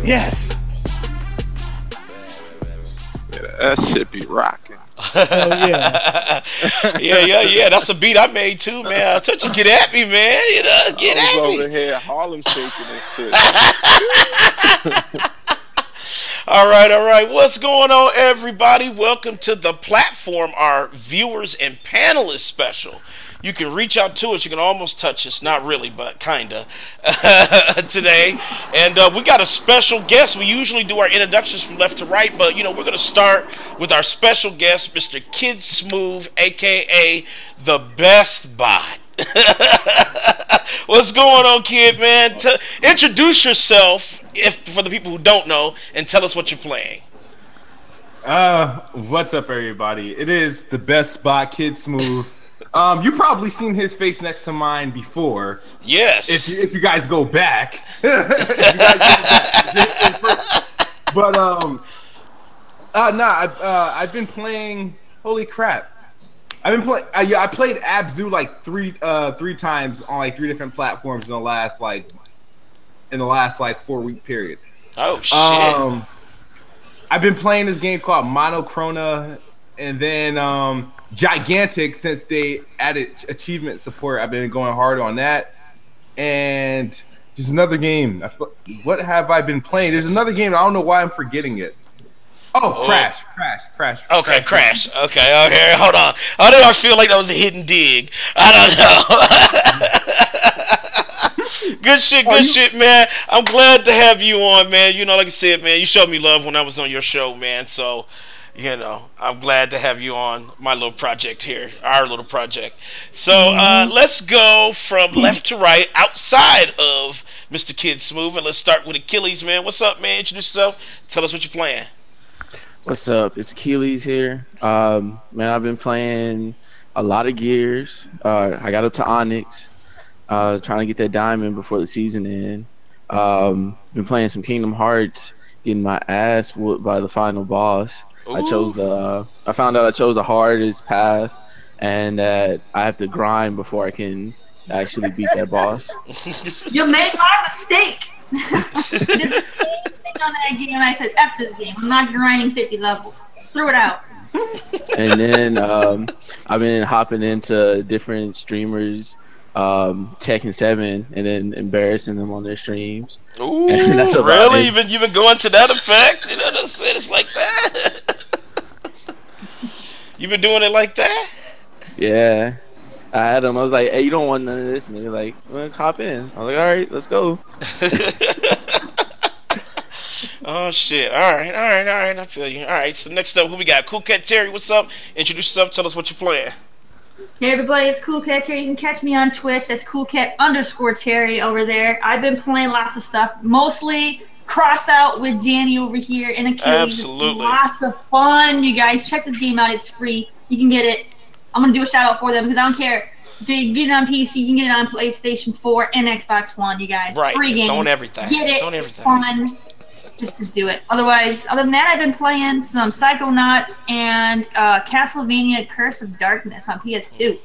Yes. That shit be rocking. Hell yeah. yeah. That's a beat I made too, man. I thought you get at me, man. You know, get I at was me. over here Harlem shaking and shit. All right. What's going on, everybody? Welcome to the platform, our viewers and panelists special. You can reach out to us. You can almost touch us. Not really, but kinda. Today. And we got a special guest. We usually do our introductions from left to right, but, you know, we're going to start with our special guest, Mr. KidSmoove, a.k.a. the best bot. What's going on, kid, man? Introduce yourself, for the people who don't know, and tell us what you're playing. What's up, everybody? It is the best spot, KidSmoove. You probably seen his face next to mine before. Yes. If you guys go back. But I've been playing. Holy crap! I've been playing. I played Abzu like three times on like 3 different platforms in the last 4-week period. Oh shit! I've been playing this game called Monochrona, and then Gigantic, since they added achievement support. I've been going hard on that, and just another game. What have I been playing? There's another game. I don't know why I'm forgetting it. Oh, Crash. Okay, Crash. Okay. Hold on. I do I feel like that was a hidden dig. I don't know. Good shit, man. I'm glad to have you on, man. You know, like I said, man, you showed me love when I was on your show, man. So, you know, I'm glad to have you on my little project here, our little project. So let's go from left to right outside of Mr. KidSmoove, and let's start with Achilles, man. What's up, man? Introduce yourself. Tell us what you're playing. What's up? It's Achilles here. Man, I've been playing a lot of Gears. I got up to Onyx, trying to get that diamond before the season end. Been playing some Kingdom Hearts, getting my ass whooped by the final boss. Ooh. I found out I chose the hardest path, and that I have to grind before I can actually beat that boss. You made my mistake. I did the same thing on that game. I said, F this game. I'm not grinding 50 levels. Threw it out. And then I've been hopping into different streamers, Tekken 7, and then embarrassing them on their streams. Ooh, that's really? You've been going to that effect? You know, it's like that. You've been doing it like that? Yeah. I had them. I was like, "Hey, you don't want none of this," and they're like, "Well, hop in." I was like, "All right, let's go." Oh shit! All right. I feel you. All right. So next up, who we got? Cool Cat Terry. What's up? Introduce yourself. Tell us what you're playing. Hey everybody, it's Cool Cat Terry. You can catch me on Twitch. That's CoolCat_Terry over there. I've been playing lots of stuff, mostly cross out with Danny over here and Achilles. Absolutely. It's lots of fun, you guys. Check this game out. It's free. You can get it. I'm gonna do a shout out for them because I don't care. If you get it on PC, you can get it on PlayStation 4 and Xbox One, you guys. Right. Free game. It's on everything. Get it. It's on It's everything. fun. Just do it. Other than that, I've been playing some Psychonauts and Castlevania Curse of Darkness on PS2.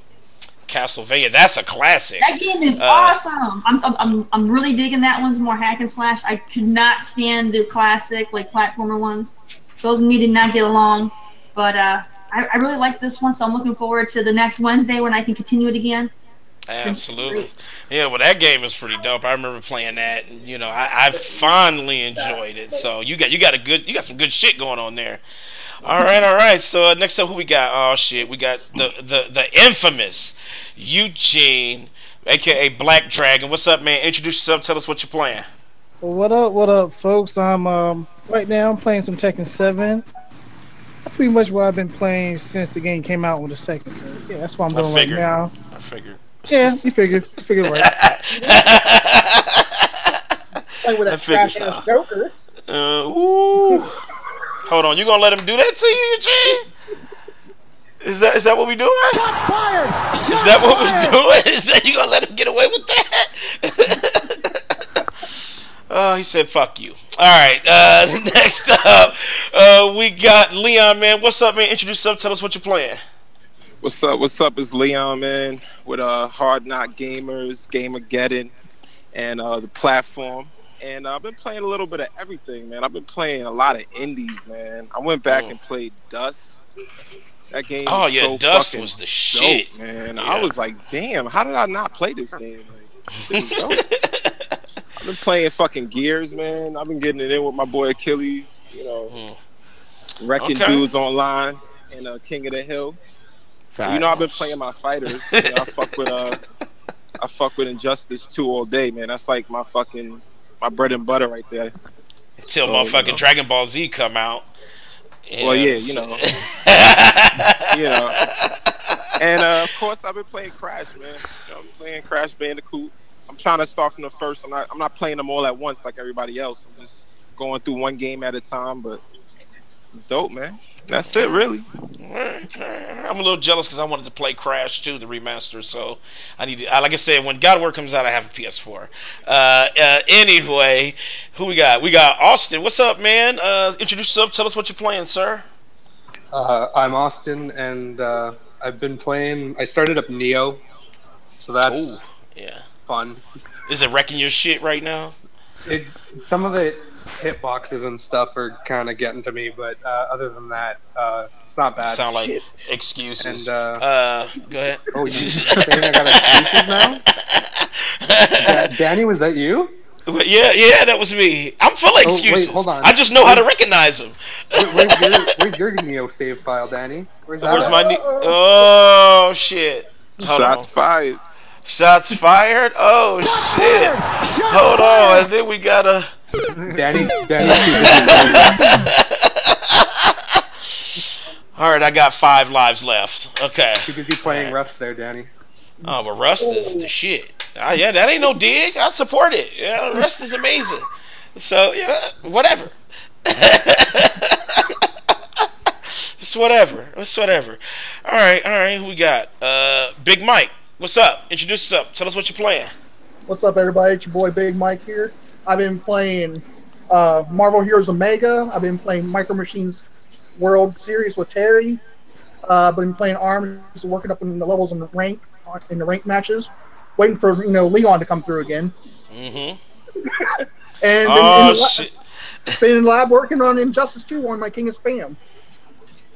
Castlevania, that's a classic. That game is awesome. I'm really digging that one's more hack and slash. I could not stand the classic like platformer ones. Those and me did not get along. But I really like this one, so I'm looking forward to the next Wednesday when I can continue it again. Absolutely. Yeah, well, that game is pretty dope. I remember playing that, and you know, I fondly enjoyed it. So you got some good shit going on there. All right. So next up, who we got? Oh shit, we got the infamous Eugene, aka Black Dragon. What's up, man? Introduce yourself. Tell us what you're playing. Well, what up, folks? I'm right now I'm playing some Tekken 7. That's pretty much what I've been playing since the game came out with the second. So, yeah, that's what I'm doing right now. I figured. Yeah, you figured right. Like with I that figured fat ass so. Joker. Ooh. Hold on, you gonna let him do that to you, Eugene? Is that what we doing? Shots fired! Is that what we're doing? Is that you gonna let him get away with that? Oh, he said, "Fuck you." All right. Next up, we got Leon, man. What's up, man? Introduce yourself. Tell us what you're playing. What's up? What's up? It's Leon, man, with Hard Knock Gamers, Gamergeddon, and the platform. And I've been playing a little bit of everything, man. I've been playing a lot of indies, man. I went back and played Dust. That game was so Dust fucking was the shit, dope, man. Yeah. I was like, damn, how did I not play this game? Like, shit was dope. I've been playing fucking Gears, man. I've been getting it in with my boy Achilles, you know, wrecking dudes online and King of the Hill. You know, I've been playing my fighters. You know, I fuck with Injustice 2 all day, man. That's like my bread and butter right there. Until motherfucking Dragon Ball Z come out. Well, yeah, you know. You know. And of course, I've been playing Crash, man. You know, I'm playing Crash Bandicoot. I'm trying to start from the first. I'm not playing them all at once like everybody else. I'm just going through one game at a time, but it's dope, man. That's it, really. I'm a little jealous because I wanted to play Crash 2, the remaster. So I need to, like I said, when God of War comes out, I have a PS4. Anyway, who we got? We got Austin. What's up, man? Introduce yourself. Tell us what you're playing, sir. I'm Austin, and I've been playing. I started up Neo, so that's fun. Is it wrecking your shit right now? Some of the hitboxes and stuff are kind of getting to me, but other than that, it's not bad. Sound like excuses. And, go ahead. Oh, you saying I got excuses now? Danny, was that you? Yeah, that was me. I'm full of excuses. Wait, hold on. I just know how to recognize them. Where's your Neo save file, Danny? Where's my Oh shit! Shots fired. Shots fired. Oh shit! Hold on, and then we gotta. Danny. All right, I got 5 lives left. Okay. Too busy playing Rust there, Danny. Oh, but Rust is the shit. Yeah, that ain't no dig. I support it. Yeah, Rust is amazing. So, whatever. It's whatever. All right. Who we got? Big Mike. What's up? Introduce yourself. Tell us what you're playing. What's up, everybody? It's your boy Big Mike here. I've been playing Marvel Heroes Omega. I've been playing Micro Machines World Series with Terry. I've been playing ARMS, working up in the levels in the rank matches, waiting for Leon to come through again. Mm-hmm. And been in the lab working on Injustice 2 on my King of Spam.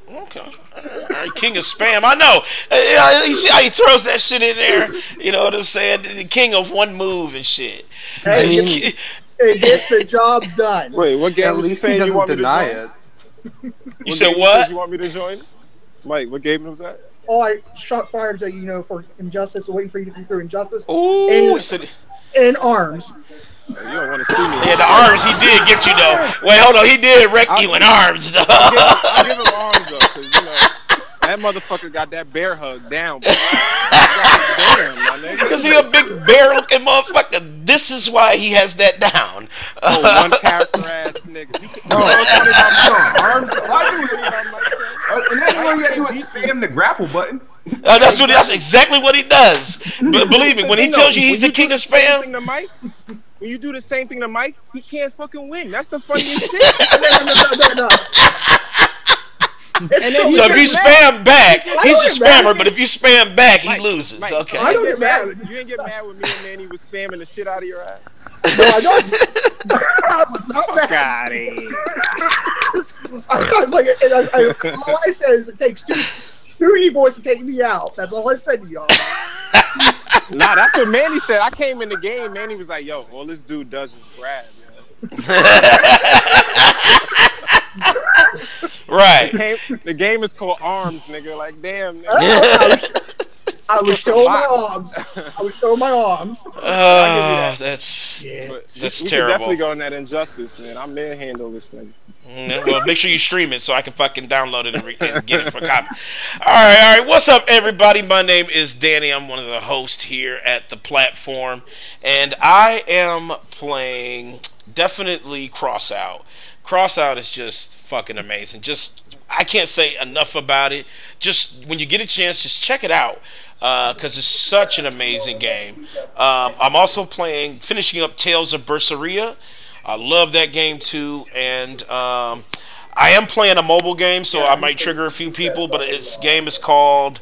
Okay. All right, King of Spam. I know. You see how he throws that shit in there? You know what I'm saying? The king of one move and shit. Hey, it gets the job done. Wait, what game? At least he doesn't deny it. You said what? You want me to join? Mike, what game was that? Oh, I shot fire to for Injustice, waiting for you to come through Injustice. Ooh, and ARMS. You don't want to see me. Yeah, the ARMS he did get you though. Wait, hold on, he did wreck you in ARMS though. I'll give him ARMS though, because that motherfucker got that bear hug down. Because he a big bear-looking motherfucker. This is why he has that down. One character ass nigga. ARMS. And that's why you gotta do is spam the grapple button. That's exactly what he does. But believe me, when he tells you he's the king of spam. When you do the same thing to Mike, he can't fucking win. That's the funniest shit. No. So if you spam back, he's a spammer, but if you spam back, he loses. Mike, okay. I don't get mad. You didn't get mad with me and Manny was spamming the shit out of your ass? No, I don't. I was not mad. Got it. I was like, all I said is it takes two E-boys to take me out. That's all I said to y'all. Nah, that's what Manny said. I came in the game, Manny was like, yo, all this dude does is grab, Right. The game is called ARMS, nigga. Like, damn, nigga. I was showing my arms. Oh, that's we terrible. could definitely go on that Injustice, man. I'm manhandle this thing. Well, make sure you stream it so I can fucking download it and get it for copy. All right. What's up, everybody? My name is Danny. I'm one of the hosts here at the platform, and I am playing definitely Crossout. Crossout is just fucking amazing. I can't say enough about it. Just when you get a chance, just check it out because it's such an amazing game. I'm also finishing up Tales of Berseria. I love that game too, and I am playing a mobile game, so I might trigger a few people. But this game is called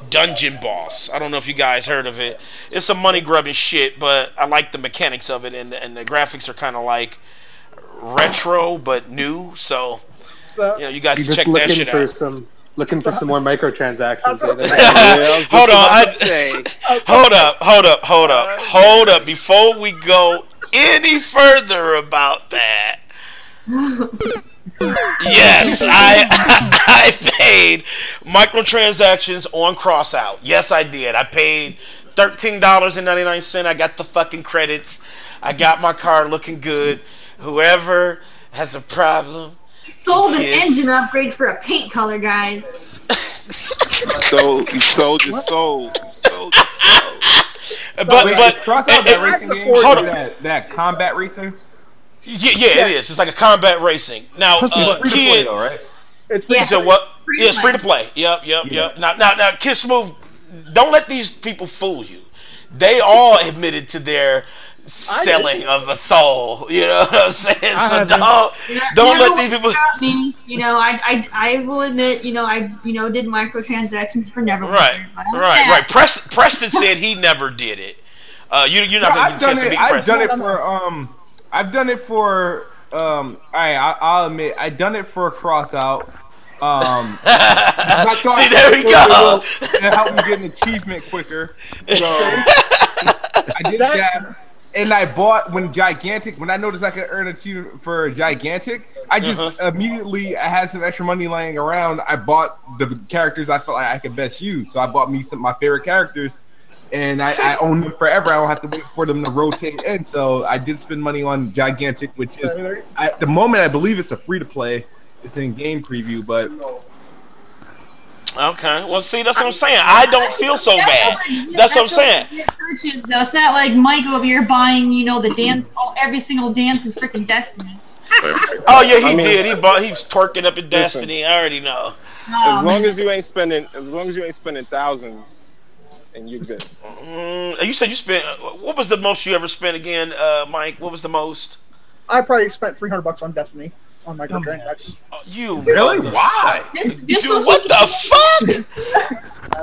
Dungeon Boss. I don't know if you guys heard of it. It's some money grubbing shit, but I like the mechanics of it, and the graphics are kind of like retro but new. So you guys can check that shit out. Looking for some more microtransactions. Hold up. Before we go any further about that, yes, I paid microtransactions on Crossout. Yes, I did. I paid $13.99. I got the fucking credits. I got my car looking good. Whoever has a problem. Sold an engine upgrade for a paint color, guys. So you sold your soul. But Crossout that racing game, that combat racing. Yeah, it is. It's like a combat racing. Now, it's free to play though, right? It's free. So what? Yeah, it's free to play. Yep. Now, KidSmoove, don't let these people fool you. They all admitted to their selling of a soul. You know what I'm saying? So don't let these people. I will admit, I did microtransactions for Neverwinter. Right. Preston said he never did it. You're not gonna get a chance to meet Preston. I've done it for. I'll admit, I've done it for a Crossout. See, there we go. It helped me get an achievement quicker. So I did that. And I bought when I noticed I could earn an achievement for Gigantic, I just immediately, I had some extra money laying around. I bought the characters I felt like I could best use. So I bought me some of my favorite characters, and I own them forever. I don't have to wait for them to rotate in. So I did spend money on Gigantic, which is at the moment I believe it's a free to play. It's in game preview, but. Okay, well, see, that's what I'm saying. I don't feel so bad. That's what I'm saying. It's not like Mike over here buying, the dance, every single dance in freaking Destiny. Oh yeah, he did. He was twerking up in Destiny. I already know. As long as you ain't spending thousands, and you're good. You said you spent. What was the most you ever spent again, Mike? What was the most? I probably spent $300 on Destiny. On microtransactions. You really? Why? Dude, what the fuck?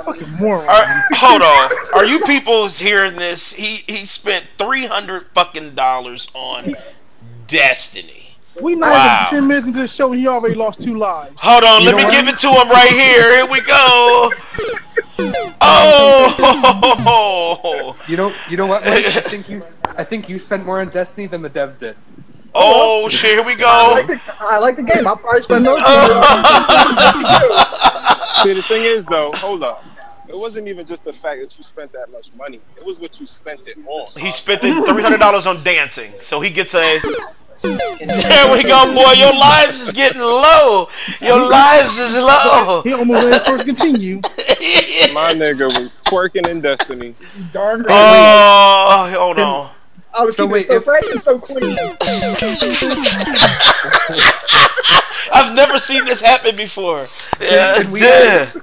Fucking moron. Hold on. Are you people hearing this? He spent $300 fucking on Destiny. We not even 10 minutes into the show and he already lost 2 lives. Hold on, let me give it to him right here. Here we go. Oh. You know what, Mike? I think you spent more on Destiny than the devs did. Oh shit! Here we go. I like the game. I'll probably spend those. See, the thing is, though, hold up. It wasn't even just the fact that you spent that much money. It was what you spent it on. He spent $300 on dancing, so he gets a. There we go, boy. Your lives is getting low. Your lives is low. He almost let us continue. My nigga was twerking in Destiny. Darn right. Oh, hold on. I was keeping it so fresh and so clean. I've never seen this happen before. Can we add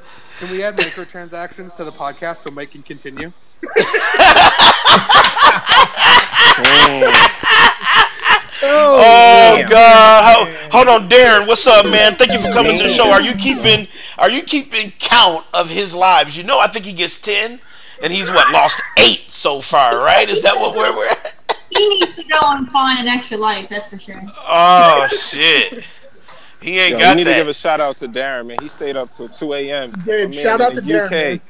microtransactions to the podcast so Mike can continue? Oh God! Hold on, Darren. What's up, man? Thank you for coming to the show. Are you keeping count of his lives? I think he gets 10, and he's lost 8 so far, right? Is that what we're at? He needs to go and find an extra life, that's for sure. Oh shit! He ain't got that. You need to give a shout out to Darren, man. He stayed up till 2 a.m. Shout out to Darren.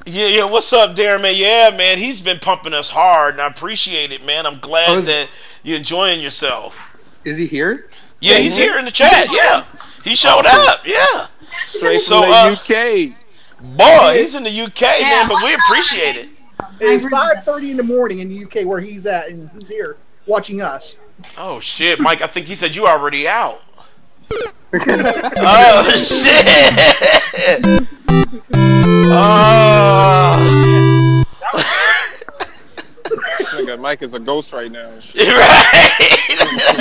Yeah. What's up, Darren, man? Yeah, man. He's been pumping us hard, and I appreciate it, man. I'm glad that you're enjoying yourself. Is he here? Yeah, he's here in the chat. Yeah, he showed up. Yeah. Straight from the UK. Boy, he's in the UK, man. But we appreciate it. It's 5:30 in the morning in the UK where he's at, and he's here watching us. Oh shit, Mike! I think he said you already out. Oh shit! Oh. Nigga, Mike is a ghost right now. Right?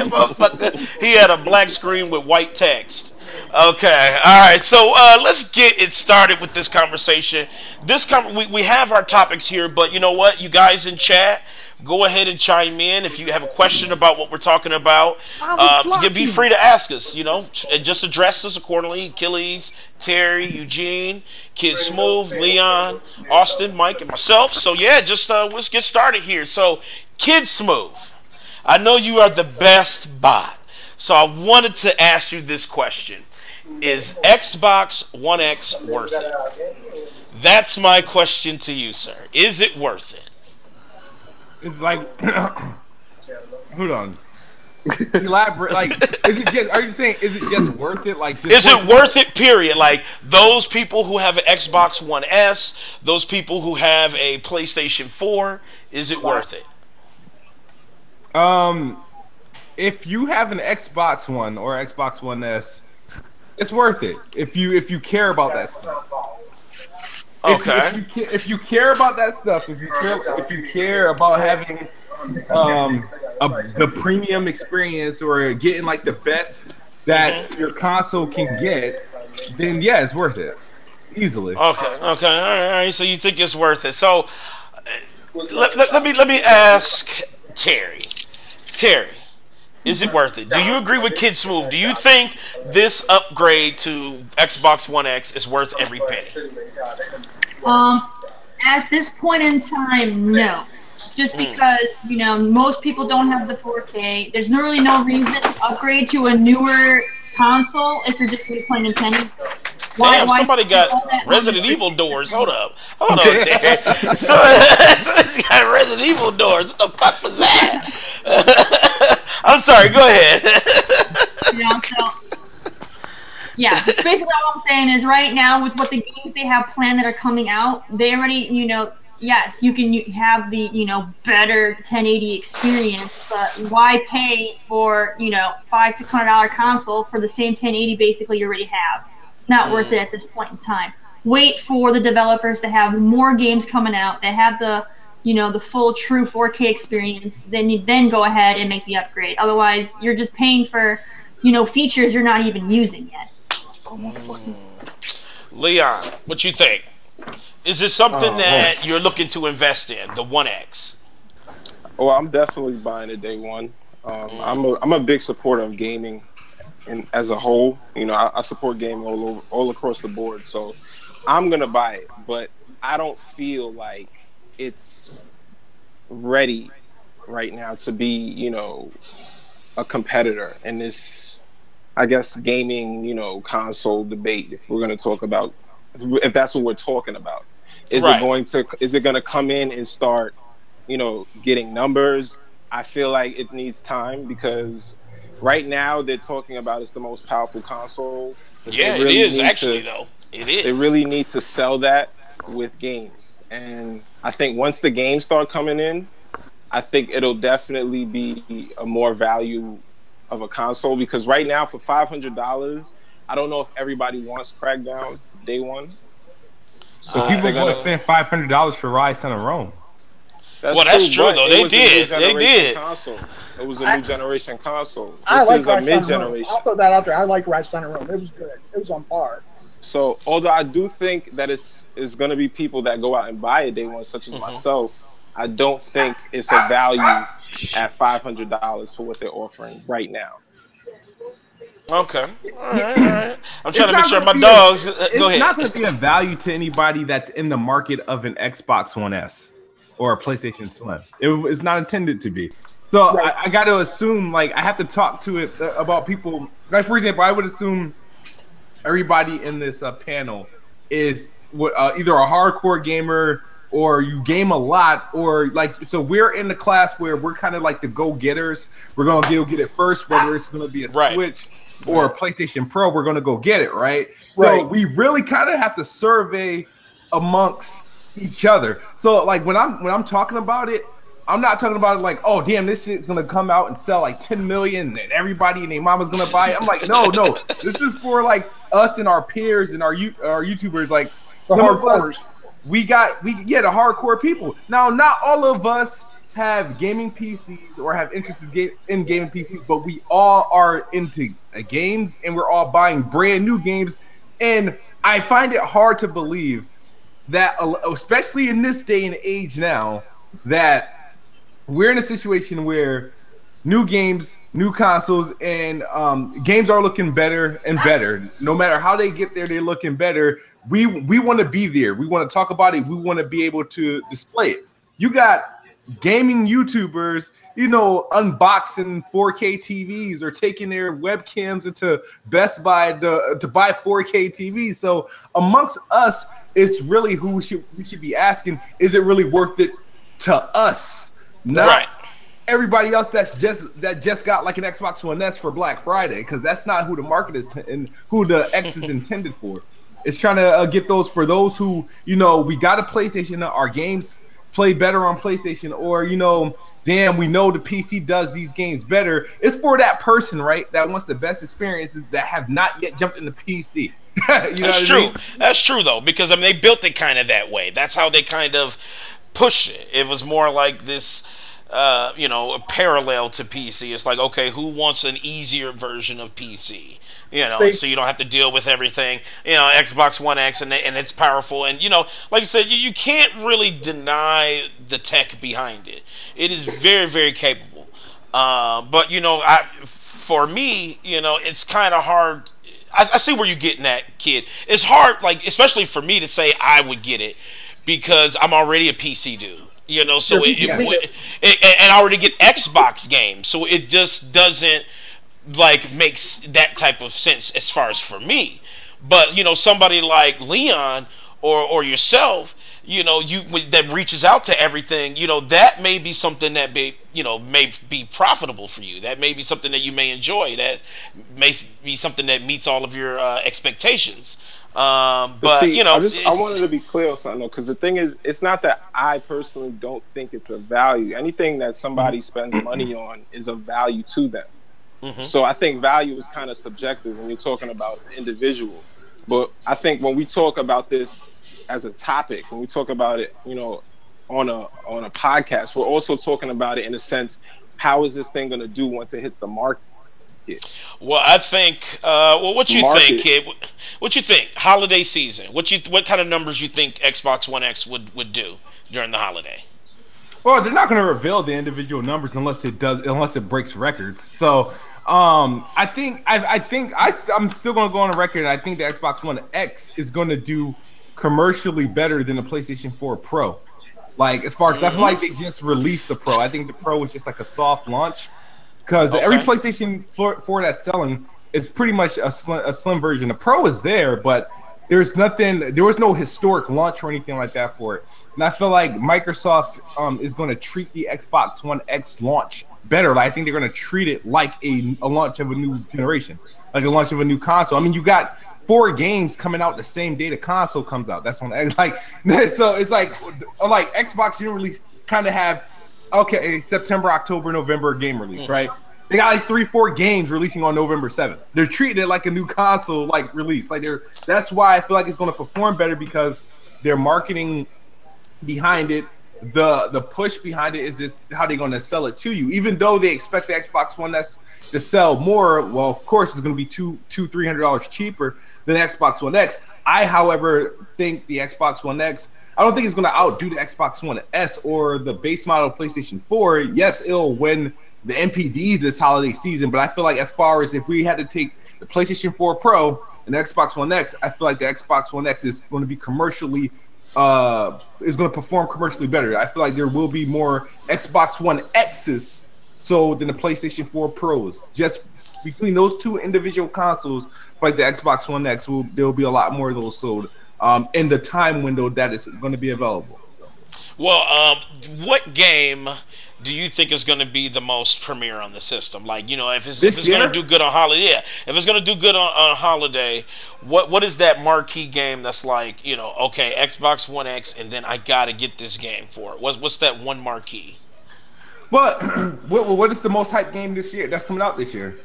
Motherfucker. He had a black screen with white text. Okay, all right. So let's get it started with this conversation. We have our topics here, but you know what? You guys in chat, go ahead and chime in if you have a question about what we're talking about. You be free to ask us. You know, just address us accordingly. Achilles, Terry, Eugene, KidSmoove, Leon, Austin, Mike, and myself. So yeah, just let's get started here. So KidSmoove, I know you are the best bot, so I wanted to ask you this question. Is Xbox One X worth it? That's my question to you, sir. Is it worth it? It's like, hold on. Elaborate. Like, is it just? Are you saying is it just worth it? Like, is it worth it? Period. Like those people who have an Xbox One S, those people who have a PlayStation 4, is it worth it? If you have an Xbox One or Xbox One S, it's worth it. If you care about that stuff. Okay. If you care about that stuff, if you care about having the premium experience or getting like the best that your console can get, then yeah, it's worth it easily. Okay. All right. So you think it's worth it? So let me ask Terry. Terry, is it worth it? Do you agree with KidSmoove? Do you think this upgrade to Xbox One X is worth every penny? At this point in time, no. Just because, you know, most people don't have the 4K. There's really no reason to upgrade to a newer console if you're just going to play Nintendo. Damn, somebody got Resident Evil doors. Hold on, Terry. Somebody's got Resident Evil doors. What the fuck was that? I'm sorry, go ahead. Yeah, basically all I'm saying is right now with what the games they have planned that are coming out, they already, you know, yes, you can have the, you know, better 1080 experience, but why pay for, you know, $500-600 console for the same 1080 basically you already have? It's not worth it at this point in time. Wait for the developers to have more games coming out that have the, you know, the full true 4K experience, then go ahead and make the upgrade. Otherwise, you're just paying for, you know, features you're not even using yet. Leon, what you think? Is this something that you're looking to invest in, the One X? Well, I'm definitely buying it day one. I'm a big supporter of gaming, and as a whole, you know, I support gaming all across the board. So I'm gonna buy it, but I don't feel like it's ready right now to be, you know, a competitor in this, I guess, gaming, you know, console debate. If we're going to talk about, if that's what we're talking about, is it going to come in and start, you know, getting numbers? I feel like it needs time because right now they're talking about it's the most powerful console. Yeah, really it is actually though. It is. They really need to sell that with games, and I think once the games start coming in, I think it'll definitely be a more value of a console, because right now for $500, I don't know if everybody wants Crackdown day one. So people want to spend $500 for Rise Son of Rome. That's true though. They did. Console. It was a new generation console. I like Rise Son of Rome. I'll throw that out there. I like Rise Son of Rome. It was good. It was on par. So although I do think that it's going to be people that go out and buy it day one, such as myself, I don't think it's a value at $500 for what they're offering right now. Okay. All right. I'm trying to make sure my dogs... Go ahead. It's not going to be a value to anybody that's in the market of an Xbox One S or a PlayStation Slim. It's not intended to be. So I got to assume, like, I have to talk to it about people. Like, for example, I would assume everybody in this panel is either a hardcore gamer or you game a lot, or like, so we're in the class where we're kind of like the go-getters. We're going to get it first, whether it's going to be a Switch or a PlayStation Pro, we're going to go get it, right? So we really kind of have to survey amongst each other. So like when I'm talking about it, I'm not talking about it like, oh damn, this shit's gonna come out and sell like 10 million and everybody and their mama's gonna buy it. I'm like, no, this is for like us and our peers and our YouTubers, like the hardcores. We get the hardcore people. Now, not all of us have gaming PCs or have interest in gaming PCs, but we all are into games and we're all buying brand new games. And I find it hard to believe that, especially in this day and age now, that we're in a situation where new games, new consoles, and games are looking better and better. No matter how they get there, they're looking better. We want to be there. We want to talk about it. We want to be able to display it. You got gaming YouTubers, you know, unboxing 4K TVs or taking their webcams into Best Buy to buy 4K TVs. So amongst us, it's really who we should be asking, is it really worth it to us? Not everybody else that just got like an Xbox One S for Black Friday, because that's not who the market is and who the X is intended for. It's trying to get those for those who, you know, we got a PlayStation, our games play better on PlayStation, or, you know, damn, we know the PC does these games better. It's for that person, right, that wants the best experiences that have not yet jumped into PC. That's true. That's true, though, because I mean, they built it kind of that way. That's how they kind of push it. It was more like this, you know, a parallel to PC. It's like, okay, who wants an easier version of PC? You know, so you don't have to deal with everything. You know, Xbox One X, and it's powerful. And, you know, like I said, you can't really deny the tech behind it. It is very, very capable. But, you know, for me, you know, it's kind of hard. I see where you're getting at, kid. It's hard, like, especially for me to say I would get it because I'm already a PC dude. You know, so and I already get Xbox games, so it just doesn't like makes that type of sense as far as for me. But, you know, somebody like Leon or yourself, you know, that reaches out to everything, you know, that may be something that may be profitable for you. That may be something that you may enjoy. That may be something that meets all of your expectations. But see, you know, I wanted to be clear on something, because the thing is, it's not that I personally don't think it's a value. Anything that somebody spends money on is of value to them. So I think value is kind of subjective when you're talking about individual. But I think when we talk about this as a topic, when we talk about it, you know, on a podcast, we're also talking about it in a sense, how is this thing going to do once it hits the market? Well, I think, what you think, kid? What you think? Holiday season. What kind of numbers you think Xbox One X would do during the holiday? Well, they're not going to reveal the individual numbers unless it breaks records. So, I'm still going to go on the record, and I think the Xbox One X is going to do commercially better than the PlayStation 4 Pro. Like, as far as I feel like they just released the Pro. I think the Pro was just like a soft launch, because every PlayStation 4 that's selling is pretty much a slim version. The Pro is there, but there was no historic launch or anything like that for it. And I feel like Microsoft is going to treat the Xbox One X launch better. Like, I think they're going to treat it like a launch of a new generation, like a launch of a new console. I mean, you got 4 games coming out the same day the console comes out. That's on X. Like, so it's like Xbox didn't release, kind of have September, October, November game release, right? They got like 3-4 games releasing on November 7th. They're treating it like a new console like release. Like that's why I feel like it's going to perform better, because their marketing behind it, the push behind it is just how they're going to sell it to you. Even though they expect the Xbox One S to sell more, well, of course it's going to be $200-$300 cheaper than Xbox One X. I, however, think the Xbox One X, I don't think it's going to outdo the Xbox One S or the base model PlayStation 4. Yes, it'll win the NPD this holiday season, but I feel like as far as if we had to take the PlayStation 4 Pro and the Xbox One X, I feel like the Xbox One X is going to be commercially is going to perform commercially better. I feel like there will be more Xbox One X's sold than the PlayStation 4 Pros. Just between those two individual consoles, like the Xbox One X, there will be a lot more of those sold in the time window that is going to be available. Well, what game do you think is going to be the most premiere on the system? Like, you know, if it's going to do good on holiday, if it's going to do good on holiday, what is that marquee game that's like, you know, okay, Xbox One X, and then I got to get this game for it? What's that one marquee? Well, what is the most hyped game this year that's coming out this year?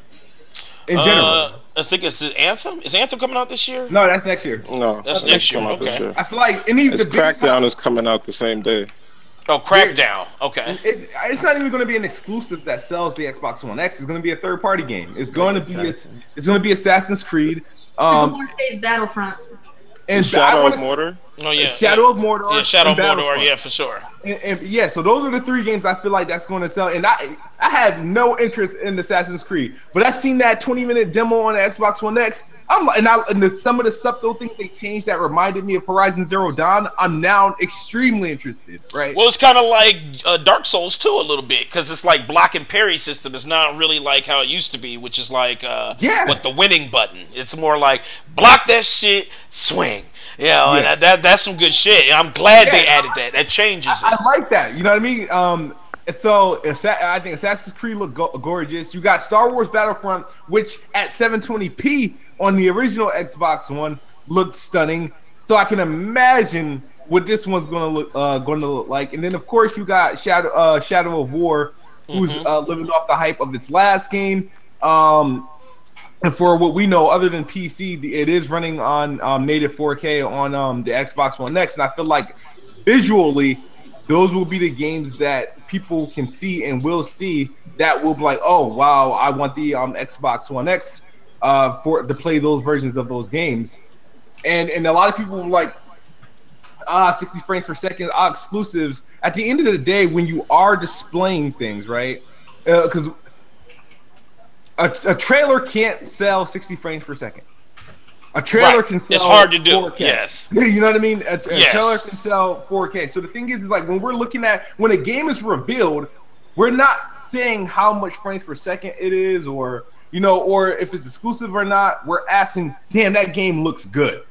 In general, I think it's Anthem. Is Anthem coming out this year? No, that's next year. No, that's next year. Okay. This year. I feel like Crackdown is coming out the same day. Oh, Crackdown. Okay. It's not even going to be an exclusive that sells the Xbox One X. It's going to be a third-party game. It's going to be Assassin's Creed. Stays Battlefront. And Shadow of Mordor. Oh yeah, Shadow of Mordor. Yeah, Shadow of Mordor. Yeah, for sure. And yeah, so those are the 3 games I feel like that's going to sell. And I had no interest in Assassin's Creed, but I seen that 20-minute demo on the Xbox One X. Some of the subtle things they changed that reminded me of Horizon Zero Dawn. I'm now extremely interested. Right. Well, it's kind of like Dark Souls too, a little bit, because it's like block and parry system is not really like how it used to be, which is like what the winning button. It's more like block that shit, swing. And that's some good shit. I'm glad they added that. That changes it. I like that. You know what I mean? So I think Assassin's Creed look gorgeous. You got Star Wars Battlefront, which at 720p on the original Xbox One looked stunning. So I can imagine what this one's going to look like. And then of course you got Shadow of War, who's living off the hype of its last game. And for what we know, other than PC, it is running on native 4K on the Xbox One X, and I feel like visually, those will be the games that people can see and will see that will be like, oh wow, I want the Xbox One X to play those versions of those games, and a lot of people were like, 60 frames per second, exclusives. At the end of the day, when you are displaying things, right? Because a trailer can't sell 60 frames per second. A trailer can sell. It's hard to do. 4K. Yes. You know what I mean? A trailer can sell 4K. So the thing is like when we're looking at when a game is revealed, we're not saying how much frames per second it is, or or if it's exclusive or not. We're asking, damn, that game looks good.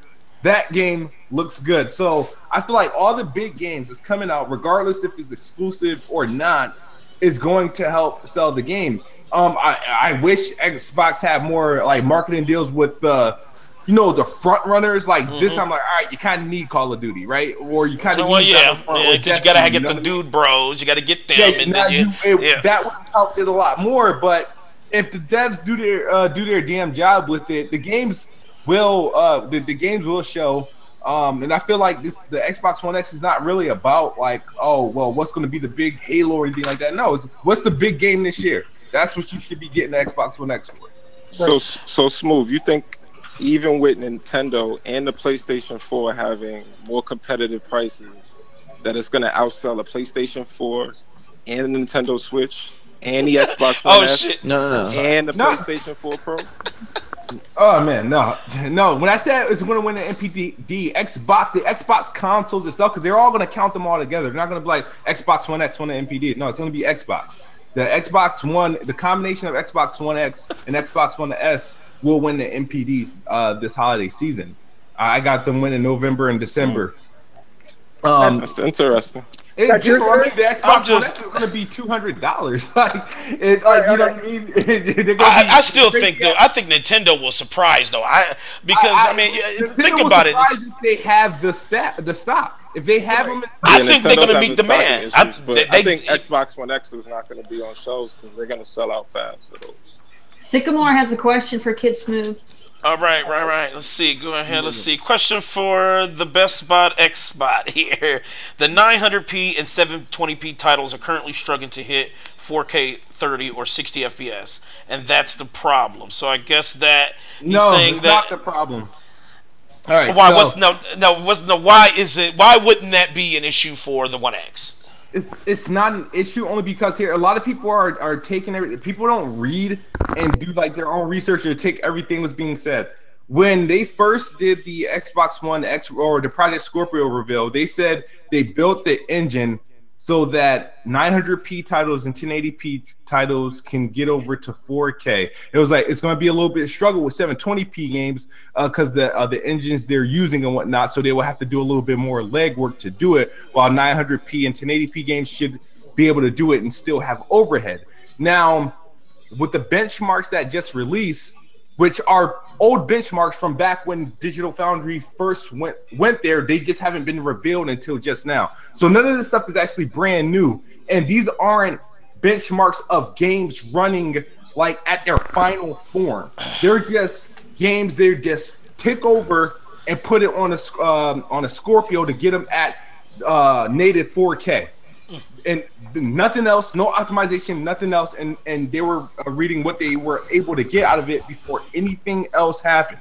That game looks good. So I feel like all the big games that's coming out, regardless if it's exclusive or not, is going to help sell the game. I wish Xbox had more like marketing deals with the front runners. Like this time, like all right, you kind of need Call of Duty, right? Or you kind of need because you gotta get the dude bros, you gotta get them, that would help it a lot more. But if the devs do their damn job with it, the games will the games will show. And I feel like the Xbox One X is not really about like, oh well, what's going to be the big Halo or anything like that. No, it's what's the big game this year. That's what you should be getting the Xbox One X for. So Smooth, you think even with Nintendo and the PlayStation 4 having more competitive prices, that it's going to outsell a PlayStation 4 and the Nintendo Switch and the Xbox One S and the PlayStation 4 Pro? Oh man, no. When I said it's going to win the NPD, the Xbox consoles itself, because they're all going to count them all together. They're not going to be like Xbox One X won the NPD. No, it's going to be Xbox. The Xbox One, the combination of Xbox One X and Xbox One S will win the NPDs this holiday season. I got them winning November and December. That's interesting. The Xbox One X is going to be $200. You know what I mean? I still think though. I think Nintendo will surprise though. Think about it. If they have the stock. If they have them, I think they're going to meet demand. I think Xbox One X is not going to be on shelves because they're going to sell out fast. Sycamore has a question for KidSmoove. All right. Let's see. Go ahead. Let's see. Question for the Best Spot X Spot here. The 900p and 720p titles are currently struggling to hit 4K 30 or 60 FPS, and that's the problem. So I guess that he's saying that's not the problem. All right. Why wouldn't that be an issue for the One X? It's not an issue only because here a lot of people are taking everything. People don't read and do like their own research or take everything that's being said. When they first did the Xbox One X or the Project Scorpio reveal, they said they built the engine so that 900p titles and 1080p titles can get over to 4K. It was like it's going to be a little bit of struggle with 720p games because the engines they're using and whatnot, so they will have to do a little bit more legwork to do it, while 900p and 1080p games should be able to do it and still have overhead. Now, with the benchmarks that just released, which are old benchmarks from back when Digital Foundry first went there, they just haven't been revealed until just now. So none of this stuff is actually brand new. And these aren't benchmarks of games running like at their final form. They're just games they just tick over and put it on a Scorpio to get them at native 4K. and nothing else, no optimization, nothing else, and they were reading what they were able to get out of it before anything else happened.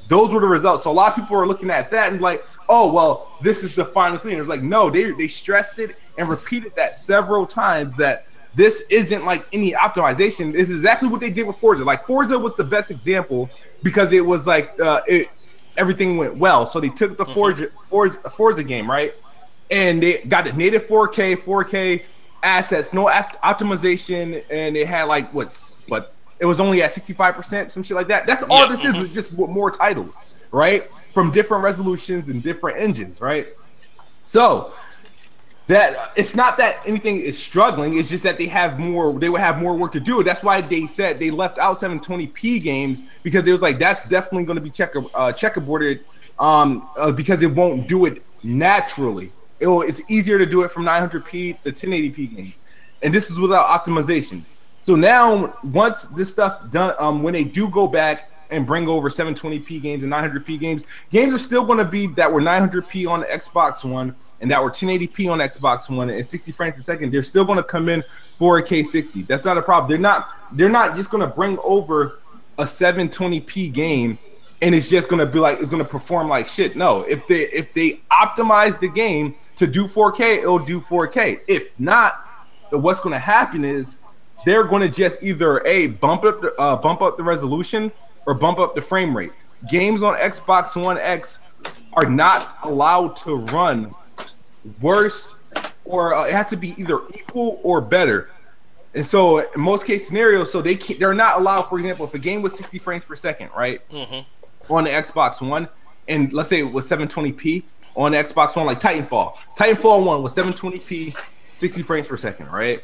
Those were the results. So a lot of people are looking at that and like, oh well, this is the final thing. It was like, no, they stressed it and repeated that several times that this isn't like any optimization. This is exactly what they did with Forza. Like Forza was the best example because it was like everything went well. So they took the Forza game, right? And they got the native 4K assets, no optimization, and it had like it was only at 65%, some shit like that. That's all this is just more titles, right? From different resolutions and different engines, right? So that it's not that anything is struggling, it's just that they would have more work to do. That's why they said they left out 720p games, because it was like that's definitely going to be checkerboarded because it won't do it naturally. It's easier to do it from 900p to 1080p games, and this is without optimization. So now, once this stuff done, when they do go back and bring over 720p games and 900p games are still going to be that were 900p on the Xbox One and that were 1080p on Xbox One and 60 frames per second. They're still going to come in 4K 60. That's not a problem. They're not just going to bring over a 720p game and it's just going to be like it's going to perform like shit. No, if they optimize the game to do 4K, it'll do 4K. If not, what's going to happen is they're going to just either bump up the resolution or bump up the frame rate. Games on Xbox One X are not allowed to run worse, or it has to be either equal or better. And so in most case scenarios, so they're not allowed. For example, if a game was 60 frames per second, right, on the Xbox One, and let's say it was 720p on the Xbox One, like Titanfall 1 was 720p, 60 frames per second, right?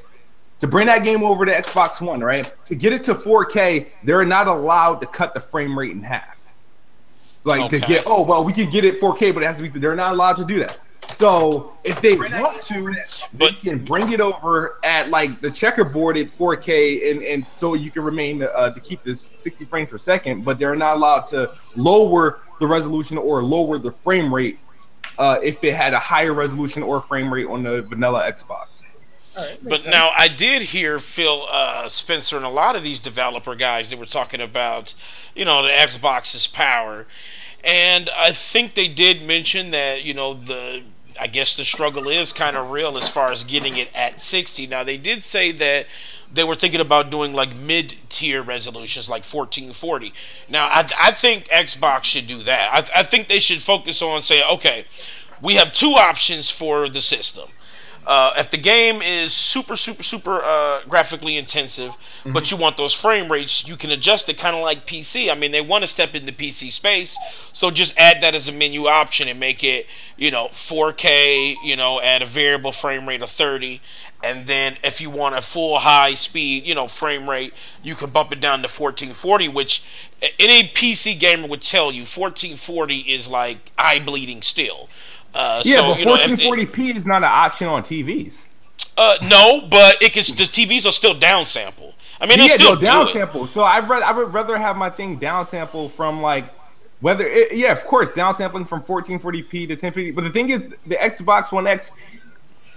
To bring that game over to Xbox One, right, to get it to 4K, they're not allowed to cut the frame rate in half. Like to get, we can get it 4K, but it has to be. They're not allowed to do that. So if they want to, they can bring it over at like the checkerboarded 4K, and so you can remain to keep this 60 frames per second. But they're not allowed to lower the resolution or lower the frame rate if it had a higher resolution or frame rate on the vanilla Xbox. But now I did hear Phil Spencer and a lot of these developer guys that were talking about, the Xbox's power, and I think they did mention that I guess the struggle is kind of real as far as getting it at 60. Now they did say that they were thinking about doing like mid-tier resolutions, like 1440. Now I think Xbox should do that. I think they should focus on saying, okay, we have two options for the system. If the game is super graphically intensive, but you want those frame rates, you can adjust it kind of like PC. I mean, they want to step into PC space, so just add that as a menu option and make it, 4K, at a variable frame rate of 30. And then if you want a full high speed, frame rate, you can bump it down to 1440, which any PC gamer would tell you 1440 is like eye bleeding still. But 1440p is not an option on TVs. No, but the TVs are still downsample. I mean, they'll downsample. So I would rather have my thing downsample from like whether of course downsampling from 1440p to 1050. But the thing is, the Xbox One X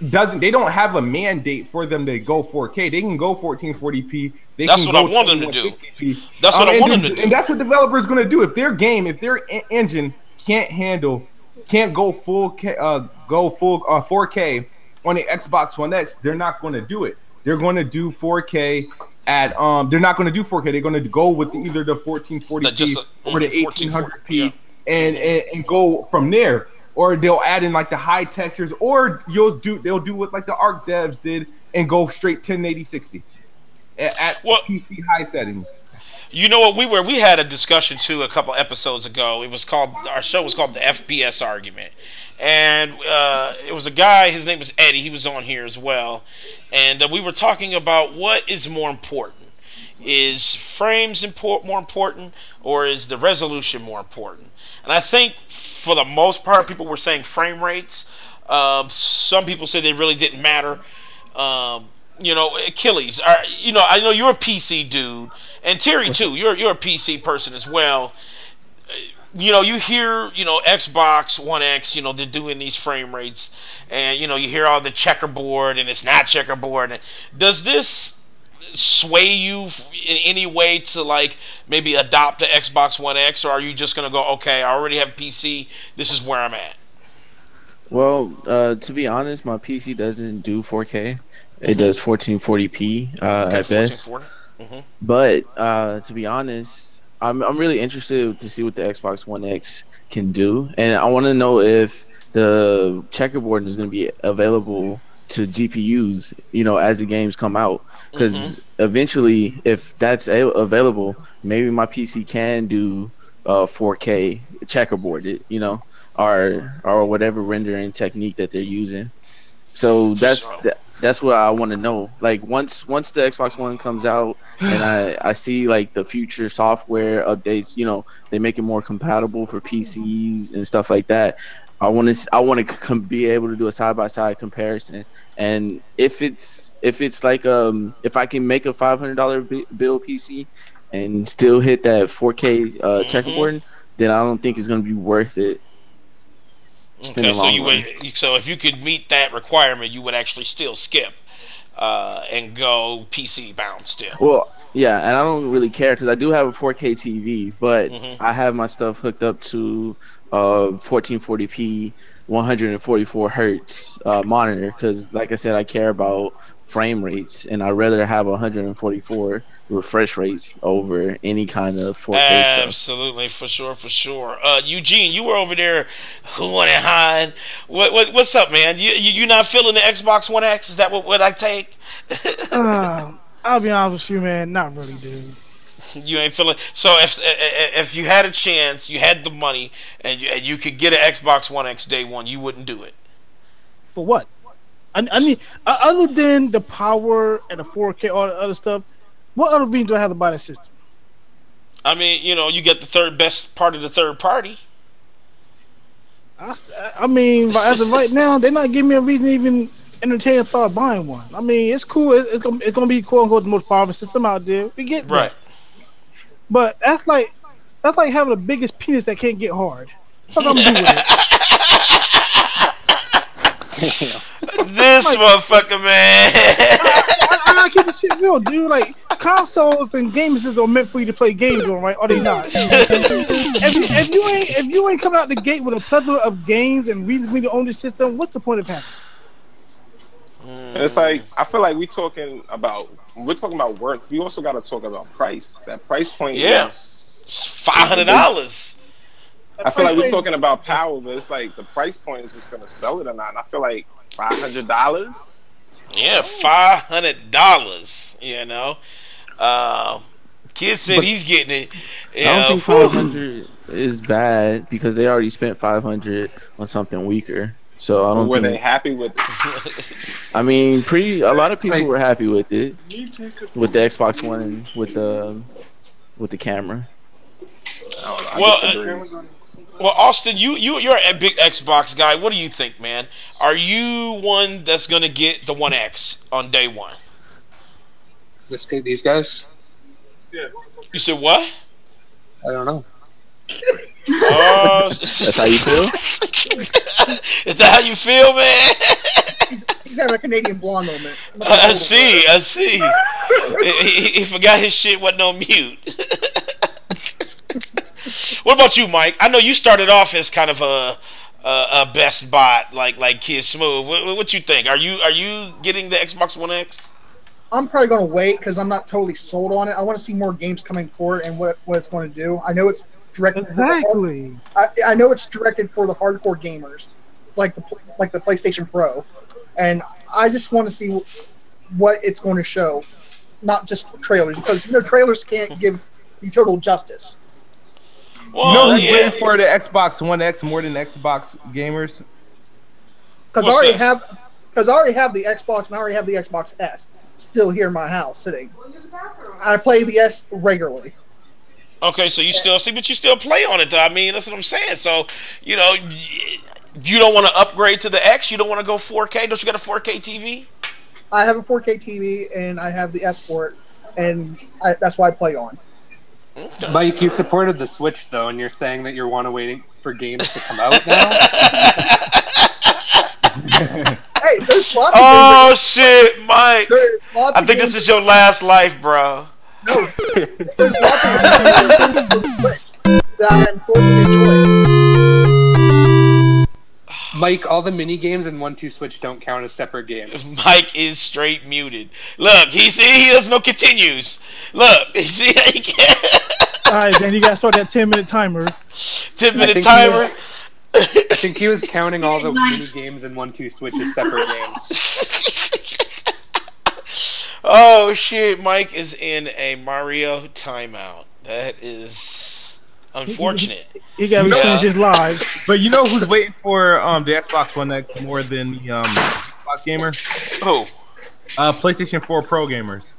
they don't have a mandate for them to go 4K. They can go 1440p. That's what I want them to do. That's what I want them to do. And that's what developers are going to do. If their engine can't go full 4K on the Xbox One X, they're not going to do it. They're going to do 4K at they're not going to do 4K. They're going to go with either the 1440p or the 1800p and go from there. Or they'll add in like the high textures, or they'll do what like the ARC devs did and go straight 1080-60 at PC high settings. You know what, we had a discussion too a couple episodes ago. Our show was called the FPS Argument, and it was a guy. His name was Eddie. He was on here as well, and we were talking about what is more important. Is frames more important, or is the resolution more important? And I think for the most part, people were saying frame rates. Some people said they really didn't matter. Achilles. I know you're a PC dude, and Terry too. You're a PC person as well. you hear, Xbox One X, they're doing these frame rates, and you hear all the checkerboard, and it's not checkerboard. Does this sway you in any way to like maybe adopt the Xbox One X, or are you just gonna go, okay, I already have PC, this is where I'm at? Well, to be honest, my PC doesn't do 4K. It does 1440p at best. 1440. But to be honest, I'm really interested to see what the Xbox One X can do, and I want to know if the checkerboard is going to be available to GPUs, as the games come out. Because eventually, if that's available, maybe my PC can do 4K checkerboard, or whatever rendering technique that they're using. So that's what I want to know. Like once the Xbox One comes out and I see like the future software updates, they make it more compatible for PCs and stuff like that. I want to be able to do a side-by-side comparison, and if it's like if I can make a $500 build PC and still hit that 4K checkerboard, then I don't think it's going to be worth it. Okay, so if you could meet that requirement, you would actually still skip and go PC bound still. Well, yeah, and I don't really care because I do have a 4K TV, but I have my stuff hooked up to 1440p 144 hertz monitor because, like I said, I care about frame rates, and I'd rather have 144 refresh rates over any kind of 4K stuff. Absolutely, for sure. Eugene, you were over there hooing and hawing. What's up, man? You not feeling the Xbox One X? Is that what I take? I'll be honest with you, man. Not really, dude. You ain't feeling. So if you had a chance, you had the money, and you could get an Xbox One X day one, you wouldn't do it. For what? I mean, other than the power and the 4K, all the other stuff, what other reason do I have to buy the system? I mean, you get the third best part of the third party. I mean, but as of right now, they're not giving me a reason to even entertain the thought of buying one. I mean, it's cool. It's gonna be quote unquote the most powerful system out there. We get right, that. But that's like having the biggest penis that can't get hard. What I'm gonna do with it? This motherfucker, man. I keep the shit real, dude. Like consoles and gaming systems are meant for you to play games on, right? Are they not? if you ain't coming out the gate with a plethora of games and reasons for me to own this system, what's the point of having? It's like I feel like we're talking about worth. We also got to talk about price. That price point, is $500. I feel like we're talking about power, but it's like the price point is just gonna sell it or not. And I feel like $500. Yeah, $500. Kid said he's getting it. I don't think 500 is bad because they already spent 500 on something weaker. So I don't. Were they happy with it? I mean, a lot of people were happy with it, with the Xbox One and with the camera. Well, Austin, you're a big Xbox guy. What do you think, man? Are you one that's gonna get the One X on day one? These guys? Yeah. You said what? I don't know. Oh, that's how you feel? Is that how you feel, man? He's having a Canadian blonde moment. I see. He forgot his shit wasn't on mute. What about you, Mike? I know you started off as kind of a best bot like KidSmoove. What you think? Are you getting the Xbox One X? I'm probably going to wait because I'm not totally sold on it. I want to see more games coming forward and what it's going to do. I know it's directed. Exactly. I know it's directed for the hardcore gamers, like the PlayStation Pro, and I just want to see what it's going to show, not just trailers, because trailers can't give you total justice. Well, who's waiting for the Xbox One X more than Xbox gamers? Because I already have the Xbox and I already have the Xbox S still here in my house sitting. I play the S regularly. Okay, so you still but you still play on it though. I mean, that's what I'm saying. So you don't want to upgrade to the X. You don't want to go 4K. Don't you got a 4K TV? I have a 4K TV and I have the S Sport, and that's why I play on. Okay. Mike, you supported the Switch though, and you're saying that you're waiting for games to come out now. Hey, there's lots oh of shit, Mike! I think this is your last life, bro. No, there's lots of games that I unfortunately enjoy. Mike, all the mini games in 1-2 Switch don't count as separate games. Mike is straight muted. Look, he doesn't know continues. Look, he can't. Alright, then you gotta start that 10-minute timer. 10-minute timer. I think he was counting all the mini games in 1-2 Switch as separate games. Oh shit, Mike is in a Mario timeout. That is unfortunate. He gotta finish his live. But you know who's waiting for the Xbox One X more than the Xbox gamer? Who? PlayStation 4 Pro gamers.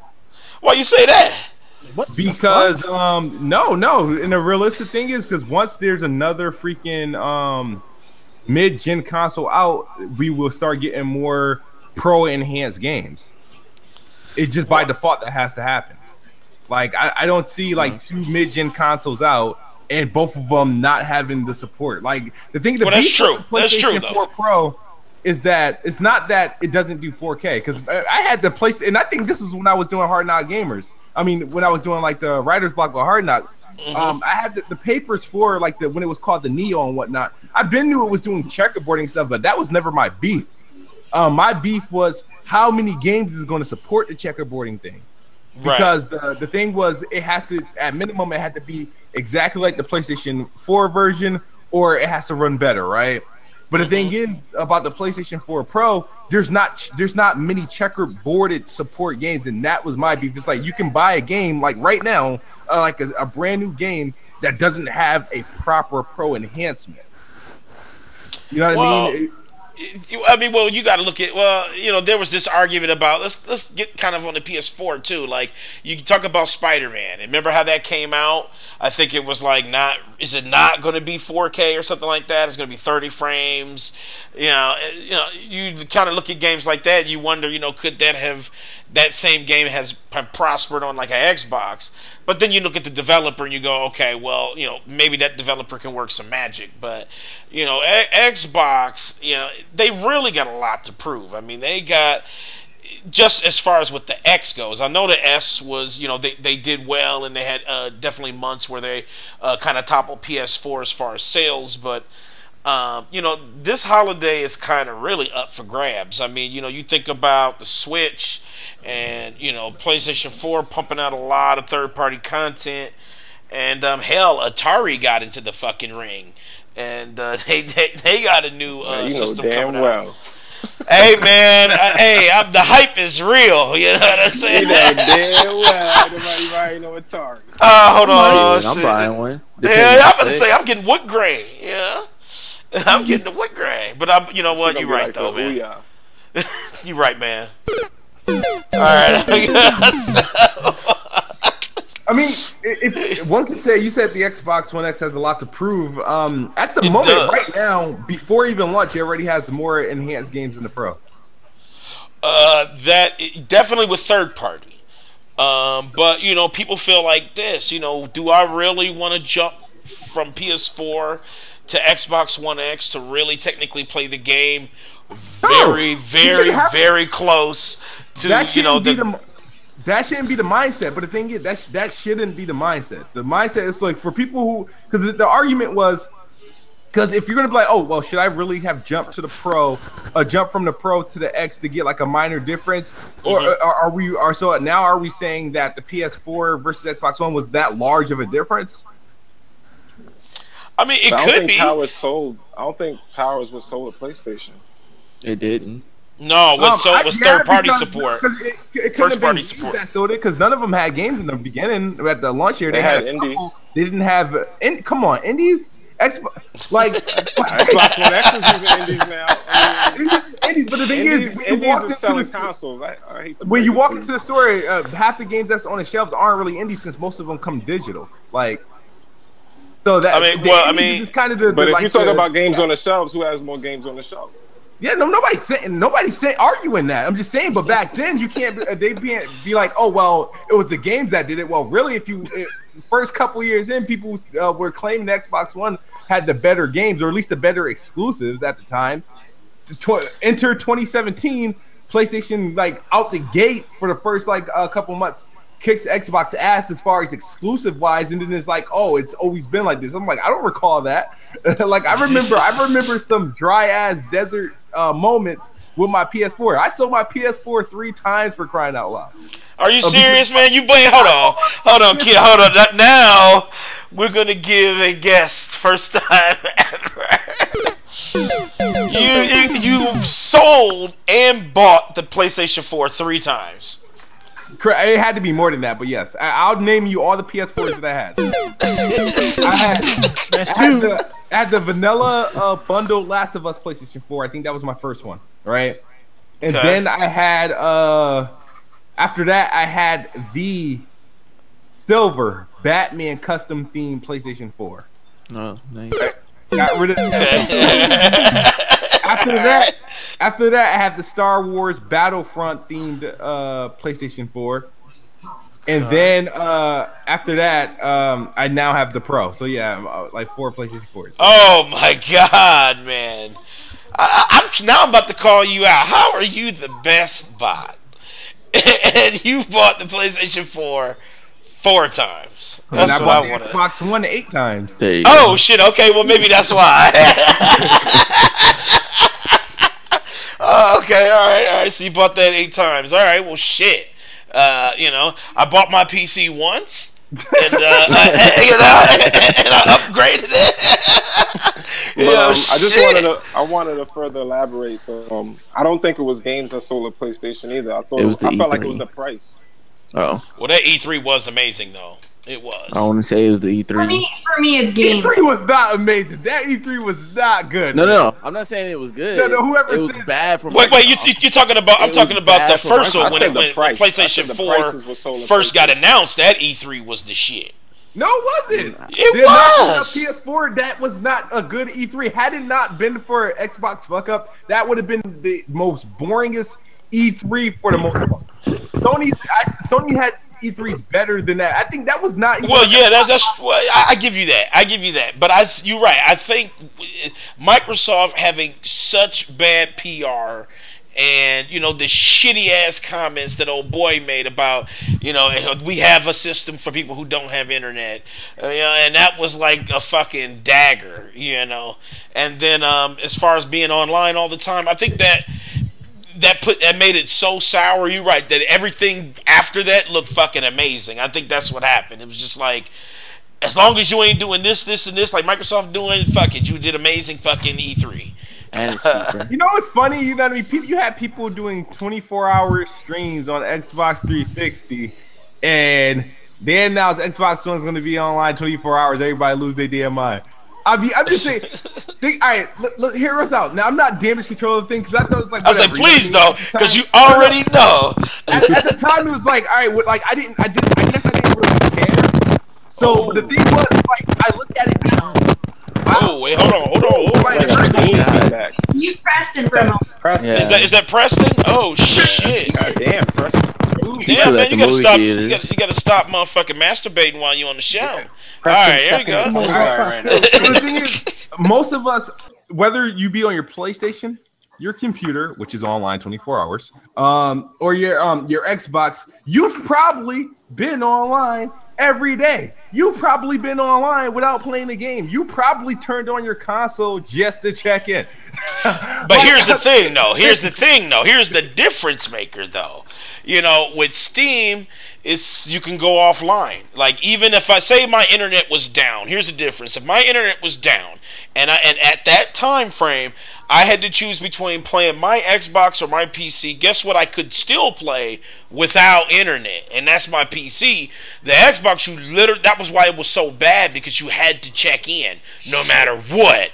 Why you say that? What? Because no, and the realistic thing is because once there's another freaking mid-gen console out, we will start getting more pro enhanced games. It's just by default that has to happen. Like I don't see like 2 mid-gen consoles out and both of them not having the support. Like the thing that that's true. That's true. Though. 4 Pro is that it's not that it doesn't do 4K because I had the place, and I think this is when I was doing Hard Knock Gamers. I mean, when I was doing like the writer's block with Hard Knock, I had the papers for like when it was called the Neo and whatnot. I knew it was doing checkerboarding stuff, but that was never my beef. My beef was how many games is going to support the checkerboarding thing. Because the thing was, it has to, at minimum, it had to be exactly like the PlayStation 4 version, or it has to run better, right? But the thing is about the PlayStation 4 Pro, there's not many checkerboarded support games, and that was my beef. It's like you can buy a game like right now, like a brand new game that doesn't have a proper pro enhancement. You know what I mean? Well, you got to look at, there was this argument about, let's get kind of on the PS4 too. Like, you talk about Spider-Man. Remember how that came out? I think it was like is it not going to be 4K or something like that? It's going to be 30 frames. You kind of look at games like that. You wonder, could that same game has prospered on like an Xbox? But then you look at the developer and you go, okay, well, maybe that developer can work some magic. But, Xbox, they really got a lot to prove. I mean, they got, just as far as what the X goes, I know the S was, they did well, and they had definitely months where they kind of toppled PS4 as far as sales. But, this holiday is kind of really up for grabs. I mean, you think about the Switch and, PlayStation 4 pumping out a lot of third-party content. And, hell, Atari got into the fucking ring. And they got a new system coming out. Hey, man, the hype is real. You know what I'm saying? You know damn well nobody buying no Atari. Hold on. I'm buying one. Yeah, I'm about to say, I'm getting wood grain. Yeah. I'm getting the wood grain. But you know what? You're right, though, man. You're right, man. All right. I mean, if one could say, you said the Xbox One X has a lot to prove. At the moment, right now, before even launch, it already has more enhanced games than the Pro. That definitely with third party. But people feel like this. Do I really want to jump from PS4 to Xbox One X to really technically play the game very close to That shouldn't be the mindset, but the thing is, that shouldn't be the mindset. The mindset is like for people who, because the argument was, because if you're gonna be like, oh well, should I really have jumped to the Pro, jump from the Pro to the X to get like a minor difference, or are we saying that the PS4 versus Xbox One was that large of a difference? I mean, it could be. I don't think Power was what sold at PlayStation. It didn't. No, it was third-party support. First-party support. Because none of them had games in the beginning. At the launch year, they had indies. They didn't have. Come on, indies. Xbox One X is using indies now. Indies, but the thing is, when you walk into selling consoles. I hate to when you walk into the store, half the games that's on the shelves aren't really indies since most of them come digital. So that it's kind of the. But if you talk about games on the shelves, who has more games on the shelf? Yeah, nobody's saying arguing that. I'm just saying, but back then you can't. They can't be like, oh well, it was the games that did it. Well, really, if you first couple years in, people were claiming Xbox One had the better games, or at least the better exclusives at the time. Enter 2017, PlayStation like out the gate for the first like a couple months kicks Xbox ass as far as exclusive wise, and then it's like, oh, it's always been like this. I'm like, I don't recall that. Like I remember some dry ass desert moments with my PS4. I sold my PS4 3 times, for crying out loud. Are you serious, man? You blame? Hold on, kid. Hold on. Now we're gonna give a guest first time ever. You sold and bought the PlayStation 4 3 times. It had to be more than that, but yes, I'll name you all the PS4s that I had. I had the vanilla bundle Last of Us PlayStation 4. I think that was my first one, right? And then I had after that I had the silver Batman custom themed PlayStation 4. No, nice. Got rid of that. After that, I have the Star Wars Battlefront themed PlayStation 4. And then after that, I now have the Pro. So yeah, like 4 PlayStation 4s. Oh my God, man! I'm about to call you out. How are you the best bot? And you bought the PlayStation 4 4 times. That's and I bought the Xbox One 8 times. Oh shit! Okay, well maybe that's why. Okay, all right. So you bought that 8 times. All right, well shit. I bought my PC once, and I upgraded it. I wanted to further elaborate. I don't think it was games that sold a PlayStation either. I felt like it was the price. Oh, well, that E3 was amazing though. It was. I want to say it was the E3. For me, it's games. E3 was not amazing. That E3 was not good. No. I'm not saying it was good. No. Whoever it was said bad for. Wait. You're talking about? I'm talking about the first one when PlayStation 4 first got announced. That E3 was the shit. No, it wasn't. It was. PS4. That was not a good E3. Had it not been for Xbox fuck up, that would have been the most boringest E3 for the most part. Sony had E3's better than that. I think that was not. Well, yeah, that's. Well, I give you that. But you're right. I think Microsoft having such bad PR, and the shitty ass comments that old boy made about we have a system for people who don't have internet, and that was like a fucking dagger, And then as far as being online all the time, I think that made it so sour. You're right that everything after that looked fucking amazing. I think that's what happened. It was just like, as long as you ain't doing this, and this, like Microsoft doing, fuck it, you did amazing fucking E3. And it's you know what's funny? You know what I mean? You had people doing 24-hour streams on Xbox 360, and they announced Xbox One's going to be online 24 hours. Everybody lose their damn mind. I'm just saying. All right, hear us out. Now I'm not damage control of things because I thought it was like. I was like, please though, because you already know. At the time, it was like, all right, like I guess I didn't really care. So the thing was, like, I looked at it now. Wow. Oh wait, hold on. You Preston for a moment. Preston. Yeah. Is that Preston? Oh shit! God damn, Preston. Yeah, man, you gotta stop. You gotta stop, motherfucking masturbating while you on the show. Yeah. All right, here we go. So the thing is, most of us, whether you be on your PlayStation, your computer, which is online 24 hours, or your Xbox, you've probably been online every day. You've probably been online without playing the game. You probably turned on your console just to check in. But here's the thing, though. Here's the difference maker, though. With Steam, you can go offline. Like, even if I say my internet was down, here's the difference. If my internet was down, and at that time frame, I had to choose between playing my Xbox or my PC, guess what? I could still play without internet, and that's my PC. The Xbox, that was why it was so bad, because you had to check in no matter what.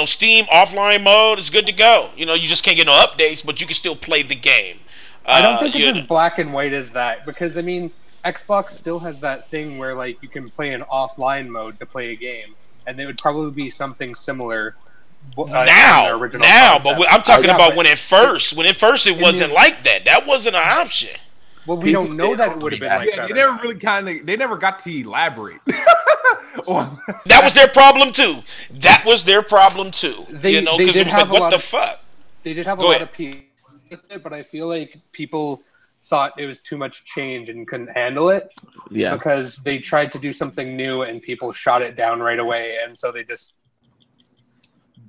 Steam offline mode is good to go. You just can't get no updates, but you can still play the game. I don't think it's as black and white as that, because Xbox still has that thing where like you can play in offline mode to play a game, and it would probably be something similar. Now, but I'm talking about when it first it wasn't like that. That wasn't an option. Well, we don't know that it would have been like that. They never got to elaborate. That was their problem too. Because it was like, what the fuck? They did have a lot of people with it, but I feel like people thought it was too much change and couldn't handle it. Yeah. Because they tried to do something new and people shot it down right away, and so they just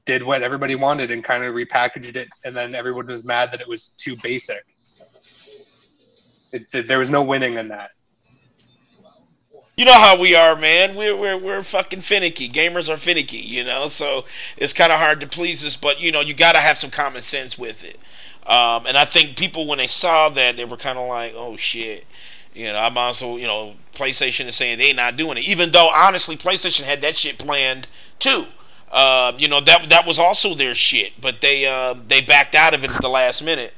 did what everybody wanted and kind of repackaged it, and then everyone was mad that it was too basic. There was no winning in that. You know how we are, man. We're fucking finicky. Gamers are finicky, you know. So it's kind of hard to please us, but you know, you gotta have some common sense with it. And I think people, when they saw that, they were kind of like, "Oh shit," you know. I'm also, you know, PlayStation is saying they're not doing it, even though honestly, PlayStation had that shit planned too. You know, that was also their shit, but they backed out of it at the last minute.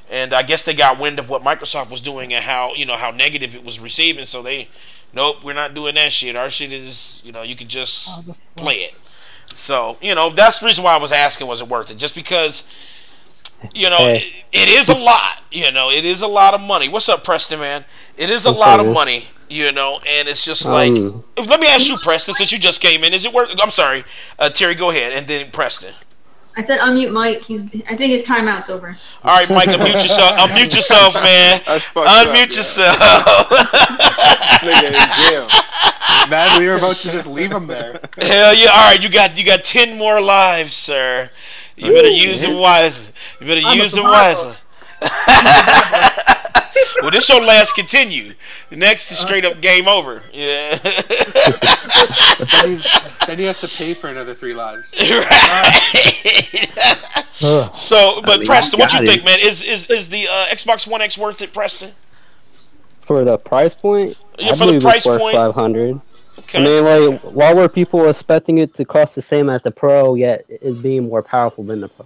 And I guess they got wind of what Microsoft was doing and how negative it was receiving. So nope, we're not doing that shit. Our shit is, you know, you can just play it. So, you know, that's the reason why I was asking, was it worth it? Just because, you know, it is a lot. You know, it is a lot of money. What's up, Preston, man? It is a lot of money, you know, and it's just like, let me ask you, Preston, since you just came in, is it worth? I'm sorry, Terry, go ahead, and then Preston. I said unmute Mike. I think his timeout's over. All right, Mike, unmute yourself. Unmute yourself, man. Unmute yourself. Nigga in jail. Man, we were about to just leave him there. Hell yeah! All right, you got 10 more lives, sir. You better use them wisely. Well, this your last continue. The next is straight up game over. Yeah. Then you have to pay for another 3 lives. Right. So, but Preston, what you think, man? Is the Xbox One X worth it, Preston? For the price point? Yeah, for the price point. 500. Okay. I mean, like, why were people expecting it to cost the same as the Pro, yet it being more powerful than the Pro?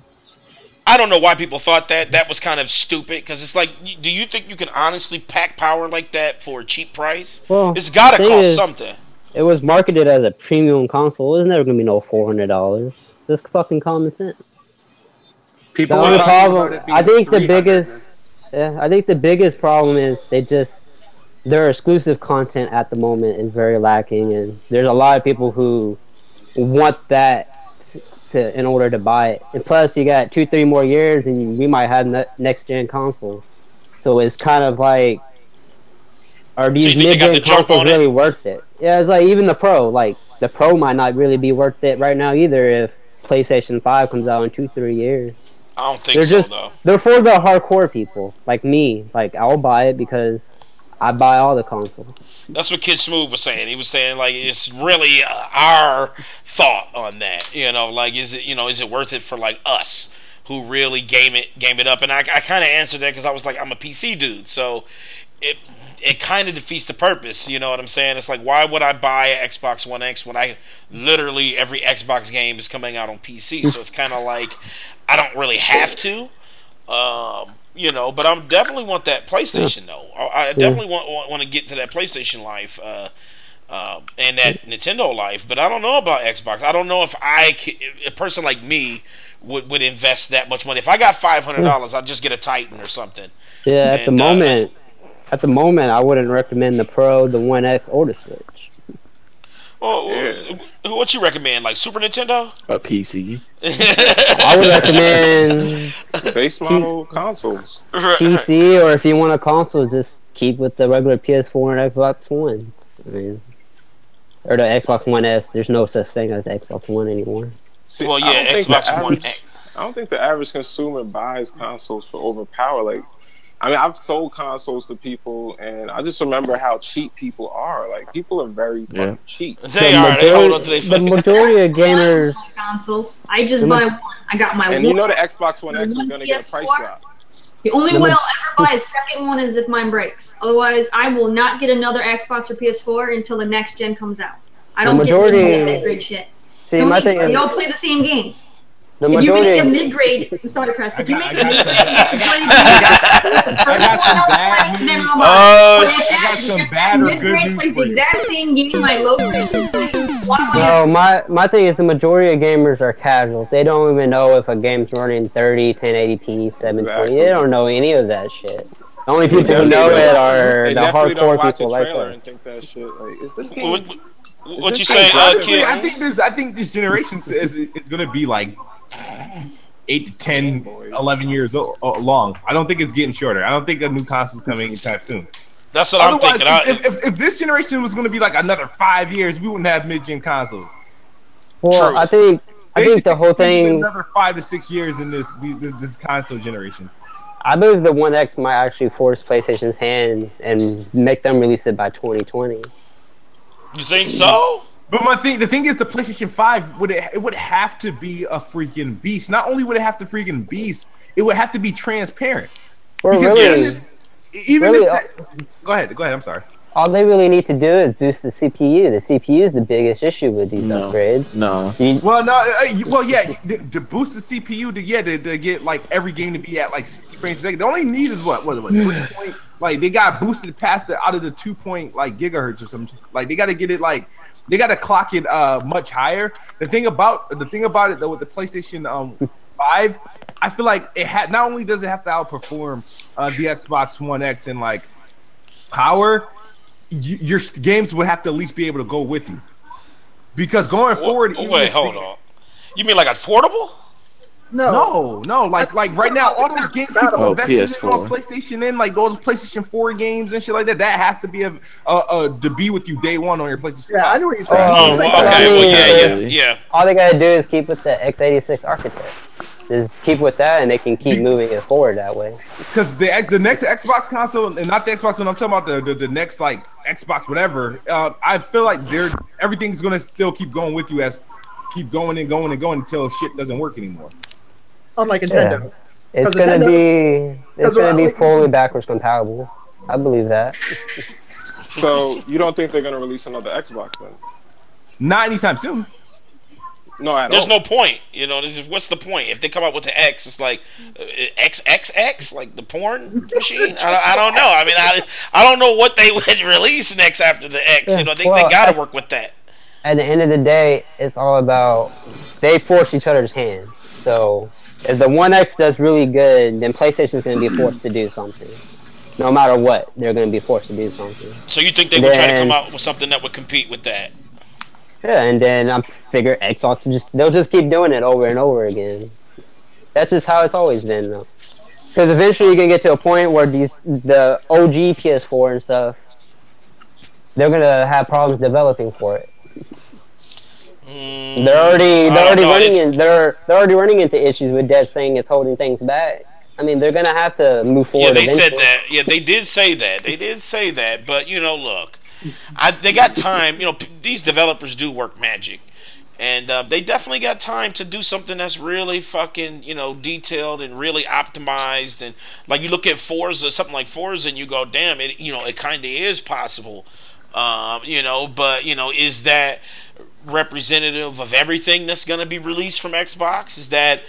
I don't know why people thought that. That was kind of stupid, because it's like, do you think you can honestly pack power like that for a cheap price? Well, it's got to cost something. It was marketed as a premium console. It's never going to be no $400. That's fucking common sense. People the only problem, I think the biggest problem is their exclusive content at the moment is very lacking, and there's a lot of people who want that in order to buy it. And plus, you got 2-3 more years, and we might have next gen consoles. So it's kind of like, are these mid-gen consoles really worth it? Yeah, it's like even the Pro. Like the Pro might not really be worth it right now either if PlayStation 5 comes out in 2-3 years. I don't think though. They're for the hardcore people like me. Like, I'll buy it because I buy all the consoles. That's what KidSmoove was saying. He was saying, like, it's really our thought on that. You know, like, is it worth it for like us who really game it up? And I kind of answered that because I was like, I'm a PC dude, so it kind of defeats the purpose. You know what I'm saying? It's like, why would I buy an Xbox One X when literally every Xbox game is coming out on PC? So it's kind of like I don't really have to. You know, but I definitely want that PlayStation though. I definitely want to get to that PlayStation life and that Nintendo life. But I don't know about Xbox. I don't know if a person like me would invest that much money. If I got $500, I'd just get a Titan or something. Yeah, at the moment, I wouldn't recommend the Pro, the One X, or the Switch. Well, what you recommend? Like Super Nintendo? A PC. I would recommend base model consoles. PC, or if you want a console, just keep with the regular PS4 and Xbox One. I mean, or the Xbox One S. There's no such thing as Xbox One anymore. See, well, yeah, Xbox One X. I don't think the average consumer buys consoles for overpower. Like, I mean, I've sold consoles to people, and I just remember how cheap people are. Like, people are very fucking cheap. They are. They hold on to their the majority of gamers consoles. I just buy one. I got my and you know the Xbox One X is going to get a price drop. The only way I'll ever buy a second one is if mine breaks. Otherwise, I will not get another Xbox or PS4 until the next gen comes out. I don't get mid-grade shit. See, my thing is, they all play the same games. If you make a mid-grade, I'm sorry, Press. If you make a mid-grade, I got some bad or good mid-grade plays the exact same game like low-grade. No, my thing is the majority of gamers are casuals. They don't even know if a game's running 30, 1080p, 720. Exactly. They don't know any of that shit. The only people who know it are the hardcore people like us. And think that shit. Like, is this game? What you say, Honestly, I think this generation is gonna be like 8 to 10, 11 years long. I don't think it's getting shorter. I don't think a new console's coming anytime soon. That's what I'm thinking. If this generation was going to be like another 5 years, we wouldn't have mid-gen consoles. Well, I think the whole thing another 5 to 6 years in this console generation. I believe the One X might actually force PlayStation's hand and make them release it by 2020. You think so? But the thing is, the PlayStation 5 would have to be a freaking beast. Not only would it have to freaking beast, it would have to be transparent. Or really, go ahead. I'm sorry. All they really need to do is boost the CPU. The CPU is the biggest issue with these upgrades. No. To boost the CPU to get like every game to be at like 60 frames per second. The only need is what 3 point, like they got boosted past out of the 2 point like gigahertz or something. Like they got to get it like. They got to clock it much higher. The thing about it though with the PlayStation 5, I feel like not only does it have to outperform the Xbox One X in like power, your games would have to at least be able to go with you. Because going forward, wait, hold on. You mean like a portable? No. Like right now, all those games people invested in on PlayStation, like those PlayStation 4 games and shit like that, that has to be to be with you day one on your PlayStation. Yeah, I know what you're saying. Yeah. All they gotta do is keep with the x86 architecture. Just keep with that, and they can keep moving it forward that way. Because the next Xbox console, and not the Xbox one, I'm talking about the next like Xbox whatever. I feel like everything's gonna still keep going with you keep going and going and going until shit doesn't work anymore. Unlike Nintendo. Yeah. It's gonna be fully backwards compatible. I believe that. So you don't think they're gonna release another Xbox then? Not anytime soon. No, there's no point. You know, what's the point? If they come out with the X, it's like XXX, like the porn machine. I don't know. I mean, I don't know what they would release next after the X. You know, they got to work with that. At the end of the day, it's all about they force each other's hands. So if the One X does really good, then PlayStation's going to be forced to do something. No matter what, they're going to be forced to do something. So you think they would try to come out with something that would compete with that? Yeah, and then I figure Xbox they'll just keep doing it over and over again. That's just how it's always been, though. Because eventually you're gonna get to a point where the OG PS4 and stuff, they're gonna have problems developing for it. They're already running into issues with devs saying it's holding things back. I mean, they're gonna have to move forward. Yeah, they said that. Yeah, they did say that. They did say that. But you know, look. They got time. You know, these developers do work magic, and they definitely got time to do something that's really fucking, you know, detailed and really optimized. And like you look at Forza, something like Forza, and you go, damn, it, you know, it kind of is possible. You know, but you know, is that representative of everything that's going to be released from Xbox? Is that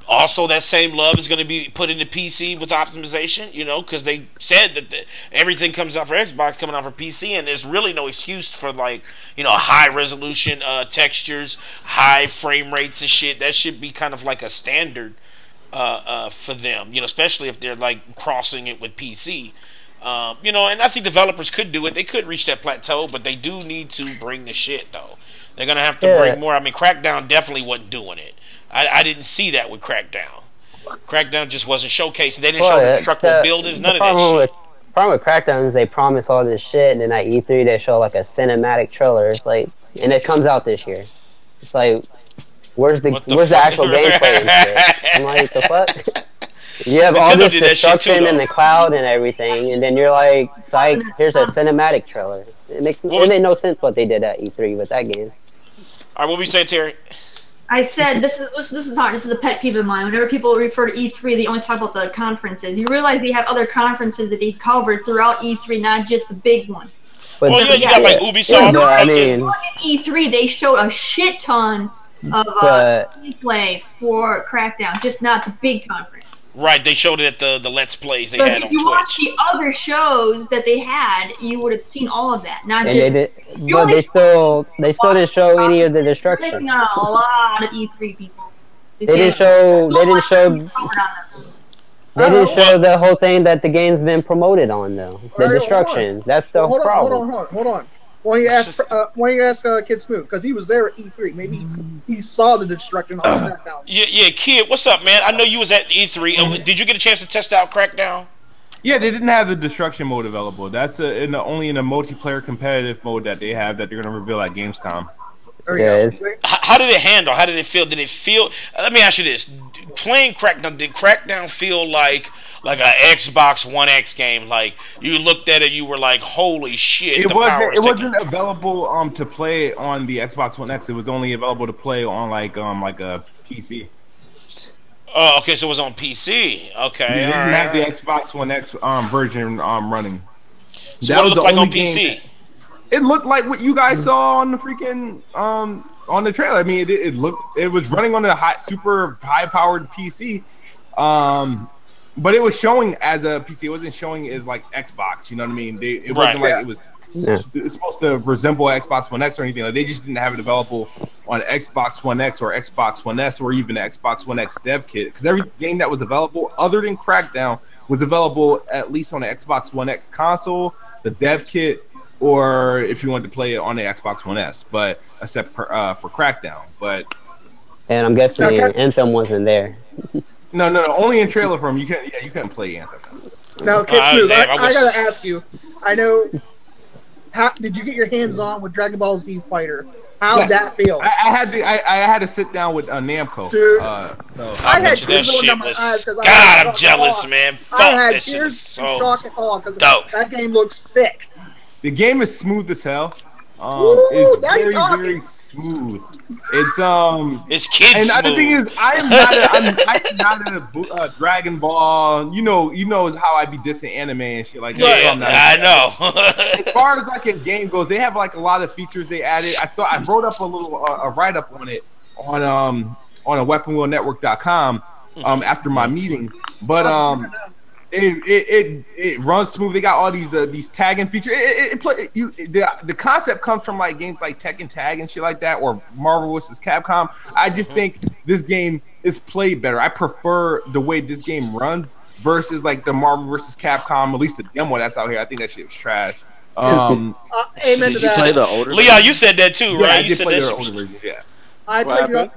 also that same love is going to be put into PC with optimization, you know, because they said that everything comes out for Xbox coming out for PC, and there's really no excuse for, like, you know, high resolution textures, high frame rates and shit. That should be kind of like a standard for them, you know, especially if they're like crossing it with PC. You know, and I think developers could do it. They could reach that plateau, but they do need to bring the shit, though. They're going to have to bring more. I mean, Crackdown definitely wasn't doing it. I didn't see that with Crackdown. Crackdown just wasn't showcasing. They didn't show the destructible buildings, none of that shit. The problem with Crackdown is they promise all this shit, and then at E3 they show like a cinematic trailer. It's like, and it comes out this year. It's like, where's the actual gameplay and shit? I'm like, the fuck? You have all this destruction in the cloud and everything, and then you're like, psych, here's a cinematic trailer. It made no sense what they did at E3 with that game. All right, what were you saying, Terry? I said this is a pet peeve of mine. Whenever people refer to E3, they only talk about the conferences. You realize they have other conferences that they covered throughout E3, not just the big one. But you got like Ubisoft. I mean, E3 they showed a shit ton of gameplay for Crackdown, just not the big conference. Right, they showed it at the Let's Plays they But had if on you Twitch. watch the other shows that they had, you would have seen all of that. Not And just. but they still didn't show any of the You're destruction. missing out on a lot of E3 people. They didn't show the whole thing that the game's been promoted on, though. The destruction. That's the problem. Hold on. Why don't you ask KidSmoove? Because he was there at E3. Maybe he saw the destruction on Crackdown. Yeah, Kid, what's up, man? I know you was at E3. Did you get a chance to test out Crackdown? Yeah, they didn't have the destruction mode available. That's only in the multiplayer competitive mode that they have that they're going to reveal at Gamescom. How did it handle? How did it feel? Did it feel? Let me ask you this: playing Crackdown, did Crackdown feel like an Xbox One X game? Like you looked at it, you were like, "Holy shit!" It wasn't available to play on the Xbox One X. It was only available to play on like a PC. Oh, okay, so it was on PC. Okay, they didn't have the Xbox One X version running. So what it looked like on PC? It looked like what you guys saw on the freaking on the trailer. I mean, it was running on a super high powered PC, but it was showing as a PC. It wasn't showing as like Xbox. You know what I mean? It wasn't like it was. Yeah. It's supposed to resemble Xbox One X or anything. Like, they just didn't have it available on Xbox One X or Xbox One S or even Xbox One X dev kit. Because every game that was available, other than Crackdown, was available at least on the Xbox One X console, the dev kit, or if you wanted to play it on the Xbox One S. But except for Crackdown. But and I'm guessing Anthem wasn't there. No, only in trailer form. You couldn't play Anthem. Now, KidSmoove, I gotta ask you. I know. How did you get your hands on with Dragon Ball Z Fighter? How'd that feel? I had to sit down with Namco. Dude, I had tears rolling down my eyes because I'm jealous, man. I had tears so shock and awe because that game looks sick. The game is smooth as hell. It's very smooth. It's KidSmoove. And the other thing is, I'm not a Dragon Ball. You know how I be dissing anime and shit like that. Yeah, I know. As far as like a game goes, they have like a lot of features they added. I wrote up a little a write up on it on a weaponwheelnetwork.com after my meeting, but It runs smooth. They got all these tagging features. The concept comes from like games like Tekken Tag and shit like that, or Marvel vs. Capcom. I just think this game is played better. I prefer the way this game runs versus like the Marvel vs. Capcom, at least the demo that's out here. I think that shit was trash. Amen to that. Play the older Leon, you said that too, right? You said that. Older version, yeah. I played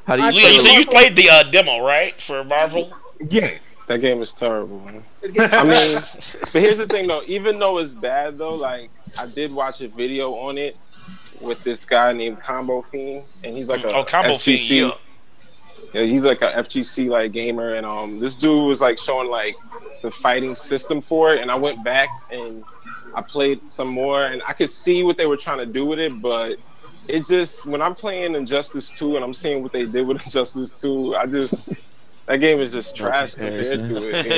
How do you Leon, you said you played the demo, right, for Marvel? Yeah. That game is terrible, man. I mean, but here's the thing, though. Even though it's bad, though, like, I did watch a video on it with this guy named Combo Fiend, and he's like a Combo FGC. Fiend, yeah, he's like a FGC like gamer, and this dude was like showing like the fighting system for it, and I went back and I played some more, and I could see what they were trying to do with it, but it just, when I'm playing Injustice 2 and I'm seeing what they did with Injustice 2, that game is just trash compared to it, you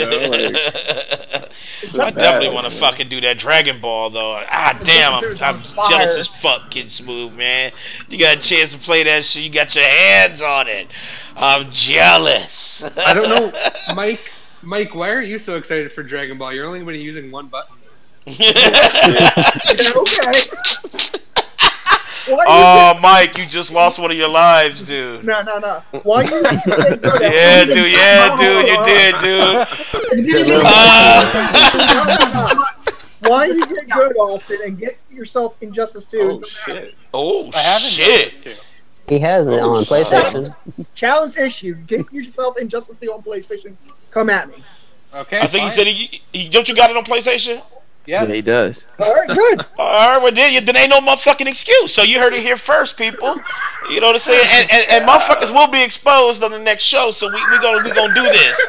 know? I definitely want to fucking do that Dragon Ball, though. Damn, I'm jealous as fuck, KidSmoove, man. You got a chance to play that shit. You got your hands on it. I'm jealous. I don't know, Mike, why are you so excited for Dragon Ball? You're only going to be using one button. Okay. Mike, you just lost one of your lives, dude. No. Why you? Yeah, dude, you did, dude. Why you get good, Austin, and get yourself Injustice 2? Oh shit! He has it on PlayStation. Challenge issued. Get yourself Injustice 2 on PlayStation. Come at me. Okay. I think he said don't you got it on PlayStation? Yeah, he does. All right, good. All right, well, then ain't no motherfucking excuse. So you heard it here first, people. You know what I'm saying? And motherfuckers will be exposed on the next show. So we gonna do this.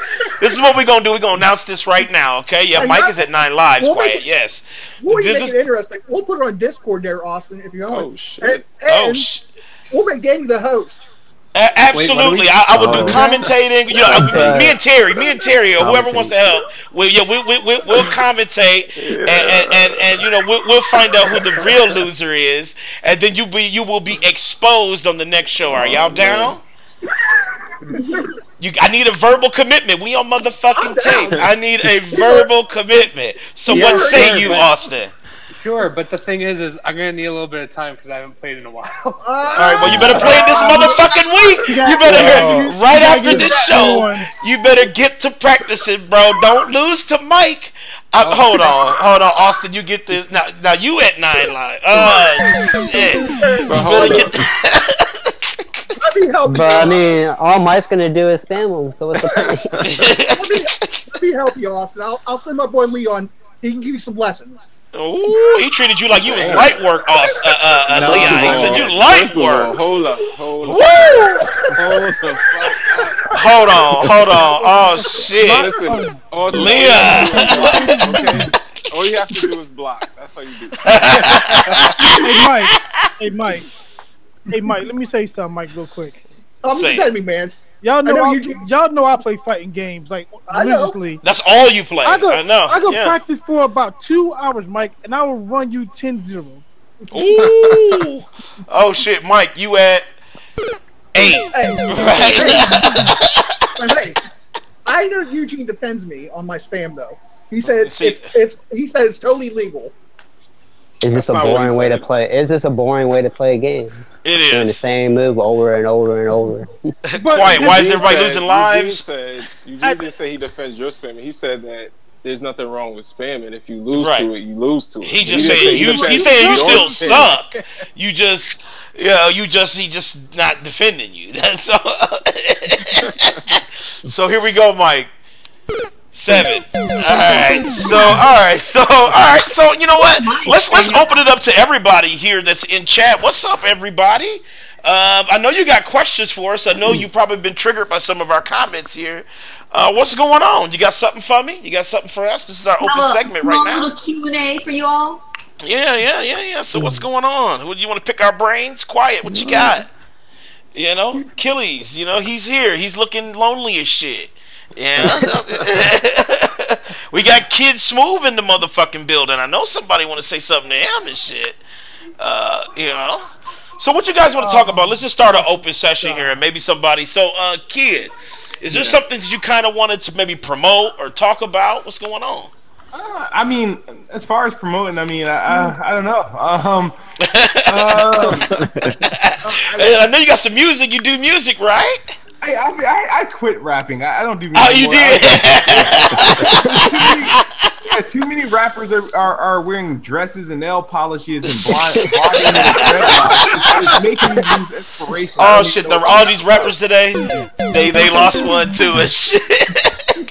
This is what we gonna do. We gonna announce this right now, okay? Yeah, Mike is at 9 Lives. Quiet, yes. We'll make it interesting. We'll put it on Discord there, Austin, if you want. Oh shit. And we'll make Danny the host. Absolutely, I would do commentating. You know, me and Terry, or whoever wants to help. We'll commentate, and you know we'll find out who the real loser is, and then you will be exposed on the next show. Are y'all down? I need a verbal commitment. We on motherfucking tape. I need a verbal commitment. So what say you, Austin? Sure, but the thing is I'm gonna need a little bit of time because I haven't played in a while. All right, well, you better play it this motherfucking week. You better right after this show. You better get to practicing, bro. Don't lose to Mike. Hold on, Austin. You get this now. You at 9 live. Oh shit! You better get. But I mean, all Mike's gonna do is spam them. So what's the point? let me help you, Austin. I'll send my boy Leon. He can give you some lessons. Ooh, he treated you like you was light work, Leon. He said you light work. Hold up. Hold the fuck up. Hold on. Oh shit. Listen, Austin, Leon. Okay. All you have to do is block. That's how you do it. Hey Mike. Let me say something, Mike, real quick. Tell me, man. Y'all know I play fighting games like religiously. That's all you play. I know. I go practice for about 2 hours, Mike, and I will run you 10-0. Ooh. Oh shit, Mike, you at 8. Hey, I know Eugene defends me on my spam though. He said it's totally legal. Is this a boring way to play? Is this a boring way to play a game? It is. Doing the same move over and over and over. Why is everybody losing lives? Eugene didn't say he defends your spamming. He said that there's nothing wrong with spamming. If you lose to it, you lose to it. He just saying he's saying you still suck. You just he just not defending you. That's all. So here we go, Mike. 7. All right. So you know what? Let's open it up to everybody here that's in chat. What's up, everybody? I know you got questions for us. I know you've probably been triggered by some of our comments here. What's going on? You got something for me? You got something for us? This is our open segment right now. A little Q&A for you all. Yeah. So what's going on? You want to pick our brains? Quiet. What you got? You know, Achilles. You know, he's here. He's looking lonely as shit. Yeah. We got KidSmoove in the motherfucking building. I know somebody want to say something to him and shit. You know. So what you guys want to talk about? Let's just start an open session here and maybe somebody. So, Kid, is there something that you kind of wanted to maybe promote or talk about? What's going on? I mean, as far as promoting, I mean, I don't know. I know you got some music. You do music, right? I quit rapping. I don't do music. Oh, you did? Too many rappers are wearing dresses and nail polishes and blocking and it's making me lose inspiration. Oh shit! All these rappers today, they lost one too and shit.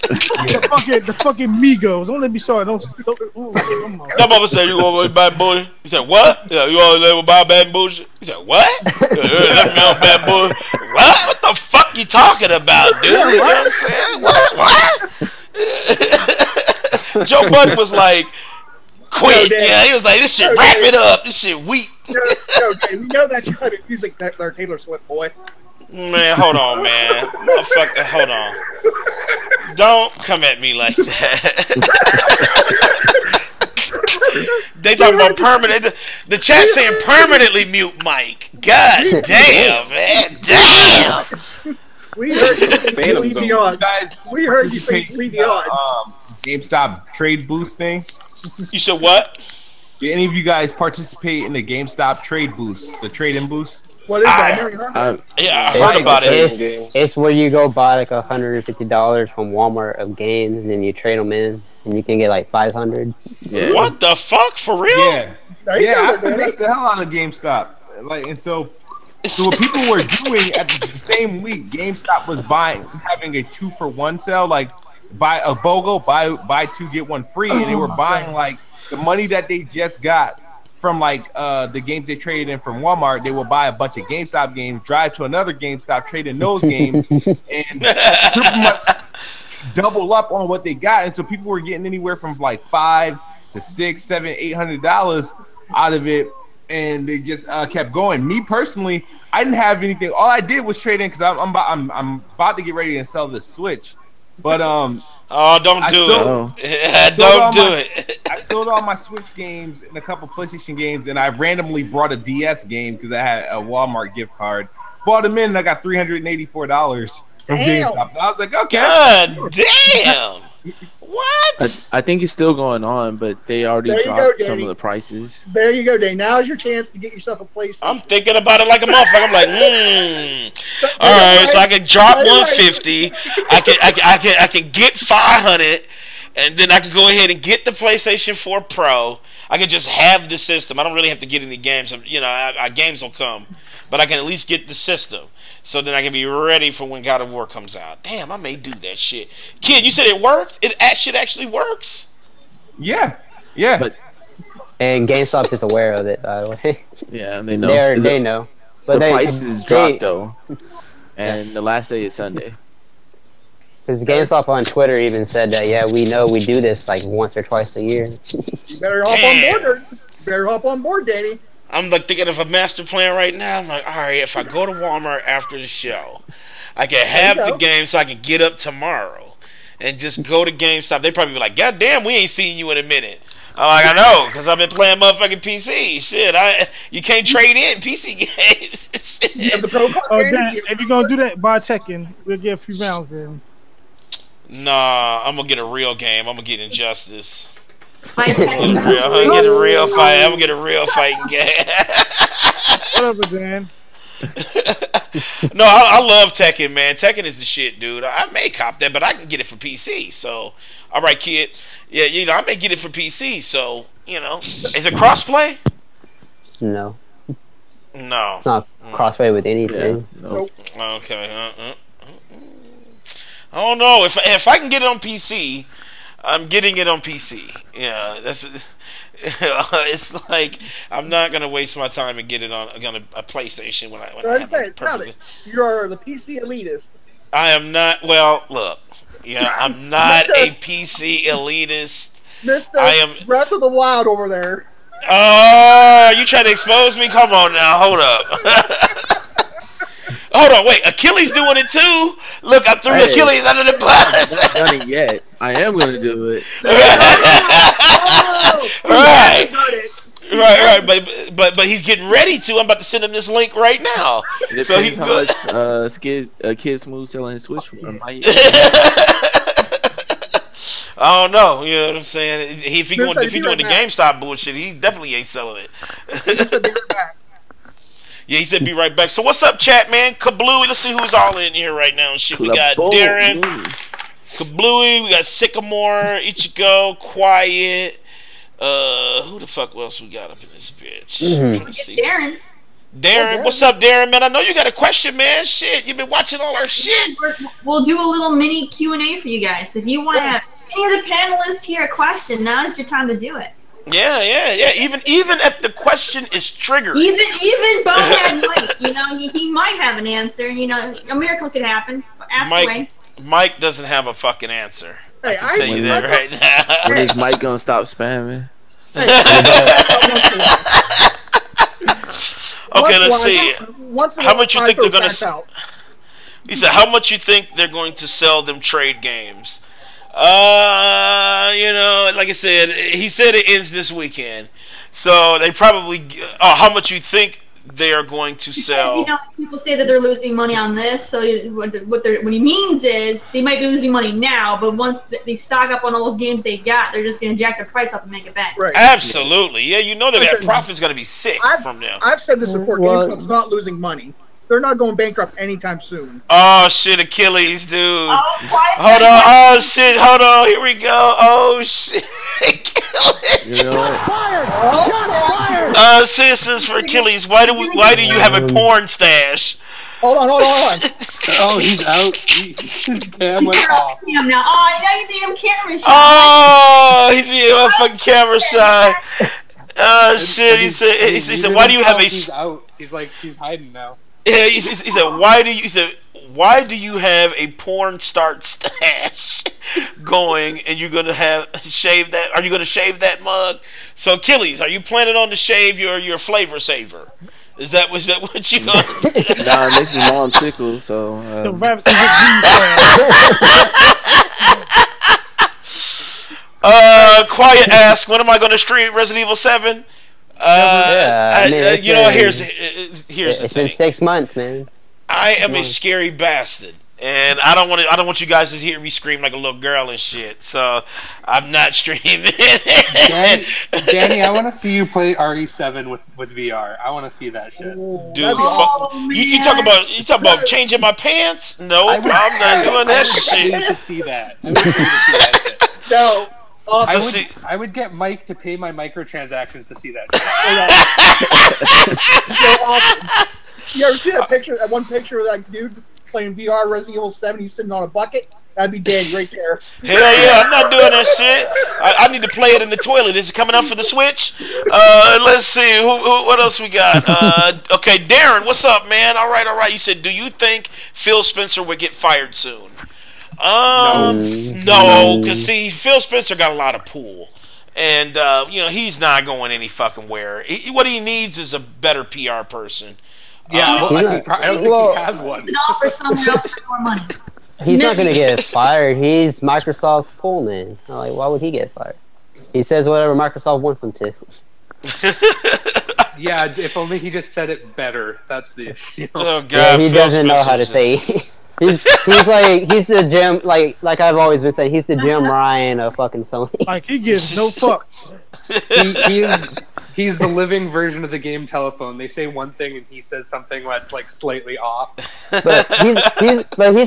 The fucking Migos. Don't let me start. Don't that mother said you want to buy boy. He said what? Yeah, you want to buy bad bullshit? He said what? Let me on bad boy. What the fuck you talking about, dude? You know what I'm saying? What? Joe Budden was like, quit. Yeah, he was like, this shit, wrap it up. This shit weak. Okay, we know that you kind of music that Taylor Swift, boy. Man, hold on, man. Motherfucker, hold on. Don't come at me like that. They talking about permanent. The chat saying permanently mute Mike. God damn, man. Damn. We heard you say Lee Dion. Guys, we heard you say Lee Dion. GameStop trade boost thing. You said what? Did any of you guys participate in the GameStop trade boost, the trade-in boost? What is that? Yeah, I heard about it. It's where you go buy like $150 from Walmart of games, and then you trade them in, and you can get like 500. Yeah. What the fuck? For real? Yeah. I finessed the hell out of GameStop. So what people were doing at the same week, GameStop was having a 2-for-1 sale, like buy a BOGO, buy 2 get 1 free, and they were buying like the money that they just got from like the games they traded in from Walmart. They will buy a bunch of GameStop games, drive to another GameStop, trade in those games, and pretty much double up on what they got. And so people were getting anywhere from like $500 to $600, $700, $800 out of it, and they just kept going. Me personally, I didn't have anything. All I did was trade in because I'm about to get ready and sell the Switch, but don't do it. I sold all my Switch games and a couple PlayStation games, and I randomly brought a DS game because I had a Walmart gift card. Bought them in, and I got $384. from GameStop. I was like, okay. God damn. What? I think it's still going on, but they already dropped some of the prices. There you go, Dane. Now's your chance to get yourself a PlayStation. I'm thinking about it like a motherfucker. I'm like, all right, so I can drop 150. I can get 500, and then I can go ahead and get the PlayStation 4 Pro. I can just have the system. I don't really have to get any games. You know, games will come, but I can at least get the system. So then I can be ready for when God of War comes out. Damn, I may do that shit. Kid, you said it worked? Shit actually works? Yeah. And GameStop is aware of it, by the way. Yeah, they know. They know. But the prices dropped, though. And the last day is Sunday. Because GameStop on Twitter even said that, yeah, we know we do this like once or twice a year. You better hop on board, Danny. I'm like thinking of a master plan right now. I'm like, all right, if I go to Walmart after the show, I can have the game so I can get up tomorrow and just go to GameStop. They probably be like, God damn, we ain't seen you in a minute. I'm like, I know, because I've been playing motherfucking PC. Shit, you can't trade in PC games. You have the Pro Card, Dan, if you're going to do that, buy Tekken. We'll get a few rounds in. Nah, I'm going to get a real game. I'm going to get Injustice. I'm gonna get a real fight. I'm gonna get a real fighting game. Whatever, Dan. No, I love Tekken, man. Tekken is the shit, dude. I may cop that, but I can get it for PC. So, all right, kid. Yeah, you know, I may get it for PC. So, you know, is it crossplay? No. No. It's not crossplay with anything. Yeah, nope. Okay. I don't know if I can get it on PC. I'm getting it on PC. Yeah, that's. It's like I'm not gonna waste my time and get it on a PlayStation when I have it perfectly. You are the PC elitist. I am not. Well, look. Yeah, I'm not a PC elitist. Mr. Breath of the Wild over there. Oh, you trying to expose me? Come on now, hold up. Hold on, wait. Achilles doing it too. Look, I threw Achilles under the bus. I haven't done it yet. I am going to do it. Right. But he's getting ready to. I'm about to send him this link right now. So he's how much KidSmoove selling his Switch for. I don't know. You know what I'm saying? If he doing the GameStop bullshit, he definitely ain't selling it. Yeah, he said be right back. So what's up, chat, man? Kablooey, let's see who's all in here right now and shit. We got Darren, Kablooey, we got Sycamore, Ichigo, Quiet. Who the fuck else we got up in this bitch? Darren, what's up, Darren, man? I know you got a question, man. Shit, you've been watching all our shit. We'll do a little mini Q&A for you guys. If you want to have any of the panelists here a question, now is your time to do it. Yeah. Even if the question is triggered. Even Bonehead Mike, you know, he might have an answer. You know, a miracle could happen. Ask away. Mike doesn't have a fucking answer. Hey, I can tell you that right now. When is Mike gonna stop spamming? Okay, let's see. How much you think they're gonna sell? He said, "How much you think they're going to sell them trade games?" You know, like I said, he said it ends this weekend, so they probably. How much you think they are going to sell? Because, you know, people say that they're losing money on this. So what he means is they might be losing money now, but once they stock up on all those games they got, they're just going to jack the price up and make it back. Right. Absolutely, yeah. You know that profit's going to be sick from them. I've said this before. GameStop's not losing money. They're not going bankrupt anytime soon. Oh shit, Achilles, dude. Oh, hold on. Oh shit, hold on. Here we go. Oh shit. You know what? Shots fired. Citizens for Achilles, why do you have a porn stash? Hold on. Oh, he's out. Camera off. Now, now you think I'm camera shy. Oh, he's being a fucking camera shy. Oh shit, he said, why do you have a? He's out. He's like, he's hiding now. Yeah, he said, why do you have a porn start stash going, and you're gonna shave that? Are you gonna shave that mug? So, Achilles, are you planning on to shave your flavor saver? Is that what you gonna do? Nah, it makes his mom tickle. So. Quiet ask, when am I gonna stream Resident Evil 7? You know, here's the thing. It's been 6 months, man. I am a scary bastard, And I don't want you guys to hear me scream like a little girl and shit. So I'm not streaming. Danny, I want to see you play RE7 with VR. I want to see that shit. Dude, you talk about changing my pants? No, I'm not doing that shit. I need to see that. I need to see that shit. No. I would get Mike to pay my microtransactions to see that shit. You ever see that picture? That one picture of that dude playing VR Resident Evil 7? He's sitting on a bucket. That'd be Danny right there. Hell yeah, I'm not doing that shit. I need to play it in the toilet. Is it coming up for the Switch? Let's see. What else we got? Okay, Darren, what's up, man? All right. You said, do you think Phil Spencer would get fired soon? No, because see, Phil Spencer got a lot of pull. And, he's not going any fucking where. What he needs is a better PR person. Yeah, I don't think he has one. Offer someone else more money. He's not going to get fired. He's Microsoft's pullman. Like, why would he get fired? He says whatever Microsoft wants him to. Yeah, if only he just said it better. That's the issue. Oh God, yeah, he doesn't know how to say it. He's the Jim, like I've always been saying, he's the Jim Ryan of fucking Sony. Like, he gives no fucks. He's the living version of the game Telephone. They say one thing and he says something that's like slightly off. But he's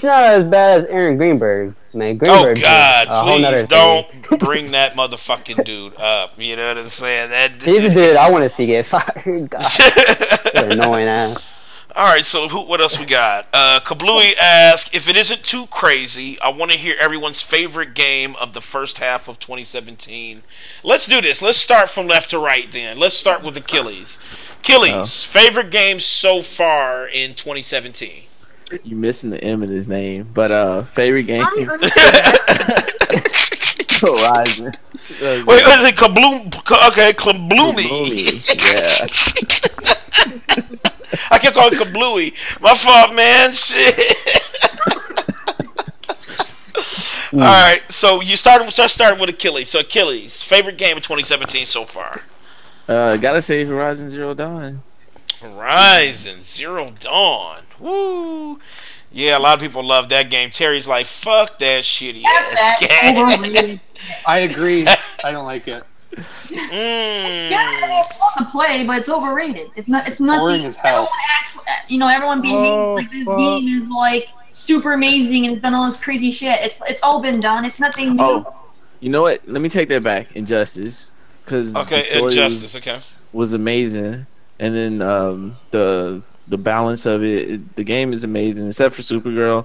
not as bad as Aaron Greenberg, man. Greenberg, oh God, please don't bring that motherfucking dude up. You know what I'm saying? He's the dude I want to see get fired. God, what an annoying ass. All right, so what else we got? Kablooey asks, if it isn't too crazy, I want to hear everyone's favorite game of the first half of 2017. Let's do this. Let's start from left to right then. Let's start with Achilles. Achilles, favorite game so far in 2017? You missing the M in his name, but favorite game? Horizon. Wait, is it Kabloom? Okay, Kabloomy. Yeah. I kept calling Kablooey. My fault, man. Shit. All right, so let's start with Achilles. So Achilles, favorite game of 2017 so far? Gotta say Horizon Zero Dawn. Horizon Zero Dawn. Woo. Yeah, a lot of people love that game. Terry's like, fuck that shitty ass game. I agree. I don't like it. Yeah, I mean, it's fun to play, but it's overrated. It's not. Boring as hell. Everyone behaves like this game is like super amazing and it's done all this crazy shit. It's all been done. It's nothing new. Oh, you know what? Let me take that back. Injustice, because Injustice. Was amazing, and then the balance of it. The game is amazing, except for Supergirl.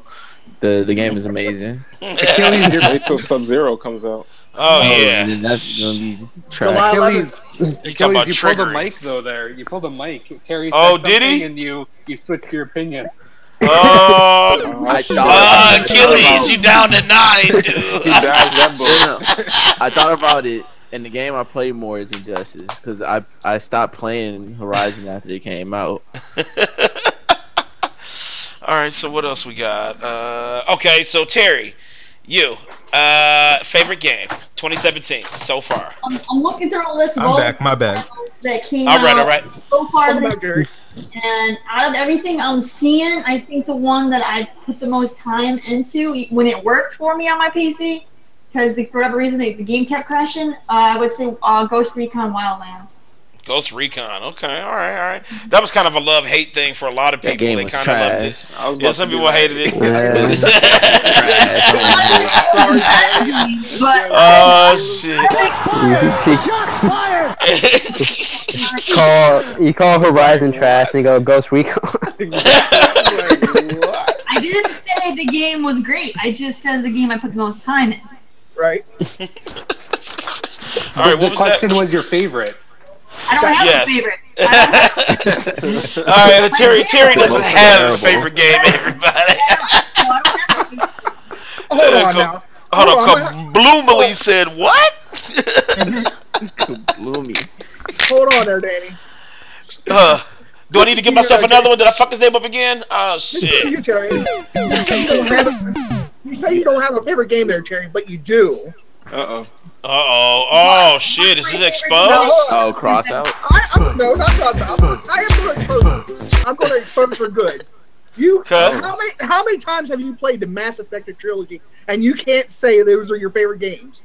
The game is amazing. Wait till Sub-Zero comes out. Oh yeah, that's gonna be trash. Achilles, you pulled a mic though. There, you pulled a mic. Terry said did he? And you switched your opinion. Oh, Achilles, you down to 9, dude. I thought about it, and the game I play more is Injustice because I stopped playing Horizon after it came out. All right, so what else we got? Okay, so Terry, you favorite game 2017 so far? I'm looking through a list of I'm back. My bad. That came out all right. so far. And out of everything I'm seeing, I think the one that I put the most time into when it worked for me on my PC, because for whatever reason the game kept crashing, I would say Ghost Recon Wildlands. Ghost Recon, okay, all right. That was kind of a love-hate thing for a lot of people. They kind of loved it. Yeah, some people hated it. Oh shit! You call Horizon trash and you go Ghost Recon. I didn't say the game was great. I just said the game I put the most time in. Right. All right. The question was your favorite. I don't have a favorite. All right, Terry doesn't have a favorite game, everybody. Hold on now. Hold on. Bloomily said what? Bloomy. Hold on there, Danny. Do I need to give myself another one? Did I fuck his name up again? Oh shit. You, Terry. You say you don't have a favorite game there, Terry, but you do. Oh shit, is it exposed? Oh, cross out? No, not cross out. I am going to expose. I'm going to expose for good. How many times have you played the Mass Effect trilogy and you can't say those are your favorite games?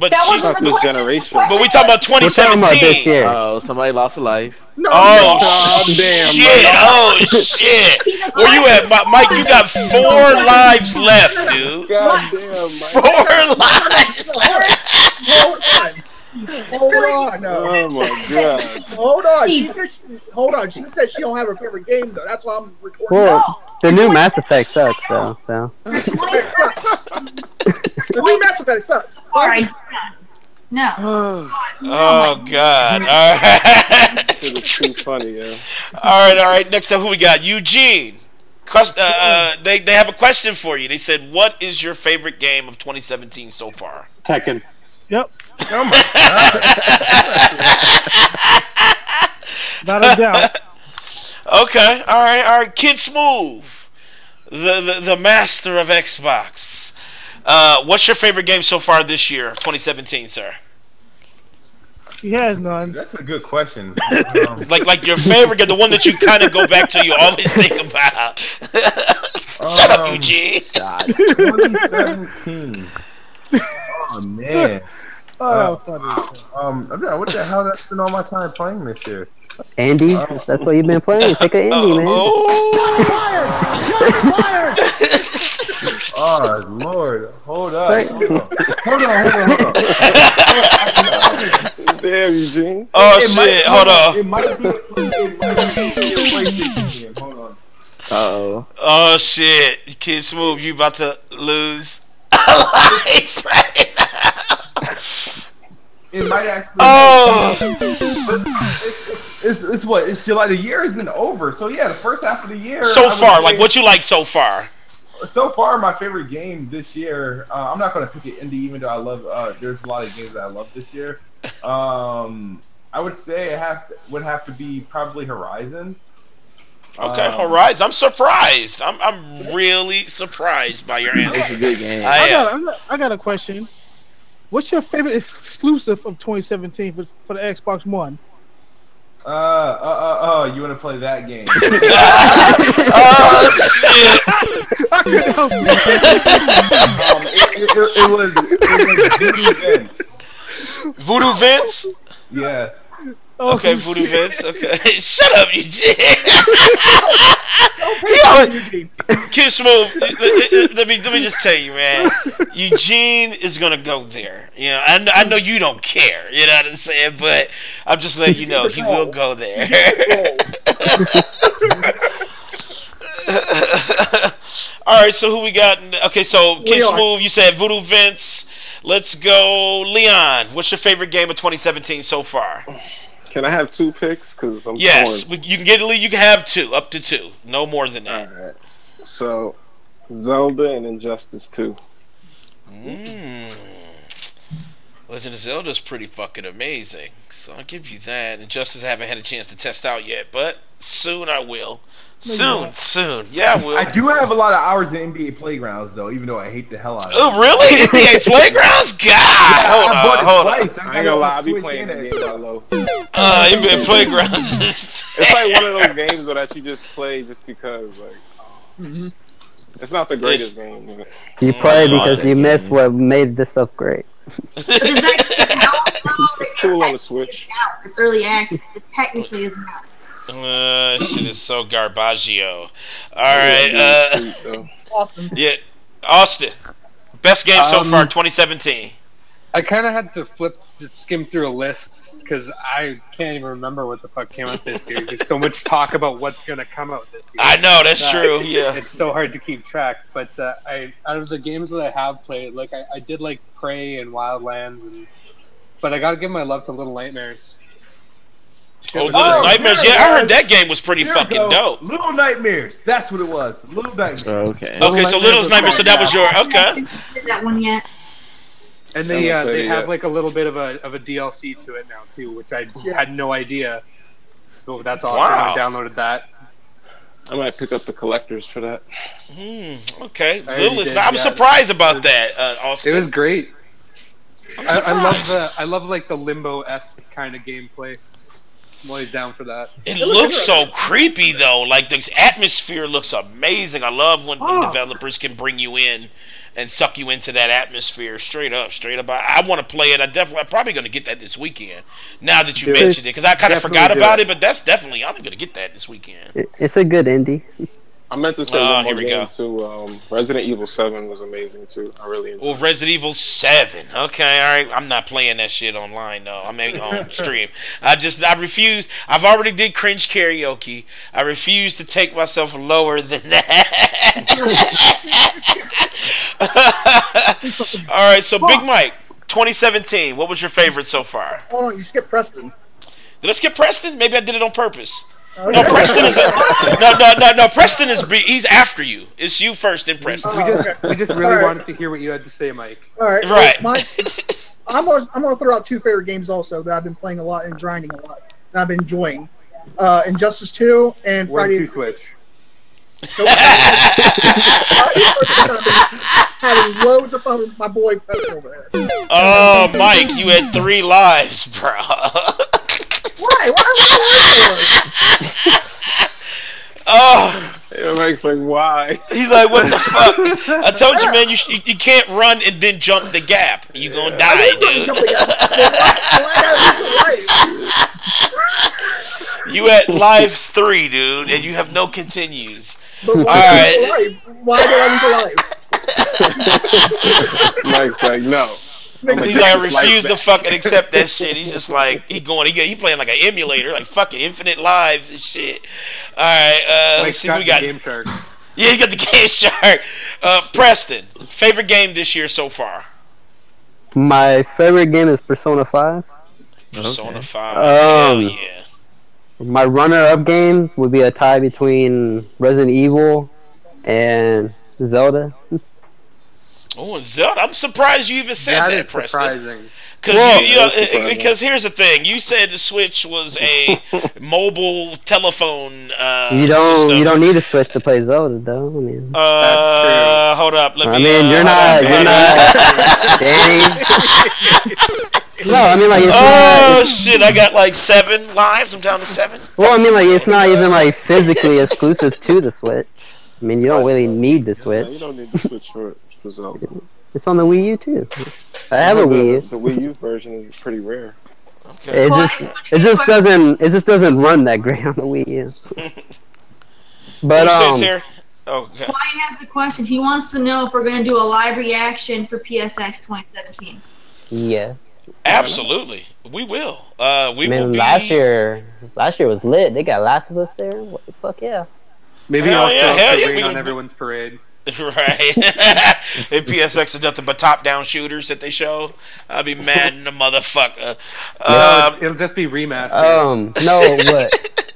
But That she's wasn't not the this question. generation. The But we question talking about was- 2017. Oh, somebody lost a life. No, Oh, damn, shit. Oh, shit. Where you at, Mike? You got 4 lives left, dude. God damn, Mike. 4 lives. Hold on. No. Oh my god. Hold on. She said she don't have her favorite game though. That's why I'm recording. Well, the new Mass Effect sucks though. So The new Mass Effect sucks. All right. No. Oh, God. All right. It is too funny, yeah. All right. Next up, who we got? Eugene. They have a question for you. They said, what is your favorite game of 2017 so far? Tekken. Yep. Oh my god. Not a doubt. Okay. All right. KidSmoove, the master of Xbox. What's your favorite game so far this year, 2017, sir? He has none. That's a good question. Like your favorite game, the one that you kind of go back to, you always think about. Shut up, Eugene. 2017. Oh man. Oh, funny. What the hell? That's been all my time playing this year. Andy, that's what you've been playing. Pick an indie, man. Oh Lord, hold up. Right. Hold on. Damn, Eugene. Oh shit! Hold on. It might be a PlayStation game. Hold on. Uh-oh. Oh shit! KidSmoove, you about to lose a life right now. It might actually. Oh. It's what? It's July. The year isn't over. So yeah, the first half of the year. So far, like what you like so far? So far, my favorite game this year. I'm not going to pick an indie, even though I love. There's a lot of games that I love this year. I would say would have to be probably Horizon. Okay, Horizon. I'm surprised. I'm really surprised by your answer. It's a good game. I got a question. What's your favorite exclusive of 2017 for the Xbox One? You want to play that game? Oh shit! I couldn't help It was Voodoo Vince. Voodoo Vince? Yeah. Okay, Voodoo Vince. Okay, shut up, Eugene. KidSmoove, let me just tell you, man. Eugene is gonna go there. You know, I know you don't care. You know what I'm saying? But I'm just letting you know he will go there. All right, so who we got? Okay, so KidSmoove, you said Voodoo Vince. Let's go, Leon. What's your favorite game of 2017 so far? Can I have 2 picks? Because I'm Yes, torn. you can have 2, up to 2, no more than that. All right. So, Zelda and Injustice 2. Legend of Zelda is pretty fucking amazing, so I'll give you that. Injustice I haven't had a chance to test out yet, but soon I will. Soon. Yeah, I will. I do have a lot of hours in NBA Playgrounds, though, even though I hate the hell out of it. Oh, really? NBA Playgrounds? God! Yeah, hold I bought it on. twice. I ain't gonna lie, I be playing the game by low. NBA Playgrounds is... It's like one of those games that you just play just because, like, it's not the greatest game. Man. You play because you missed what made this stuff great. It's cool on the Switch. It's early access. It technically is not. Shit is so garbaggio. Alright, Austin. Yeah, Austin. Best game so far, 2017. I kind of had to skim through a list because I can't even remember what the fuck came out this year. There's so much talk about what's going to come out this year. I know, that's true, yeah. It's so hard to keep track. But out of the games that I have played, like I did like Prey and Wildlands, but I got to give my love to Little Nightmares. Little Nightmares, yeah, I heard that game was pretty fucking dope. Little Nightmares, that's what it was. Little Nightmares. Okay. Okay, so Little Nightmares, so that was your okay. I didn't get that one yet. And they have like a little bit of a DLC to it now too, which I had no idea. So that's awesome. Wow. I downloaded that. I might pick up the collectors for that. Okay, I'm surprised about that. Austin. It was great. I love like the Limbo-esque kind of gameplay. I'm always down for that. It looks so creepy though. Like the atmosphere looks amazing. I love when developers can bring you in and suck you into that atmosphere. Straight up. I want to play it. I'm probably going to get that this weekend. Now that you mentioned it, because I kind of forgot about it. But that's definitely I'm going to get that this weekend. It's a good indie. I meant to say one more game too. Resident Evil 7 was amazing too. I really enjoyed it. Well, Resident Evil 7. Okay, all right. I'm not playing that shit online though. I mean on stream. I refuse. I've already did cringe karaoke. I refuse to take myself lower than that. All right, so Big Mike, 2017. What was your favorite so far? Hold on, you skipped Preston. Did I skip Preston? Maybe I did it on purpose. Okay. No, Preston is no. Preston is he's after you. It's you first, then Preston. We just really wanted to hear what you had to say, Mike. All right, right. I'm gonna throw out two favorite games also that I've been playing a lot and grinding a lot, and I've been enjoying. Injustice 2 and Friday 2 Switch. Nope. Having loads of fun with my boy Preston over there. Oh, Mike, you had 3 lives, bro. Why? Oh, Mike's like, why? he's like, what the fuck? I told you, man, you can't run and then jump the gap. You gonna die, dude. You at lives 3, dude, and you have no continues. But why all right. Why did I lose a life? Mike's like, no. He's like, I refuse to fucking accept that shit. He's just like, he playing like an emulator, like fucking infinite lives and shit. All right, let's see what we got. Game Shark. Yeah, he got the Game Shark. Preston, favorite game this year so far? My favorite game is Persona 5. Persona 5. Hell yeah. My runner-up games would be a tie between Resident Evil and Zelda. Oh, Zelda! I'm surprised you even said that, is Preston. surprising. Because here's the thing: you said the Switch was a mobile telephone. You don't need a Switch to play Zelda, though. I mean, that's true. Hold up, let me. I mean, you're not. No, I mean, like, it's not, shit! I got like 7 lives. I'm down to 7. Well, I mean, like, it's not even like physically exclusive to the Switch. I mean, you don't really need the Switch. Yeah, you don't need the Switch for Zelda. It's on the Wii U too. I have a Wii U. The Wii U version is pretty rare. Okay. It just doesn't run that great on the Wii U. But okay. Ryan has a question. He wants to know if we're going to do a live reaction for PSX 2017. Yes. Absolutely, we will. We will be... last year was lit. They got Last of Us there. What the fuck, yeah. Maybe I'll rain on everyone's parade. Right. If PSX is nothing but top-down shooters that they show, I'll be mad in the motherfucker. It'll just be remastered. No, but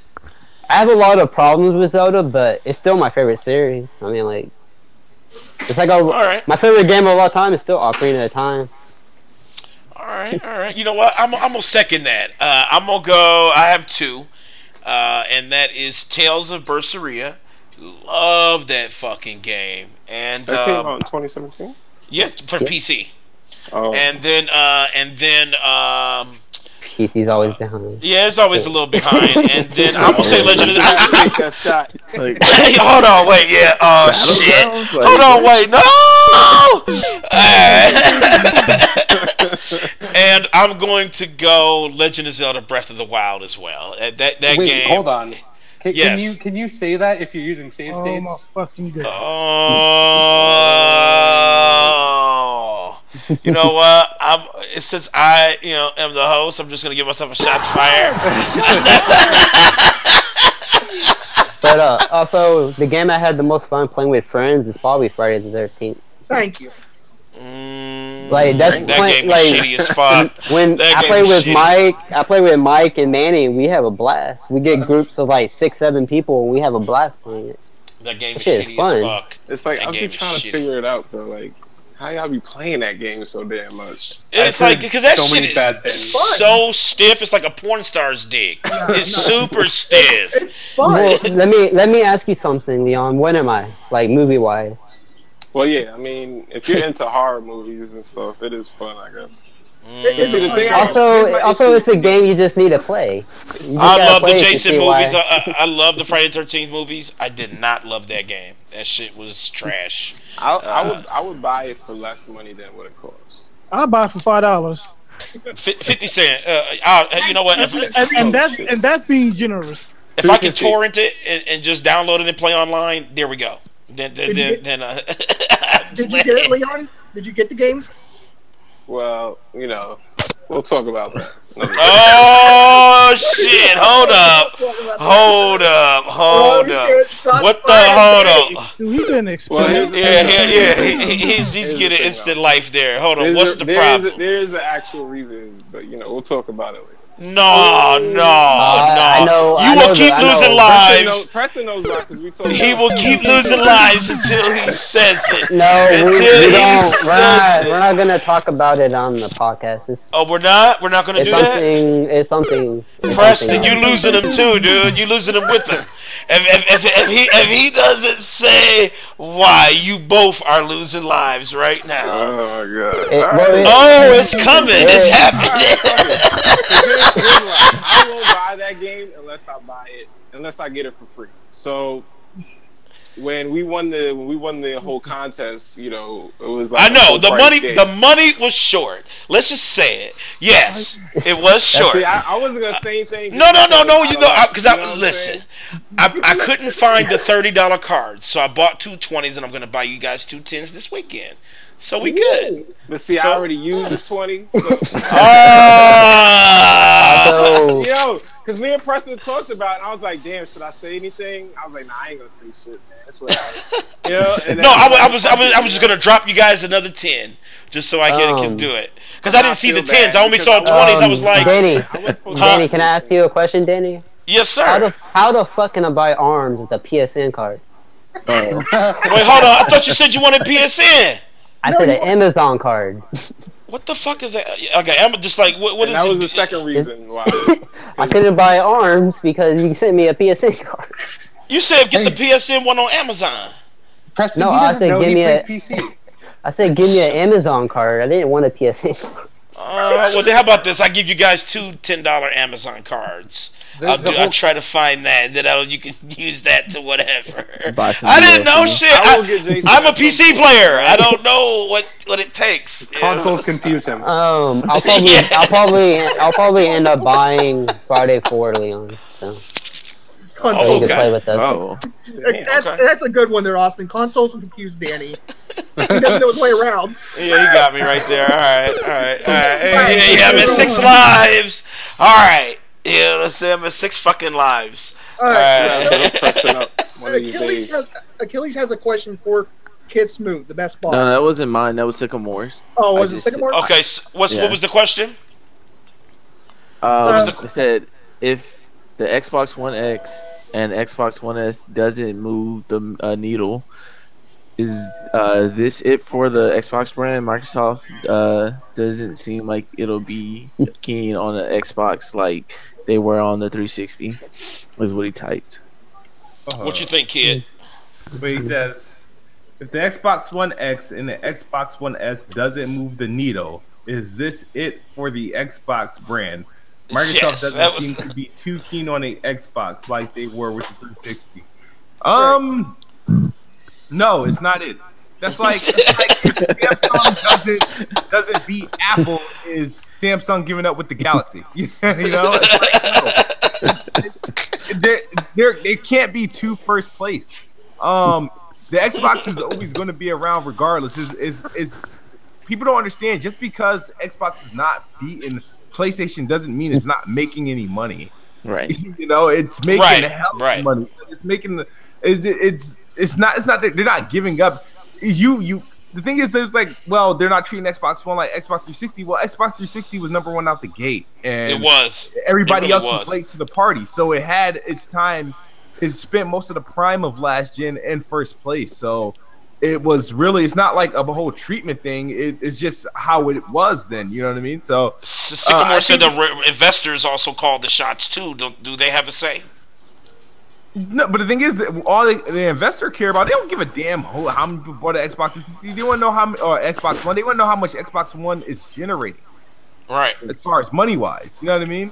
I have a lot of problems with Zelda, but it's still my favorite series. I mean, like, it's like my favorite game of all time is still Ocarina of Time. All right. You know what? I'm gonna second that. I'm gonna go. I have 2, and that is Tales of Berseria. Love that fucking game. And that came out in 2017. Yeah, for PC. Oh. And then PC's always behind. Yeah, it's always a little behind. And then I'm gonna say Legend of Hey, hold on, wait, yeah. Oh shit. Hold on, wait, no. And I'm going to go Legend of Zelda: Breath of the Wild as well. That Wait, game. Hold on. Yes. Can you say that if you're using save states? Oh my fucking god. Oh. You know what? Since I am the host, I'm just gonna give myself a shots fired. But also the game I had the most fun playing with friends is probably Friday the 13th. Thank you. Like that game is shitty as fuck. When I play with Mike and Manny, we have a blast. We get groups of like 6-7 people, and we have a blast playing it. That game is shitty as fuck. It's like I've been trying to figure it out though. Like, how y'all be playing that game so damn much? It's like because that shit is so stiff. It's like a porn star's dick. It's super stiff. It's fun. Well, let me ask you something, Leon. What am I like movie wise? Well, yeah. I mean, if you're into horror movies and stuff, it is fun, I guess. Also, it's a game you just need to play. I love the Jason movies. I love the Friday the 13th movies. I did not love that game. That shit was trash. I would buy it for less money than what it costs. I'll buy it for $5. 50 cent. You know what? And that's being generous. If I can torrent it and just download it and play online, there we go. Then Did you get it, Leon? Did you get the game? Well, you know, we'll talk about that. Oh shit! Hold up! What the? Hold up! Dude, he didn't explain. Yeah. He's getting instant life there. Hold on. What's the problem? There's an actual reason, but you know, we'll talk about it later. No. You will keep losing lives. Preston knows why, because we told him. He will keep losing lives until he says it. No, we don't. We're not gonna talk about it on the podcast. We're not. We're not gonna do that. It's something. Preston, you losing him too, dude. You losing him with him. If he doesn't say why, you both are losing lives right now. Oh my god! It's coming. It's happening. I won't buy that game unless I get it for free. So when we won the whole contest, you know, it was like I know the money was short. Let's just say it. Yes, it was short. See, I wasn't gonna say anything. No. You know, because listen, I couldn't find the $30 cards, so I bought 2 20s, and I'm gonna buy you guys 2 10s this weekend. So we good. But see, I already used the 20. So. Yo, because me and Preston talked about it, and I was like, damn, should I say anything? I was like, nah, I ain't gonna say shit, man. That's what I I was just gonna drop you guys another 10 just so I can do it. Because I didn't see the 10s. I only saw 20s. I was like, Danny, can I ask you a question, Danny? Yes, sir. How the fuck can I buy arms with a PSN card? Wait, hold on. I thought you said you wanted PSN. I said an Amazon card. What the fuck is that? Okay, I'm just like, what is that? That was the second reason why. I couldn't buy arms because you sent me a PSN card. You said get the PSN one on Amazon. Preston, no, I said give me I said give me an Amazon card. I didn't want a PSN card. Well, then how about this? I give you guys 2 $10 Amazon cards. I'll try to find that, and then you can use that to whatever. I didn't know shit. I'm a PC player. I don't know what it takes. Consoles confuse him. I'll probably end up buying Friday 4, Leon. So console can play with us. That's a good one there, Austin. Consoles will confuse Danny. He doesn't know his way around. Yeah, you got me right there. All right. Yeah, I'm at 6 lives. All right. Yeah, let's say I'm at 6 fucking lives. All right. Achilles has a question for KidSmoove, the best ball. No, that wasn't mine. That was Sycamore's. Oh, was it Sycamore? Okay, so what was the question? It said if the Xbox One X and Xbox One S doesn't move the needle, is this it for the Xbox brand? Microsoft doesn't seem like it'll be keen on the Xbox like they were on the 360, is what he typed. What you think, kid? But he says, if the Xbox One X and the Xbox One S doesn't move the needle, is this it for the Xbox brand? Microsoft doesn't seem to be too keen on the Xbox like they were with the 360. No, it's not it. That's like if Samsung doesn't beat Apple, is Samsung giving up with the Galaxy? You know, they can't be 2 first place. The Xbox is always going to be around regardless. Is people don't understand, just because Xbox is not beating PlayStation doesn't mean it's not making any money. Right. You know, it's making hell of money. It's making it's not that they're not giving up. The thing is, there's like, well, they're not treating Xbox One like Xbox 360. Well, Xbox 360 was #1 out the gate, and it was. Everybody else was late to the party, so it had its time. It spent most of the prime of last gen in first place, so it was really. It's not like a whole treatment thing. It's just how it was then. You know what I mean? So Sycamore said the investors also called the shots too. Do they have a say? No, but the thing is, that all the investor care about, they don't give a damn how many people bought an Xbox. They want to know how, or Xbox One. They want to know how much Xbox One is generating. Right. As far as money wise, you know what I mean?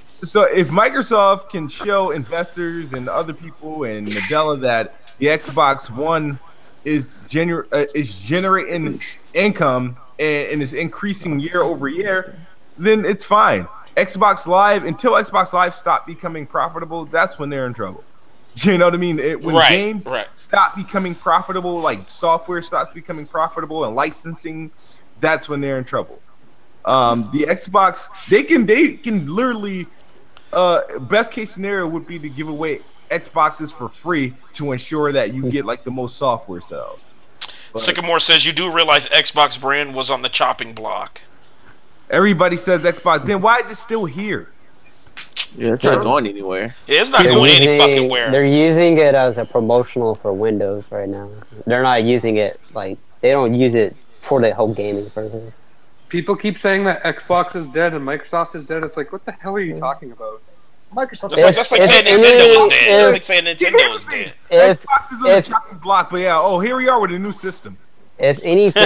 So if Microsoft can show investors and other people and Nadella that the Xbox One is generating income and is increasing year over year, then it's fine. Xbox Live, until Xbox Live stop becoming profitable, that's when they're in trouble. You know what I mean? When games stop becoming profitable, like software stops becoming profitable and licensing, that's when they're in trouble. The Xbox, they can literally, best case scenario would be to give away Xboxes for free to ensure that you get like the most software sales. But Sycamore says you do realize Xbox brand was on the chopping block. Everybody says Xbox. Then why is it still here? Yeah, it's not going anywhere. Yeah, it's not going any fucking where. They're using it as a promotional for Windows right now. They're not using it like they don't use it for the whole gaming purpose. People keep saying that Xbox is dead and Microsoft is dead. It's like, what the hell are you talking about? Microsoft. That's like saying Nintendo is dead. That's like saying Nintendo is dead. Xbox is on the chopping block, but yeah. Oh, here we are with a new system. If anything,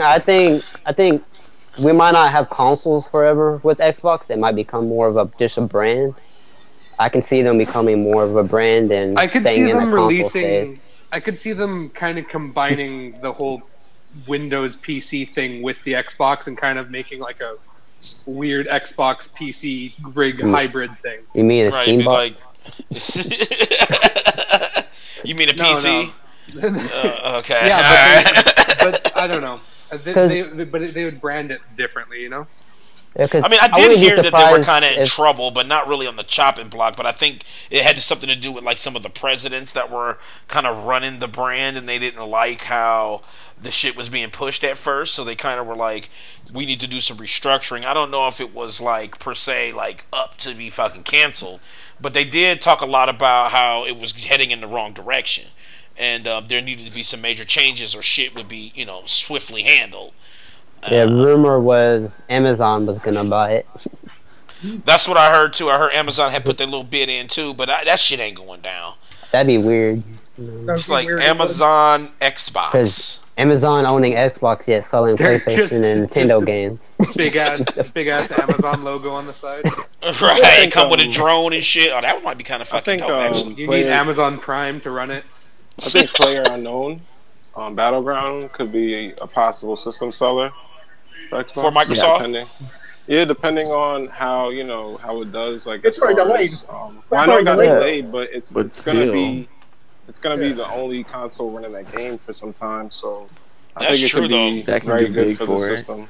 I think we might not have consoles forever with Xbox. They might become more of just a brand. I can see them becoming more of a brand and I could see staying in them the console releasing. stage. I could see them kind of combining the whole Windows PC thing with the Xbox and kind of making like a weird Xbox PC rig hybrid thing. You mean a Steam box? You mean a PC? No. Okay. Yeah, but I don't know. They would brand it differently, you know? Yeah, I mean, I did hear that they were kind of in trouble, but not really on the chopping block. But I think it had something to do with like some of the presidents that were kind of running the brand, and they didn't like how the shit was being pushed at first. So they kind of were like, "We need to do some restructuring." I don't know if it was like per se like up to be fucking canceled, but they did talk a lot about how it was heading in the wrong direction, and there needed to be some major changes, or shit would be swiftly handled. Yeah, rumor was Amazon was gonna buy it. That's what I heard too. I heard Amazon had put their little bid in too, but that shit ain't going down. That'd be weird. It's like Amazon Xbox. Because Amazon owning Xbox yet selling PlayStation and Nintendo games. Big ass Amazon logo on the side. Right, come with a drone and shit. Oh, that might be kind of fucking dope. Actually, you need Amazon Prime to run it. I think PlayerUnknown Battleground could be a possible system seller for Microsoft. Depending on how how it does. Like it's already delayed. I know it got delayed, but it's gonna be the only console running that game for some time. So I think it could be very good for the system.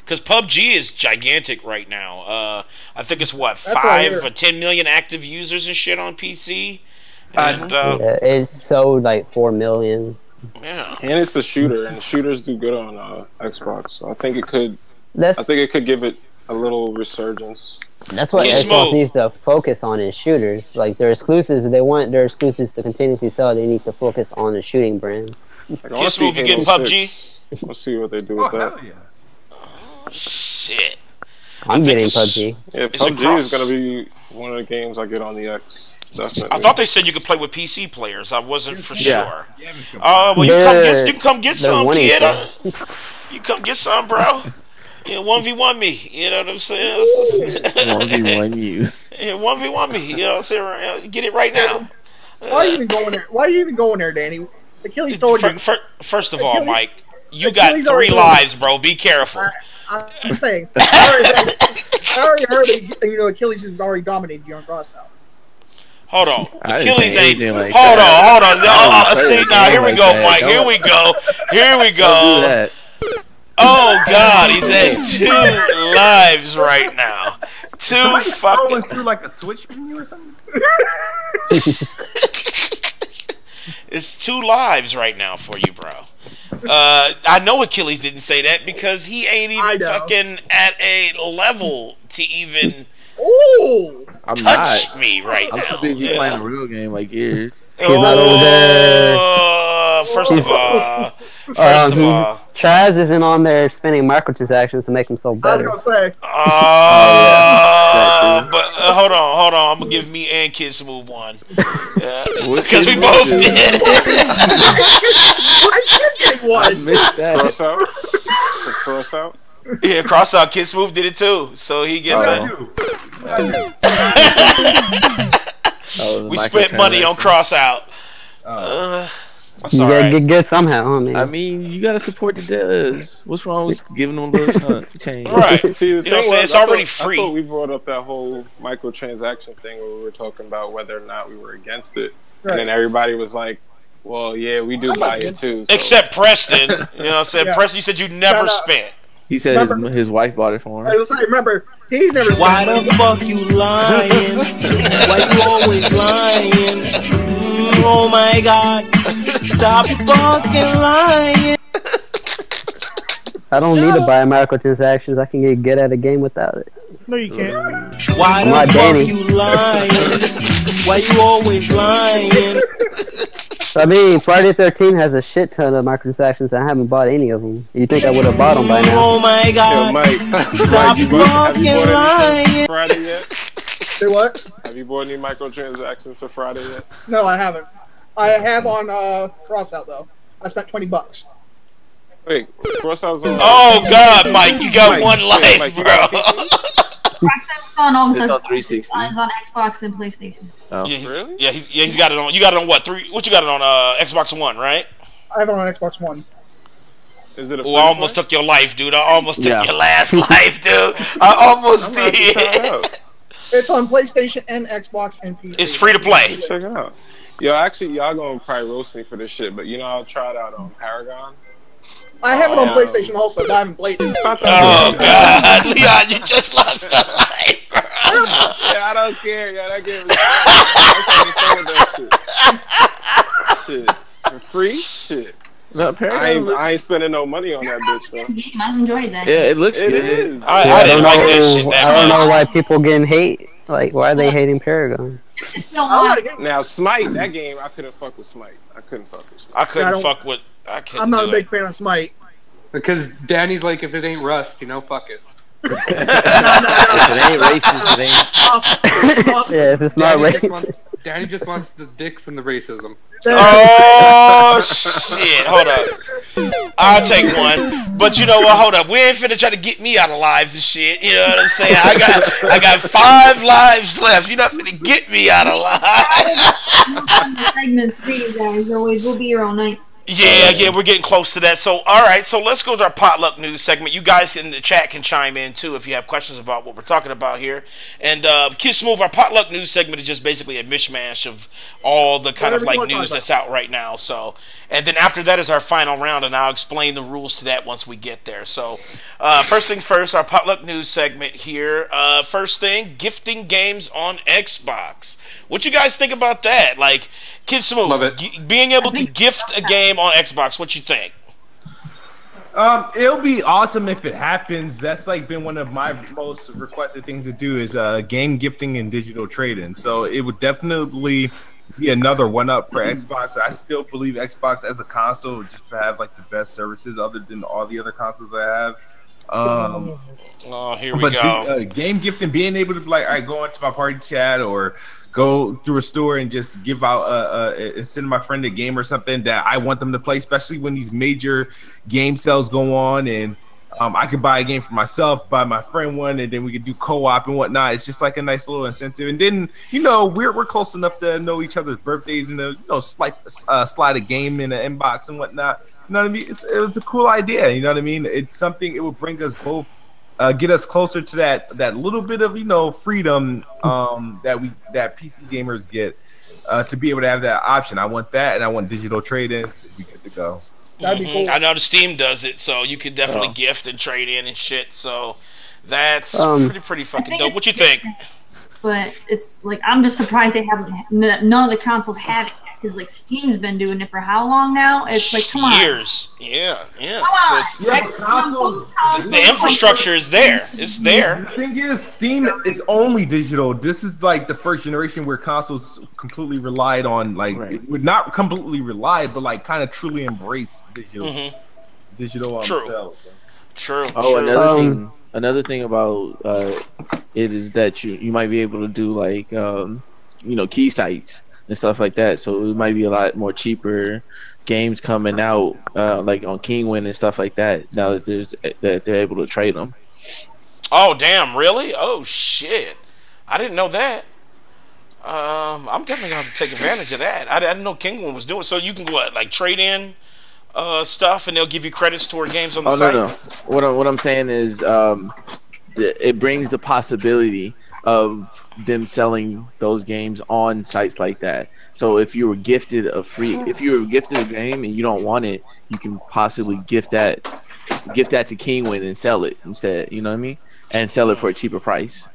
Because PUBG is gigantic right now. I think it's 5 or 10 million active users and shit on PC. And, it's sold like 4 million. Yeah, and it's a shooter, and shooters do good on Xbox. So I think it could. I think it could give it a little resurgence. That's what Xbox needs to focus on is shooters. Like their exclusives, if they want their exclusives to continuously sell, they need to focus on the shooting brand. KidSmoove, you getting PUBG? Let's see what they do with that. Yeah. Oh, shit. I'm getting PUBG. Yeah, PUBG is gonna be one of the games I get on the X. Definitely. I thought they said you could play with PC players. I wasn't for sure. Well, you can come get some, kid. You come get some, bro. 1v1 me. You know what I'm saying? 1v1 you. Yeah, 1v1 me. You know what I'm saying? Get it right now. Why are you even going there? Why are you even going there, Danny? Achilles told you. First of all, Mike, you got 3 lives, bro. Be careful. I'm saying. I already heard that Achilles has already dominated you on Crosstown. Hold on. Achilles ain't. Like hold on. See, now here we go, Mike. Here we go. Oh, God. He's at 2 lives right now. 2 fucking. Through like a switch menu or something? It's 2 lives right now for you, bro. I know Achilles didn't say that because he ain't even fucking at a level to even. Ooh! I'm touch not. me right now. I'm too busy playing a real game like you. He's not over there. First of all, Chaz isn't on there spending microtransactions to make himself better. I was gonna say. But hold on. I'm gonna give me and KidSmoove one. Because we both did. I should get one. I missed that. Cross out. Yeah, cross out. KidSmoove did it too, so he gets we spent money on cross out. You gotta get good somehow, huh, man? I mean, you gotta support the devs. What's wrong with giving them a little change? Right. See, the you know what I'm saying? It's already free. I thought we brought up that whole microtransaction thing where we were talking about whether or not we were against it. Right. And then everybody was like, well, yeah, we do buy it too. So. Except Preston. You know what I'm saying? Preston, you said you never spent. He said his wife bought it for him. I was like, remember, he's never spent. Why the fuck you lying? Why you always lying? Oh my god. Stop fucking lying. I don't need to buy microtransactions. I can get good at a game without it. No, you can't. Why the fuck you lying? Why you always lying? I mean, Friday 13 has a shit ton of microtransactions. I haven't bought any of them. You think I would have bought them by now? Oh my god! Mike, stop fucking lying! Friday yet? Say what? Have you bought any microtransactions for Friday yet? No, I haven't. I have on Crossout though. I spent $20. Wait, Crossout's on. Oh God, Mike, you got one life, Mike, bro. Crossout's on all the 360. It's on Xbox and PlayStation. Oh. Yeah, really? Yeah, he's got it on. You got it on what? What you got it on? Xbox One, right? I have it on Xbox One. Is it? I almost took your life, dude. I almost took your last life, dude. I almost did. It's on PlayStation and Xbox and PC. It's free to play. Check it out. Yo, actually, y'all gonna probably roast me for this shit, but you know I'll try it out on Paragon. I have it on PlayStation also, but I haven't played it. Oh God, Leon, you just lost a life, bro. Yeah, I don't care. Yeah, that game is shit. For free? Shit. No, I ain't spending no money on that bitch, though. I enjoyed that. Yeah, it looks good. It is. I didn't like that shit that I don't much. know why people getting hate. Like, why are they hating Paragon? Now, Smite, that game, I couldn't fuck with Smite. I couldn't fuck with Smite. I couldn't fuck with. I'm not a big fan of Smite. Because Danny's like, if it ain't Rust, fuck it. If it ain't racist, it ain't. Yeah, if it's not racist. Danny just wants the dicks and the racism. Oh shit! Hold up, I'll take one. But you know what? Hold up, we ain't finna try to get me out of lives and shit. You know what I'm saying? I got 5 lives left. You're not finna get me out of lives. Segment 3, guys. Always, we'll be here all night. Yeah, we're getting close to that. So, all right, so let's go to our potluck news segment. You guys in the chat can chime in, too, if you have questions about what we're talking about here. And KidSmoove, our potluck news segment is just basically a mishmash of all the kind of like news that's out right now. So, and then after that is our final round, and I'll explain the rules to that once we get there. So, first things first, our potluck news segment here. First thing, gifting games on Xbox. What you guys think about that? Like, KidSmoove, being able to gift a game on Xbox, what you think? It'll be awesome if it happens. That's like been one of my most requested things to do is game gifting and digital trading. So it would definitely be another one up for Xbox. I still believe Xbox as a console would just have like the best services other than all the other consoles I have. Here we go. Game gifting, being able to like, I go into my party chat or go through a store and just give out send my friend a game or something that I want them to play, especially when these major game sales go on, and I could buy a game for myself, buy my friend one, and then we could do co-op and whatnot. It's just like a nice little incentive. And then we're close enough to know each other's birthdays and slide a game in the inbox and whatnot. You know what I mean? It was a cool idea. You know what I mean? It's something. It would bring us both. Get us closer to that little bit of freedom that PC gamers get to be able to have that option. I want that, and I want digital trade-in to be good to go. That'd be cool. I know the Steam does it, so you could definitely gift and trade in and shit. So that's pretty fucking dope. What you think? But it's like I'm just surprised they haven't. None of the consoles have it because like Steam's been doing it for how long now? It's like come on, years. Yeah. Come on. The infrastructure is there. It's there. The thing is, Steam is only digital. This is like the first generation where consoles completely relied on would not completely relied, but like kind of truly embraced digital. Digital on themselves. True. Oh, another thing about it is that you might be able to do like key sites. and stuff like that. So it might be a lot more cheaper games coming out, like on Kingwin and stuff like that. Now that they're able to trade them. Oh damn! Really? Oh shit! I didn't know that. I'm definitely gonna have to take advantage of that. I didn't know Kingwin was doing. So you can go like trade in stuff, and they'll give you credits toward games on the site. No. What I'm saying is, it brings the possibility of them selling those games on sites like that. So if you were gifted a game and you don't want it, you can possibly gift that to Kingwin and sell it instead. You know what I mean? And sell it for a cheaper price.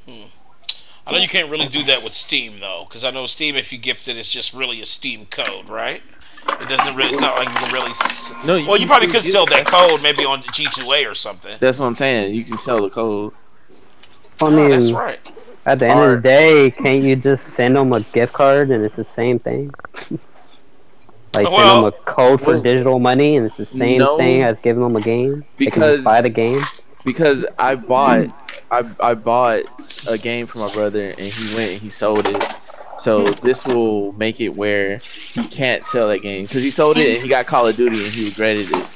I know you can't really do that with Steam though, because I know Steam, if you gift it, it's just really a Steam code, right? It doesn't really. It's not like you can really. No, you probably could sell that code maybe on G2A or something. That's what I'm saying. You can sell the code. I mean, that's right. At the end of the day, can't you just send them a gift card and it's the same thing? Like send them a code for digital money and it's the same thing as giving them a game. Because they can buy the game. Because I bought a game for my brother and he went and he sold it. So this will make it where he can't sell that game because he sold it and he got Call of Duty and he regretted it.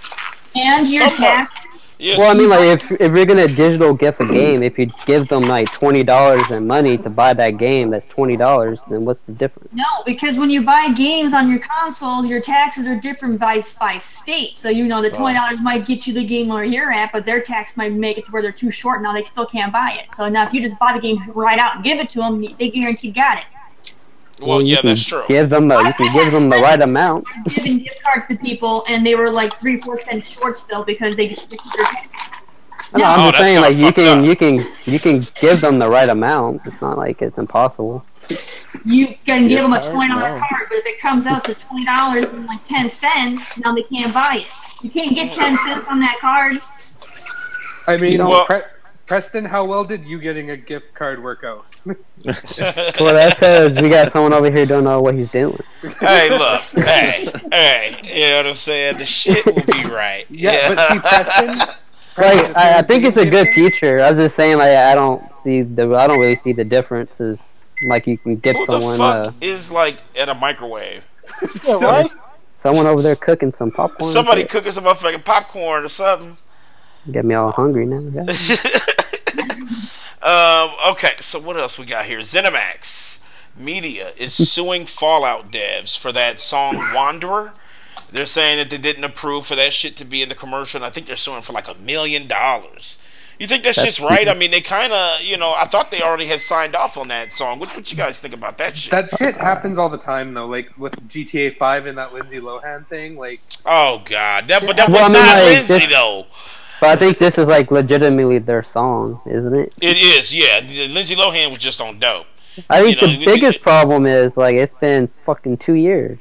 And your tax. Yes. Well, I mean, like if you're gonna digital gift a game, if you give them like $20 in money to buy that game, that's $20. Then what's the difference? No, because when you buy games on your consoles, your taxes are different by state. So you know the $20 might get you the game where you're at, but their tax might make it to where they're too short. Now they still can't buy it. So now if you just buy the game right out and give it to them, they guaranteed got it. Well, yeah, that's true. You can give them the right amount. I'm giving gift cards to people, and they were like 3-4 cents short still because they get their tax. No, I'm just saying, like you can give them the right amount. It's not like it's impossible. You can give them a $20 card, but if it comes out to $20 and like 10 cents, now they can't buy it. You can't get 10 cents on that card. I mean, Preston, how well did you getting a gift card work out? Well, that's because we got someone over here who don't know what he's doing. Hey, look, hey, you know what I'm saying? The shit will be right. Yeah, but see, Preston like, I think it's a good feature. I was just saying, like, I don't really see the differences. Like, you can dip someone. Who the fuck is like at a microwave? Yeah, right? Someone over there cooking some popcorn. Somebody cooking some motherfucking popcorn or something. Get me all hungry now. Okay, so what else we got here? ZeniMax Media is suing Fallout devs for that song Wanderer. They're saying that they didn't approve for that shit to be in the commercial, and I think they're suing for like $1 million. You think that's just right? I mean, they kind of, I thought they already had signed off on that song. What you guys think about that shit? That shit happens all the time, though. Like with GTA 5 and that Lindsay Lohan thing. Like, oh god, that was not Lindsay though. But I think this is like legitimately their song, isn't it? It is, yeah. Lindsay Lohan was just on dope. I think the biggest problem is like it's been fucking 2 years.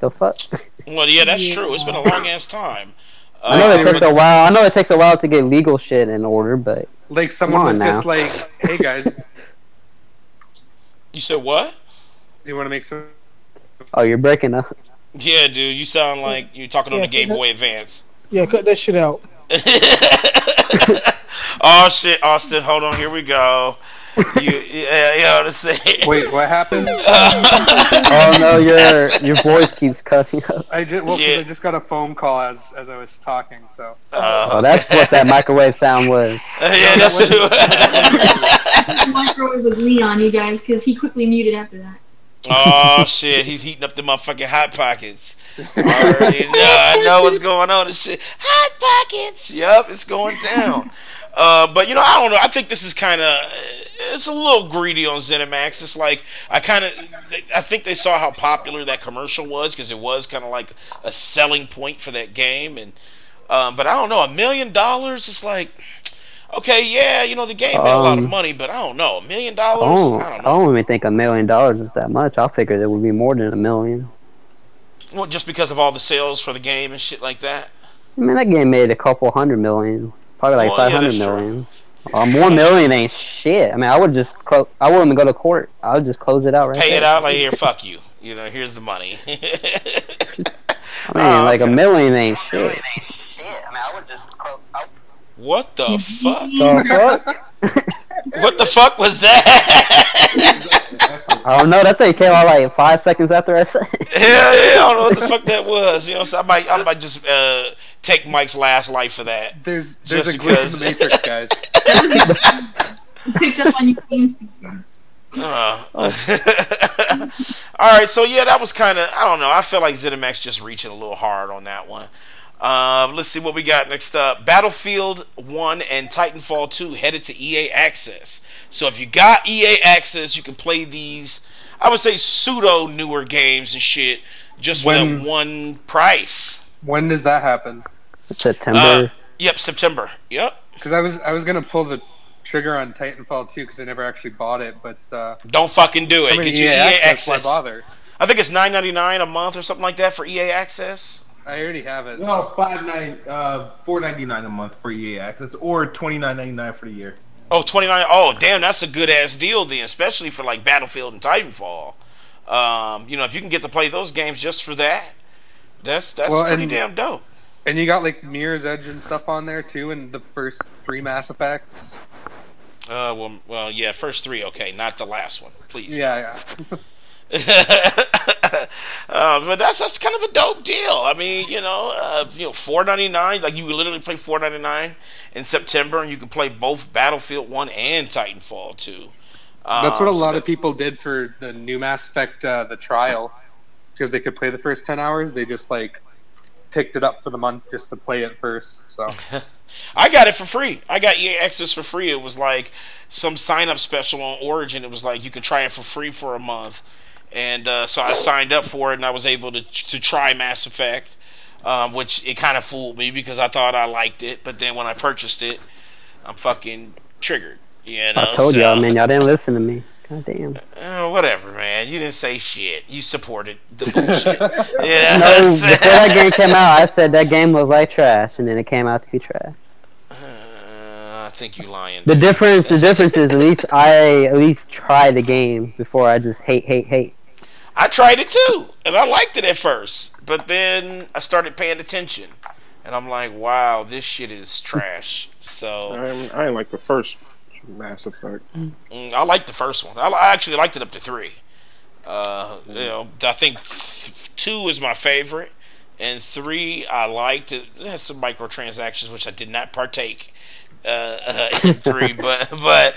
The fuck? Well, yeah, that's true. It's been a long ass time. I know it takes a while. I know it takes a while to get legal shit in order, but like someone was just like, "Hey guys." You said what? Do you want to make some? Oh, you're breaking up. Yeah, dude. You sound like you're talking on the Game Boy Advance. Yeah, cut that shit out. Oh shit, Austin, hold on, here we go. You know what I'm saying? Wait, what happened? Oh no, your voice keeps cutting up. I just got a phone call as I was talking, so. Oh, that's what that microwave sound was. Yeah, that's what it was. The microwave was Leon, you guys, because he quickly muted after that. Oh shit, he's heating up the motherfucking Hot Pockets. I know what's going on and shit. Hot Pockets. Yup, it's going down. But I don't know. I think this is kind of it's a little greedy on ZeniMax. It's like I think they saw how popular that commercial was because it was kind of like a selling point for that game. And but I don't know, $1 million. It's like okay, yeah, the game made a lot of money, but I don't know, $1 million. I don't know. I don't even think $1 million is that much. I figured it would be more than $1 million. Well, just because of all the sales for the game and shit like that. I mean, that game made a couple $100 million, probably like 500 million. $1 million ain't shit. I mean, I wouldn't go to court. I would just close it out right Pay there. it out like, here, fuck you. Here's the money. I mean, like $1 million ain't shit. What the fuck? What the fuck was that? I don't know. That thing came out like 5 seconds after I said it. Yeah, I don't know what the fuck that was. You know, so I might just take Mike's last life for that. There's a glitch in the Matrix, guys. Picked up on your TeamSpeak. All right, so yeah, that was kind of, I don't know. I feel like ZeniMax just reaching a little hard on that one. Let's see what we got next up. Battlefield 1 and Titanfall 2 headed to EA Access. So if you got EA Access, you can play these, I would say, pseudo newer games and shit just for that one price. When does that happen? September. Yep, September. Yep. Because I was gonna pull the trigger on Titanfall 2 because I never actually bought it, but don't fucking do it. Get your EA Access. Why bother? I think it's $9.99 a month or something like that for EA Access. I already have it. No, $4.99 a month for EA Access, or $29.99 for the year. Oh, $29. Oh, damn, that's a good ass deal then, especially for like Battlefield and Titanfall. You know, if you can get to play those games just for that, that's pretty damn dope. And you got like Mirror's Edge and stuff on there too, and the first 3 Mass Effects. Well, yeah, first 3, okay, not the last one, please. Yeah. But that's kind of a dope deal. I mean, you know, $4.99, like you would literally play $4.99 in September, and you can play both Battlefield 1 and Titanfall 2. That's what a lot of people did for the new Mass Effect, the trial, because they could play the first 10 hours. They just like picked it up for the month just to play it first. So I got it for free. I got EA Access for free. It was like some sign-up special on Origin. It was like you could try it for free for a month. And so I signed up for it, and I was able to try Mass Effect, which it kind of fooled me because I thought I liked it. But then when I purchased it, I'm fucking triggered. You know? I told y'all, man. Y'all didn't listen to me. God damn. Whatever, man. You didn't say shit. You supported the bullshit. Yeah. No, before that game came out, I said that game was like trash, and then it came out to be trash. I think you lying. The difference is I at least try the game before I just hate. I tried it too, and I liked it at first, but then I started paying attention, and I'm like, wow, this shit is trash. So I didn't like the first Mass Effect. I liked the first one. I actually liked it up to 3. You know, I think 2 is my favorite, and 3 I liked. It has some microtransactions which I did not partake in 3, but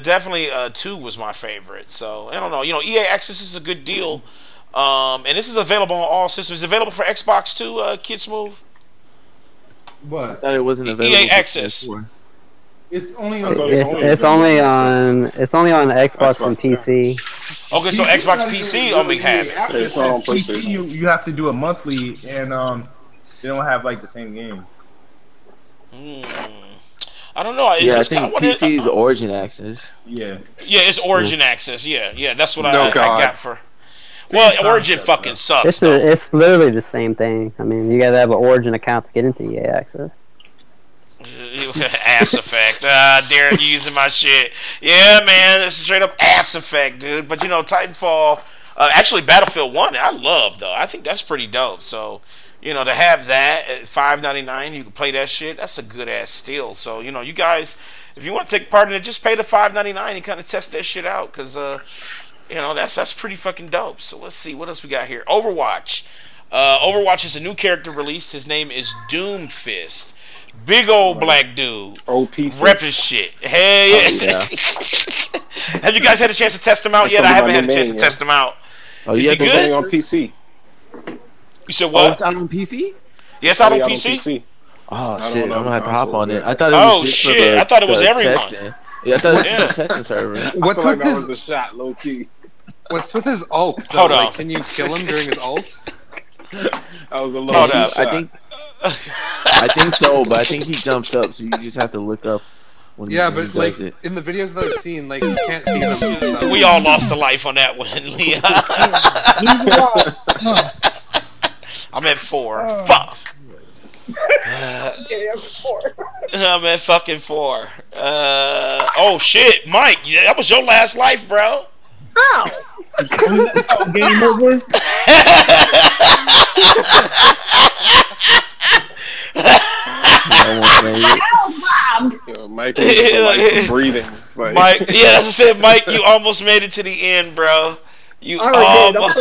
definitely 2 was my favorite. So I don't know. You know, EA Access is a good deal, and this is available on all systems. Is it available for Xbox too, KidSmoove? What? I thought it wasn't available. EA Access. It's only on. It's only on Xbox and PC. Okay, so Xbox PC only have it. It's on PC. You have to do it monthly, and they don't have like the same game. I don't know. I think PC is Origin Access. Yeah, it's Origin Access. Yeah, that's what I got for. Well, Origin fucking sucks. It's literally the same thing. I mean, you gotta have an Origin account to get into EA Access. Ass Effect. Darren using my shit. Yeah, man, it's straight up Ass Effect, dude. But you know, Titanfall, actually Battlefield 1, I love though. I think that's pretty dope. So, you know, to have that at $5.99, you can play that shit. That's a good ass steal. So, you know, you guys, if you want to take part in it, just pay the $5.99 and kind of test that shit out, because you know, that's pretty fucking dope. So let's see what else we got here. Overwatch. Overwatch is a new character released. His name is Doomfist. Big old black dude. OP. Repping shit. Hey, yeah. Have you guys had a chance to test him out yet? I haven't had a chance to test him out. Oh, is he good? On PC. You said what? Oh, it's out on PC? Yeah, it's out on PC. Oh shit! I'm gonna have to hop on it. I thought it was. Oh shit! I thought it was everyone. Testing. Yeah, I thought it was a testing server. What's with his? That was a shot, low key. What's with his ult? Though? Hold on. Like, can you kill him during his ult? That was a low Hold up. shot. I think so, but I think he jumps up, so you just have to look up when he does like it. In the videos that I've seen, like you can't see them. So. We all lost a life on that one, Leah. I'm at 4. Fuck. I'm at fucking 4. Oh shit, Mike, that was your last life, bro. How? Game over. Yo, Mike is like breathing. Like... Mike, yeah, that's what I said. Mike, you almost made it to the end, bro. You almost.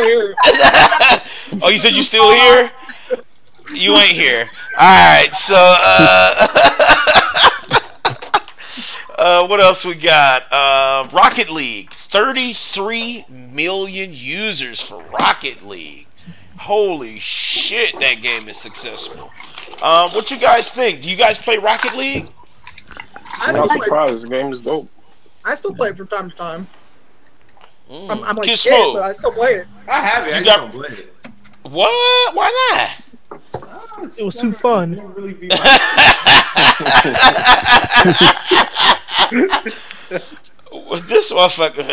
Oh, you said you still here? You ain't here. Alright, so what else we got? Rocket League. 33 million users for Rocket League. Holy shit, that game is successful. What you guys think? Do you guys play Rocket League? I'm not surprised. The game is dope. I still play it from time to time. I'm like KidSmoove, but I still play it. I have it. I just don't play it. What? Why not? It was too fun. What's this motherfucker?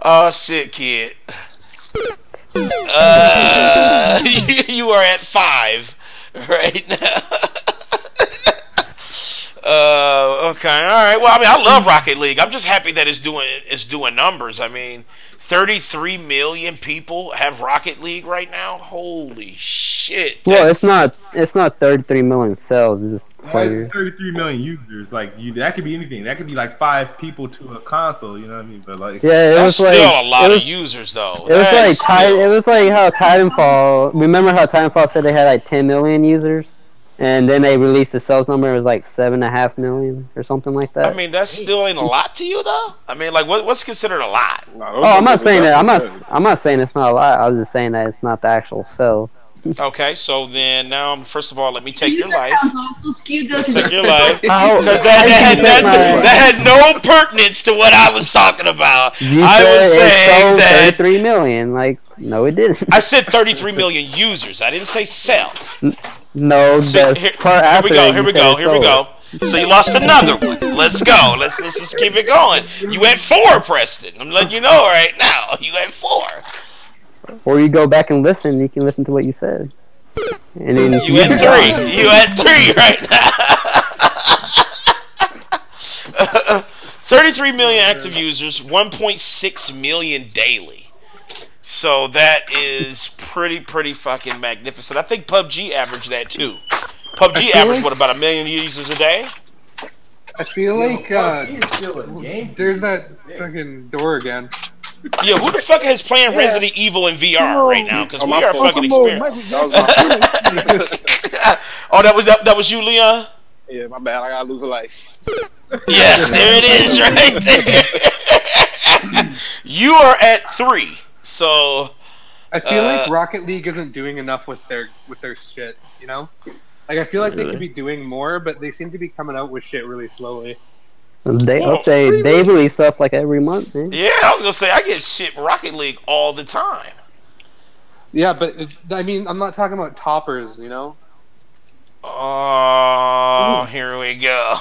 Oh shit, kid. You are at 5 right now. Okay, all right. Well, I mean, I love Rocket League. I'm just happy that it's doing numbers. I mean, 33 million people have Rocket League right now. Holy shit! Well, it's not 33 million cells. It's just players. It's 33 million users. Like that could be anything. That could be like 5 people to a console. You know what I mean? But like, yeah, that's still a lot of users though. It was like how Titanfall. Remember how Titanfall said they had like 10 million users? And then they released the sales number. It was like 7.5 million or something like that. I mean, that still ain't a lot to you, though. I mean, like, what's considered a lot? I'm not saying that. I'm not saying it's not a lot. I was just saying that it's not the actual sell. Okay, so then now, first of all, let me take your life. Also skewed though, take your life because that had no pertinence to what I was talking about. I was saying that 33 million. Like, no, it didn't. I said 33 million users. I didn't say sell. No, here we go. So you lost another one. Let's go. Let's just keep it going. You at 4, Preston. I'm letting you know right now. You at 4. Or you go back and listen. You can listen to what you said. And then you at 3. You at 3 right now. 33 million active users. 1.6 million daily. So that is pretty fucking magnificent. I think PUBG averaged that too. PUBG averaged what, about 1 million users a day? I feel like there's that fucking door again. Yeah, who the fuck is playing Resident Evil in VR right now? Because we are fucking experiencing. Oh, that was you, Leon? Yeah, my bad. I gotta lose a life. Yes, there it is, right there. You are at 3. So I feel like Rocket League isn't doing enough with their shit, you know? Like, I feel like they could be doing more, but they seem to be coming out with shit really slowly. They update, they release stuff like every month, man. Yeah, I was gonna say I get shit Rocket League all the time. Yeah, but I mean, I'm not talking about toppers, you know? Oh, here we go.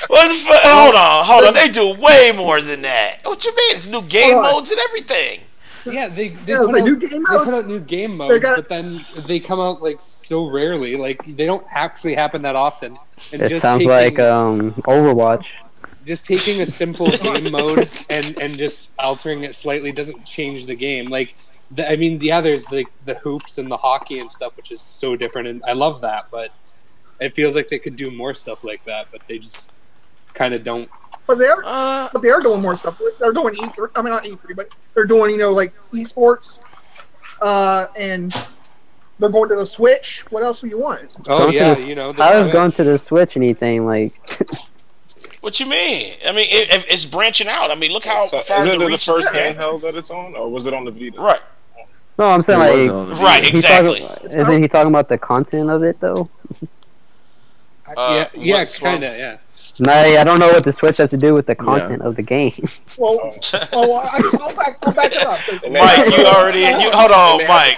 What the fuck? Hold on. They do way more than that. What you mean? It's new game modes and everything. Yeah, they put out new game modes, but then they come out like so rarely. Like, they don't actually happen that often. And it sounds like Overwatch. Just taking a simple game mode and just altering it slightly doesn't change the game. Like, I mean, yeah, there's like the hoops and the hockey and stuff, which is so different, and I love that. But it feels like they could do more stuff like that, but they just kind of don't. But they are doing more stuff. They're doing E3. I mean, not E3, but they're doing, like esports, and they're going to the Switch. What else do you want? Oh yeah, how is going to the Switch anything like? What you mean? I mean, it's branching out. I mean, look how far is it the the first handheld that it's on, or was it on the Vita? Right. No, I'm saying like right, exactly. Isn't he talking about the content of it though? Yeah, kind of, yeah. No, I don't know what the Switch has to do with the content of the game. Well, I'll back it up. Mike, hold on, Mike.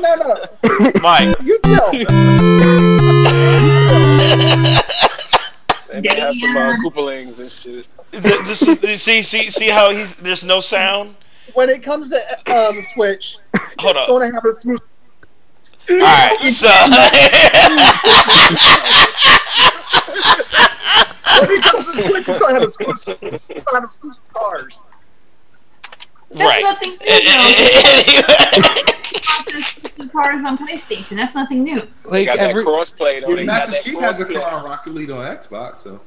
No. Mike. You tell. They have some Koopalings and shit. See how there's no sound? When it comes to the Switch, hold on. It's going to have a smooth. Alright, so when it comes to the Switch, it's going to have exclusive cars. That's right. nothing exclusive cars on PlayStation. That's nothing new. Like got that crossplay though. Yeah, Master Chief has a car on Rocket League on Xbox, so.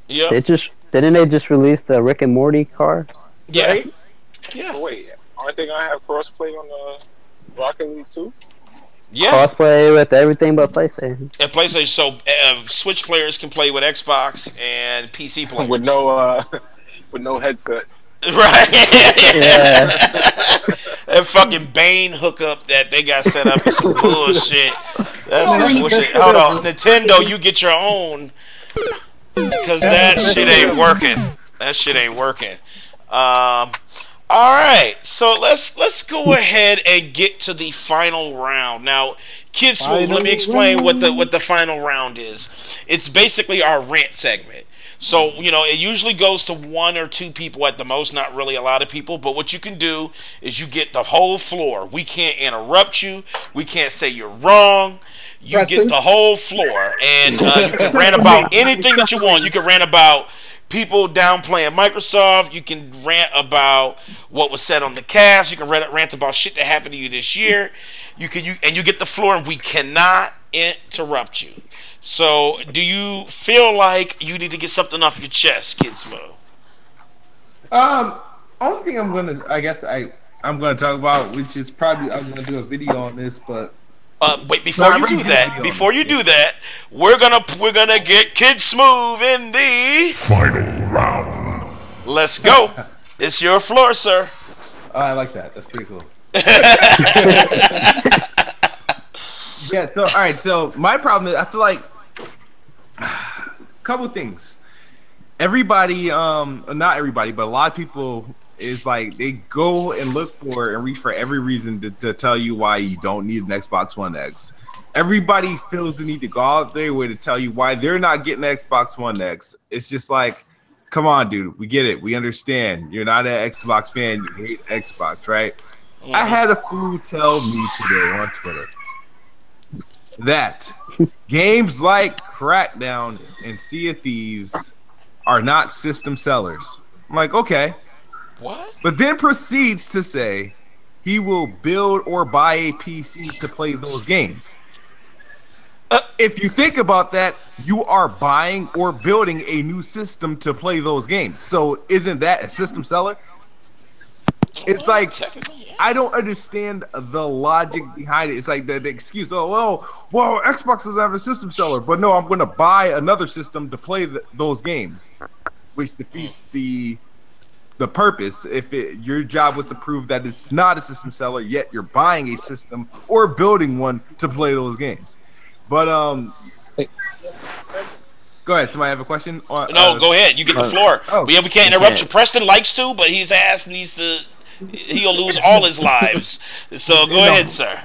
Yeah. Didn't they just release the Rick and Morty car? Yeah. Right? Yeah. But wait, aren't they gonna have crossplay on the Rocket League too? Yeah. Crossplay with everything but PlayStation. And PlayStation, so Switch players can play with Xbox and PC players with no headset. Right. Yeah. That fucking Bane hookup that they got set up is some bullshit. That's some bullshit. Hold on, Nintendo, you get your own, because that shit ain't working. That shit ain't working. All right, so let's go ahead and get to the final round. Now, KidSmoove, let me explain what the final round is. It's basically our rant segment. So, you know, it usually goes to 1 or 2 people at the most, not really a lot of people. But what you can do is you get the whole floor. We can't interrupt you. We can't say you're wrong. You get the whole floor. And you can rant about anything that you want. You can rant about people downplaying Microsoft. You can rant about what was said on the cast. You can rant about shit that happened to you this year. You get the floor, and we cannot interrupt you. So, do you feel like you need to get something off your chest, KidSmoove? Only thing I'm gonna talk about, which is probably I'm gonna do a video on this, but wait, before you do that, we're gonna get KidSmoove in the final round. Let's go. It's your floor, sir. Oh, I like that. That's pretty cool. Yeah. So, all right. So my problem is I feel like a couple things. Everybody, not everybody, but a lot of people is like they go and look for and reach for every reason to tell you why you don't need an Xbox One X. Everybody feels the need to go out their way to tell you why they're not getting an Xbox One X. It's just like, come on, dude, we get it, we understand. You're not an Xbox fan, you hate Xbox, right? Mm-hmm. I had a fool tell me today on Twitter that games like Crackdown and Sea of Thieves are not system sellers. I'm like, okay. What? But then proceeds to say he will build or buy a PC to play those games. If you think about that, you are buying or building a new system to play those games. So isn't that a system seller? It's like, I don't understand the logic behind it. It's like the excuse, well, Xbox doesn't have a system seller, but no, I'm going to buy another system to play those games, which defeats the purpose. If your job was to prove that it's not a system seller, yet you're buying a system or building one to play those games. But go ahead. Somebody have a question? No, go ahead. You get the floor. We can't interrupt you. Preston likes to, but his ass needs to. He'll lose all his lives. So go ahead, sir.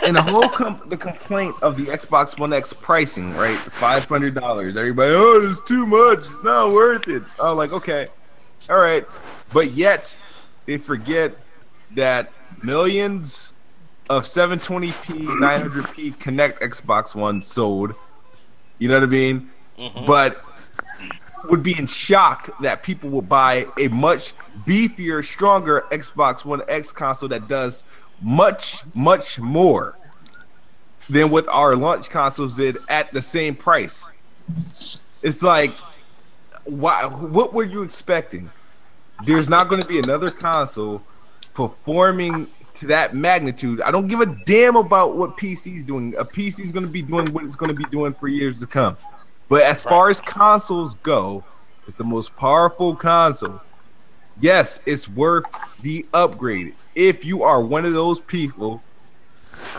And the whole the complaint of the Xbox One X pricing, right? $500. Everybody, it's too much. It's not worth it. I'm like, okay, all right, but yet they forget that millions of 720p, 900p Connect Xbox One sold. You know what I mean? Mm-hmm. But would be in shock that people will buy a much beefier, stronger Xbox One X console that does much, much more than what our launch consoles did at the same price. It's like, why? What were you expecting? There's not going to be another console performing to that magnitude. I don't give a damn about what PC is doing. A PC is going to be doing what it's going to be doing for years to come. But as far as consoles go, it's the most powerful console. Yes, it's worth the upgrade. If you are one of those people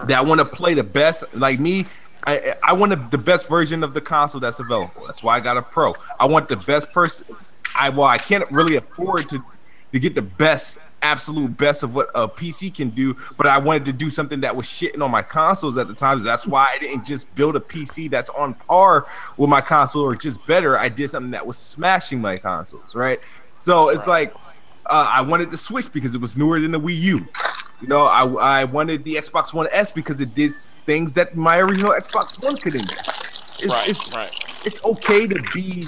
that want to play the best, like me, I want the best version of the console that's available. That's why I got a Pro. I want the best person. I can't really afford to get the best, absolute best of what a PC can do, but I wanted to do something that was shitting on my consoles at the time. So that's why I didn't just build a PC that's on par with my console or just better. I did something that was smashing my consoles, right? So it's like I wanted the Switch because it was newer than the Wii U. You know, I wanted the Xbox One S because it did things that my original Xbox One couldn't do. It's okay to be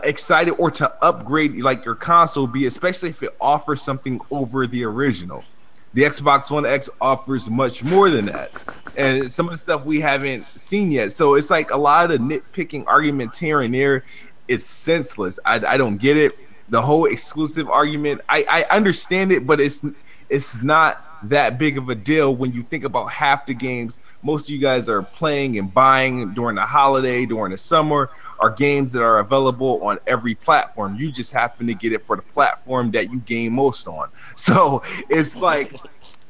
excited or to upgrade like your console, especially if it offers something over the original. The Xbox One X offers much more than that, and some of the stuff we haven't seen yet. So it's like a lot of nitpicking arguments here and there. It's senseless. I don't get it. The whole exclusive argument, I understand it, but it's not that big of a deal when you think about half the games most of you guys are playing and buying during the holiday, during the summer, are games that are available on every platform. You just happen to get it for the platform that you game most on. So it's like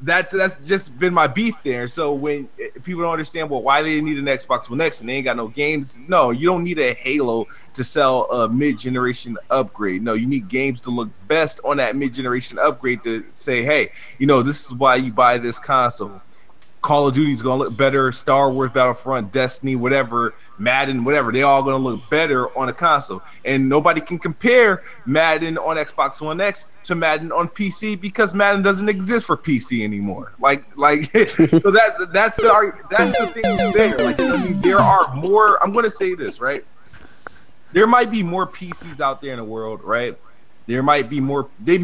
that's just been my beef there. So when people don't understand, well, why they need an Xbox One X and they ain't got no games? No, you don't need a Halo to sell a mid-generation upgrade. No, you need games to look best on that mid-generation upgrade to say, hey, you know, this is why you buy this console. Call of Duty's gonna look better, Star Wars Battlefront, Destiny, whatever, Madden, whatever, they all gonna look better on a console. And nobody can compare Madden on Xbox One X to Madden on PC because Madden doesn't exist for PC anymore. Like so that's the thing there. Like, I mean, there are more. I'm gonna say this, right? There might be more PCs out there in the world, right? There might be more. They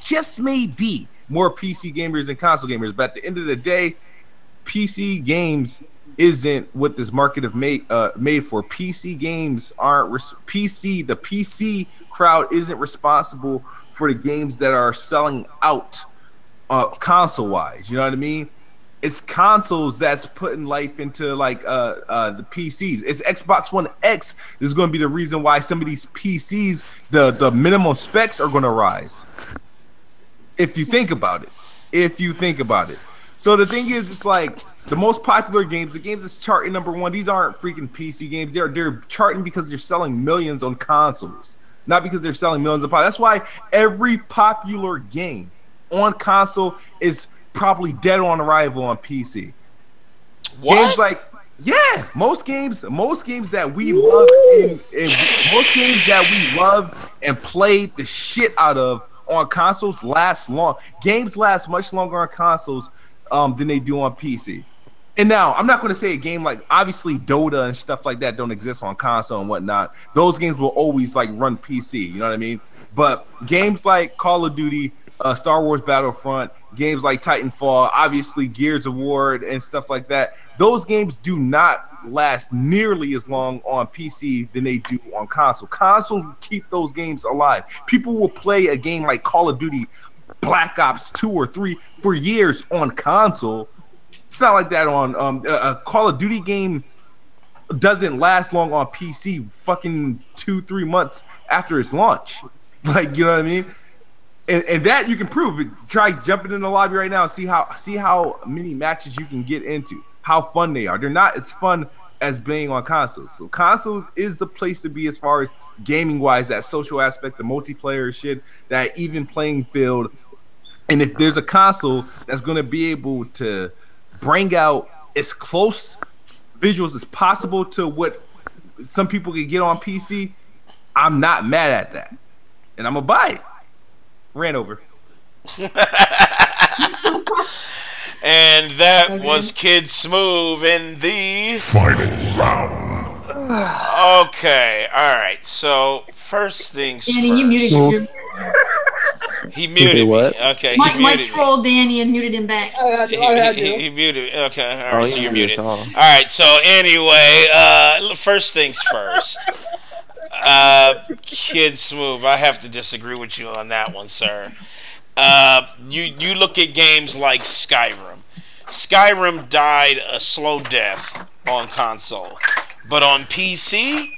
just may be more PC gamers than console gamers. But at the end of the day, PC games isn't what this market have made for. PC games aren't the PC crowd isn't responsible for the games that are selling out console wise. You know what I mean? It's consoles that's putting life into like the PCs. It's Xbox One X is going to be the reason why some of these PCs the minimum specs are going to rise. If you think about it. So the thing is, it's like the most popular games, the games that's charting #1, these aren't freaking PC games. They're charting because they're selling millions on consoles, not because they're selling millions of that's why every popular game on console is probably dead on arrival on PC. What? Games like most games that we love most games that we love and played the shit out of on consoles last long. Games last much longer on consoles than they do on PC. And now, I'm not going to say a game like, obviously, Dota and stuff like that don't exist on console and whatnot. Those games will always, like, run PC, you know what I mean? But games like Call of Duty, Star Wars Battlefront, games like Titanfall, obviously Gears of War and stuff like that, those games do not last nearly as long on PC than they do on console. Consoles keep those games alive. People will play a game like Call of Duty Black Ops 2 or 3 for years on console. It's not like that on a Call of Duty game doesn't last long on PC fucking 2-3 months after its launch. Like, you know what I mean? And that you can prove it. Try jumping in the lobby right now and see how many matches you can get into, how fun they are. They're not as fun as being on consoles. So consoles is the place to be as far as gaming wise, that social aspect, the multiplayer shit, that even playing field. And if there's a console that's going to be able to bring out as close visuals as possible to what some people can get on PC, I'm not mad at that. And I'm going to buy it. Ran over. And that was KidSmoove in the final round. Okay, all right. So first things Danny, first. you muted him. He muted what? me. Okay, Mike trolled Danny and muted him back. He muted. Okay, all right. So you're muted. All right. So anyway, first things first. KidSmoove, I have to disagree with you on that one, sir. You look at games like Skyrim. Skyrim died a slow death on console, but on PC,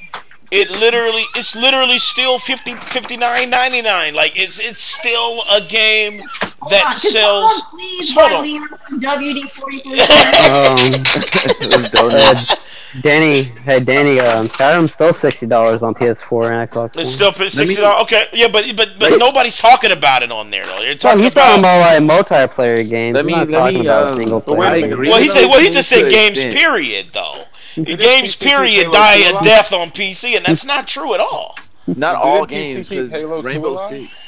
it's literally still $59.99. Like it's still a game that sells. Please Hold buy on. Leon some WD-43. Danny, Skyrim's still $60 on PS4 and Xbox One. It's still $60. Okay, yeah, but nobody's talking about it on there though. They're Well, talking he's talking about like multiplayer games. He's not talking about single player. I agree. Well, he to just said an games extent. period though. The games period die a death on PC, and that's not true at all. Not all games, because Rainbow Six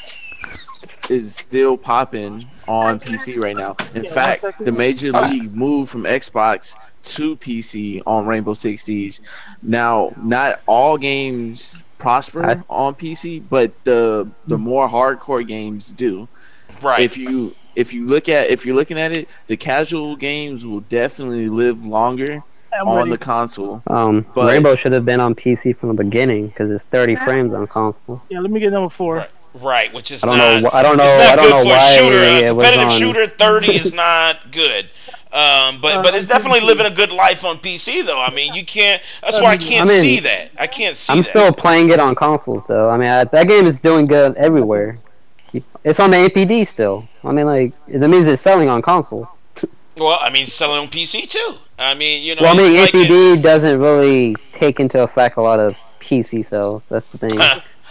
is still popping on PC right now. In fact, the Major League moved from Xbox to PC on Rainbow Six Siege. Now, not all games prosper on PC, but the more hardcore games do. Right. If you if you're looking at it, the casual games will definitely live longer on the console. But Rainbow should have been on PC from the beginning because it's 30 frames on console. Yeah, let me get number 4. Right, which is I don't not. know. I don't know. It's not I don't good know for why a shooter. A it was competitive on. shooter, 30 is not good. But it's definitely living a good life on PC though. I mean, you can't. That's why I can't see that. I can't see. I'm still playing it on consoles though. I mean, that game is doing good everywhere. It's on the APD still. I mean, like that means it's selling on consoles. Well, I mean, selling on PC too. I mean, you know. Well, I mean, it's like APD doesn't really take into effect a lot of PC sales. That's the thing.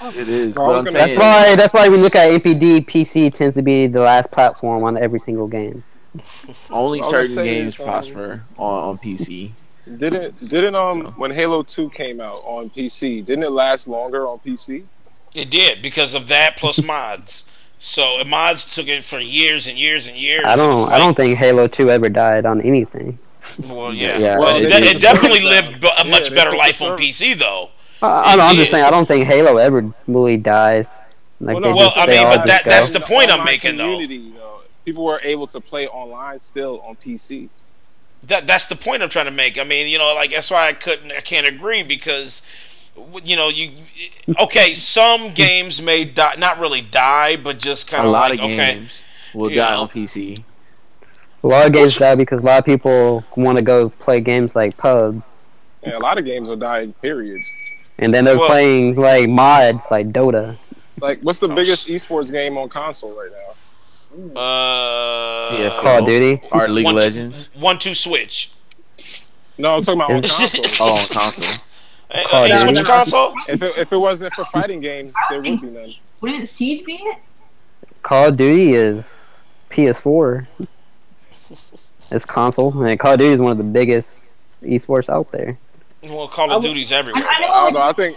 It is. That's why we look at APD. PC tends to be the last platform on every single game. Only certain games prosper on PC. Didn't when Halo 2 came out on PC, didn't it last longer on PC? It did because of that plus mods. So mods took it for years and years and years. I don't think Halo 2 ever died on anything. Well, yeah. Well, it definitely lived a much better life on PC though. I'm just saying, I don't think Halo ever really dies. Like, that's the point I'm making though. People were able to play online still on PC. That's the point I'm trying to make. I mean, you know, like that's why I can't agree because, you know, some games may die, not really die, but just kind of like games will die on PC. A lot of games die because a lot of people want to go play games like PUB. Yeah, a lot of games are dying. Period. And then they're playing like mods like Dota. Like, what's the biggest esports game on console right now? CS:GO, Call of Duty, or League of Legends. 1-2 Switch. No, I'm talking about on console. Oh, on console. Hey, Switch console? If it wasn't for fighting games, there would be none. Wouldn't Siege be it? Call of Duty is PS4. It's console, and Call of Duty is one of the biggest esports out there. Well, Call of Duty's everywhere. I don't know. I think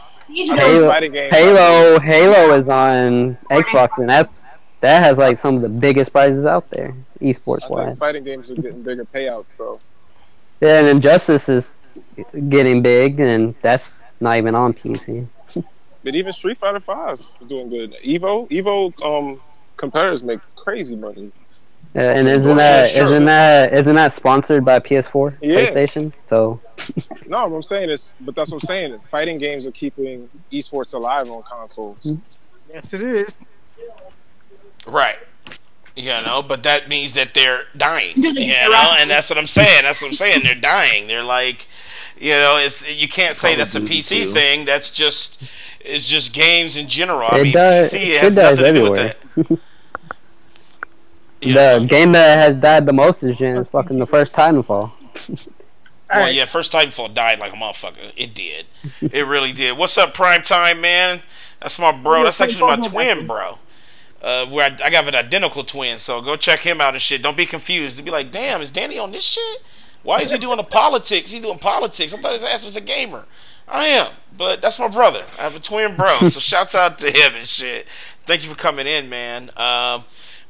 Halo is on Xbox, and that has like some of the biggest prizes out there, esports wise. Fighting games are getting bigger payouts, though. Yeah, and Injustice is getting big, and that's not even on PC. But even Street Fighter 5 is doing good. Evo competitors make crazy money. Yeah, and isn't that sponsored by PS4, PlayStation? So. No, what I'm saying is, but that's what I'm saying. Fighting games are keeping esports alive on consoles. Yes, it is. Right. You know, but that means that they're dying. You know, and that's what I'm saying. They're dying. They're like, you know, you can't say that's a PC thing. It's just games in general. I mean, PC has nothing to do with that. The game that has died the most is fucking the first Titanfall. Well, yeah, first Titanfall died like a motherfucker. It did. It really did. What's up, Prime Time, man? That's my bro. That's actually my twin, bro. Where I got an identical twin, so go check him out and shit. Don't be confused. To be like, damn, is Danny on this shit? Why is he doing the politics? He's doing politics. I thought his ass was a gamer. I am, but that's my brother. I have a twin bro, so shouts out to him and shit. Thank you for coming in, man.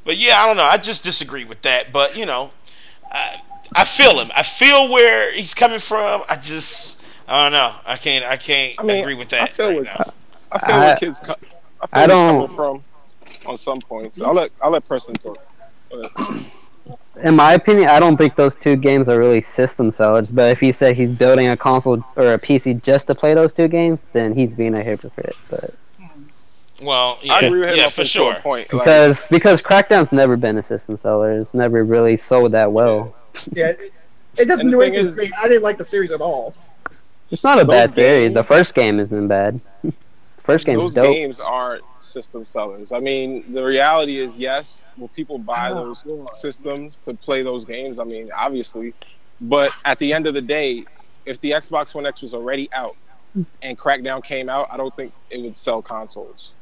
But yeah, I don't know. I just disagree with that. But you know, I feel him. I feel where he's coming from. I don't know. I can't agree with that. I feel where kids coming from on some points. I'll let Preston talk. In my opinion, I don't think those two games are really system sellers. But if he said he's building a console or a PC just to play those two games, then he's being a hypocrite. But. Well, yeah, I agree with him for sure. Point. Because Crackdown's never been a system seller. It's never really sold that well. Yeah, it doesn't do anything. I didn't like the series at all. It's not a bad series. The first game isn't bad. First game is dope. Those games aren't system sellers. I mean, the reality is, yes, will people buy those systems to play those games? I mean, obviously. But at the end of the day, if the Xbox One X was already out and Crackdown came out, I don't think it would sell consoles.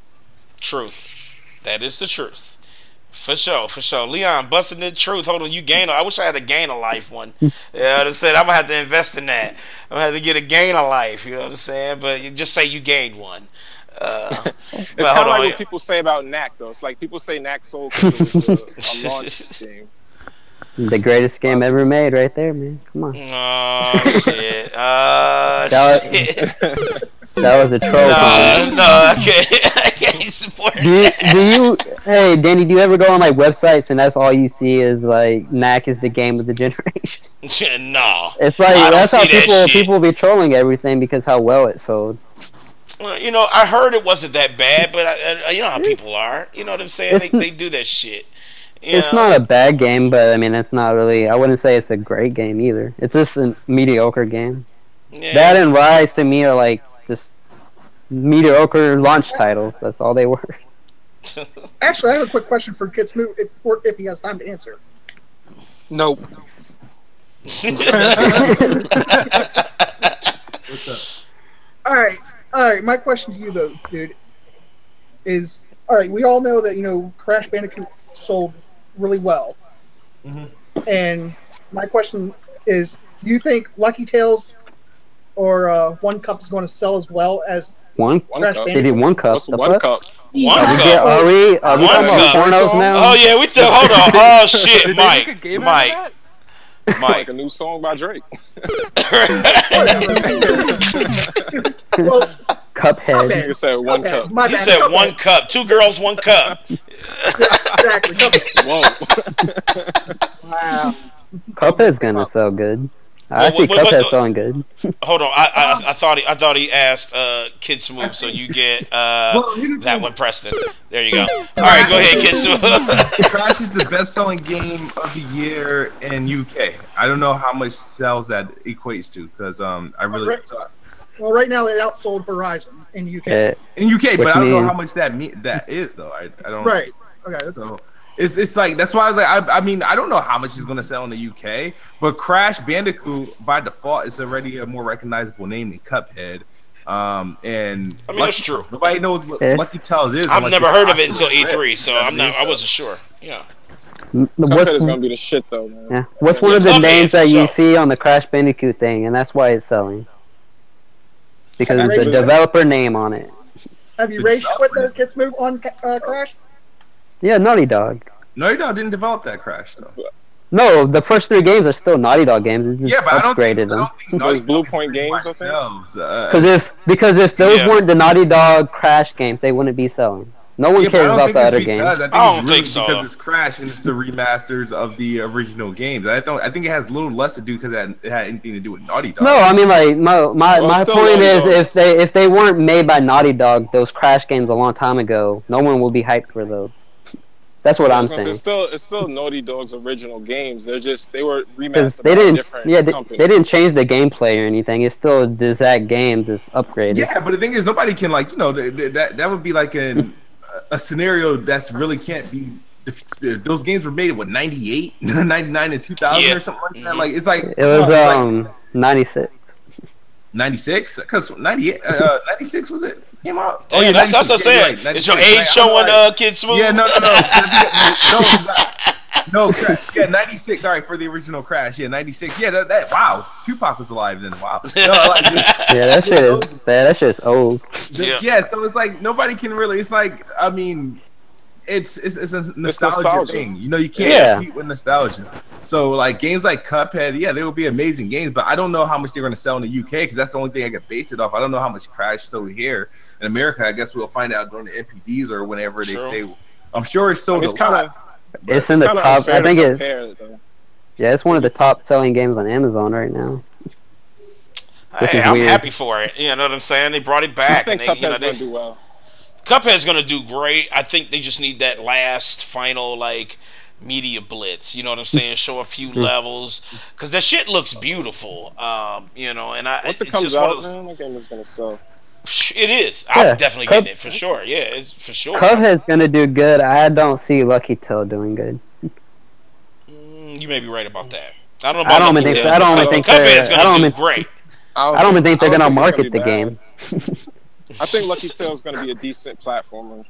Truth. That is the truth. For sure, for sure. Leon, busting the truth. Hold on, you gain. I wish I had a gain of life one. Yeah, I said I'm gonna have to invest in that. I'm gonna have to get a gain of life. You know what I'm saying? But you just say you gained one. It's kind of like what people say about Knack, though. It's like people say Knack sold because it was a launch game. The greatest game ever made, right there, man. Come on. Oh shit! Shit. That was a troll comment. No, I can't support that. Hey, Danny, do you ever go on like websites and that's all you see is like Knack is the game of the generation? No. It's like that's how people be trolling everything because how well it sold. Well, you know, I heard it wasn't that bad, but you know how people are. You know what I'm saying? They do that shit. It's not a bad game, but I mean, it's not really. I wouldn't say it's a great game either. It's just a mediocre game. Yeah. That and Rise to me are like just mediocre launch titles. That's all they were. Actually, I have a quick question for KidSmoove if he has time to answer. Nope. What's up? All right. My question to you though, dude, is all right. We all know that Crash Bandicoot sold really well, and my question is, do you think Lucky Tales or One Cup is going to sell as well as Crash Bandicoot? They did One Cup. What's One Cup? Are we talking about pornos now? Oh yeah, hold on. Oh shit, Mike. Like a new song by Drake. Well, Cuphead. You said One Cup. You said One Cup. 2 girls, 1 cup. Exactly. Whoa. Wow. Cuphead's gonna sell good. I see Cuphead selling good. Hold on, I thought he asked KidSmoove, so you get that one, Preston. There you go. All right, go ahead, KidSmoove. Crash is the best-selling game of the year in UK. I don't know how much sales that equates to because I really. Well, right now it outsold Horizon in UK. In UK, but I don't know how much that is though. I don't. Right. Okay. So. It's like that's why I was like I mean I don't know how much it's gonna sell in the UK, but Crash Bandicoot by default is already a more recognizable name than Cuphead. And I mean that's true. Nobody knows what Lucky Tales is. I've never heard of it until E3, so I wasn't sure. Yeah. Cuphead is gonna be the shit though, man. Yeah. What's one of the names that you see on the Crash Bandicoot thing, and that's why it's selling? Because it's the developer name on it. Have you rage quit there, KidSmoove on Crash? Yeah, Naughty Dog. Naughty Dog didn't develop that Crash though. No, the first 3 games are still Naughty Dog games. It's just but upgraded them. Those Blue Point games, I think. Because if those weren't the Naughty Dog Crash games, they wouldn't be selling. No one cares about the other games. I don't think so. Because it's Crash and it's the remasters of the original games. I think it has a little less to do because it had anything to do with Naughty Dog. No, I mean like my point is if they weren't made by Naughty Dog, those Crash games a long time ago, no one will be hyped for those. That's what I'm saying. It's still Naughty Dog's original games. They were remastered. They didn't change the gameplay or anything. It's still the exact game, just upgraded. Yeah, but the thing is, nobody can that would be like a scenario that's really can't be. Those games were made in what 98, 99, and 2000 or something like that. Like it's like it was 96. 96? Because 98, 96 was it? Came out. Oh yeah, that's what I'm saying. Right, is your age showing, KidSmoove? Yeah, no. Yeah, 96. All right, for the original Crash. Yeah, 96. Yeah, that wow. Tupac was alive then. Wow. Yeah, that shit is bad. That shit is old. Yeah, so it's like nobody can really. It's like I mean, it's a nostalgia thing. You can't compete with nostalgia. So like games like Cuphead, they will be amazing games, but I don't know how much they're going to sell in the UK because that's the only thing I can base it off. I don't know how much Crash sold here in America. I guess we'll find out during the NPDs or whenever they say. I'm sure it's sold. It's in the top. I think it's one of the top selling games on Amazon right now. Hey, I'm happy for it. You know what I'm saying? They brought it back. I think Cuphead's going to do well. Cuphead's going to do great. I think they just need that last final media blitz. You know what I'm saying? Show a few levels because that shit looks beautiful. And once it comes out, man, that game is going to sell. It is. I'm definitely getting it for sure. Yeah, it's for sure. Cuphead's gonna do good. I don't see Lucky Tail doing good. You may be right about that. I don't know about Lucky Tail. I don't think Cuphead's gonna do great. I don't even think they're gonna market the game. I think Lucky Tail is gonna be a decent platformer.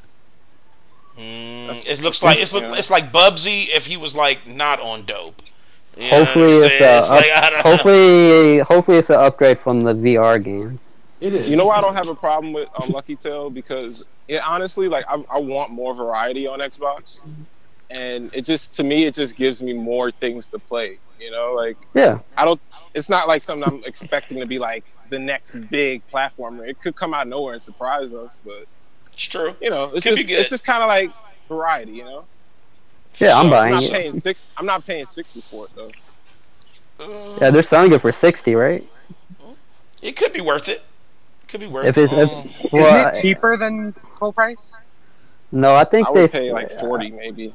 It looks like it's like Bubsy if he was not on dope. Hopefully it's an upgrade from the VR game. It is. You know why I don't have a problem with Lucky Tail? Because honestly, I want more variety on Xbox, and to me it just gives me more things to play. I don't. It's not like something I'm expecting to be the next big platformer. It could come out of nowhere and surprise us, but it's true. You know, it's just kind of like variety, you know. Yeah, I'm buying it. I'm not paying 60 for it though. Yeah, they're selling it for 60, right? It could be worth it. Could be worth it. Isn't it cheaper than full price? No, I think I would pay like 40 maybe.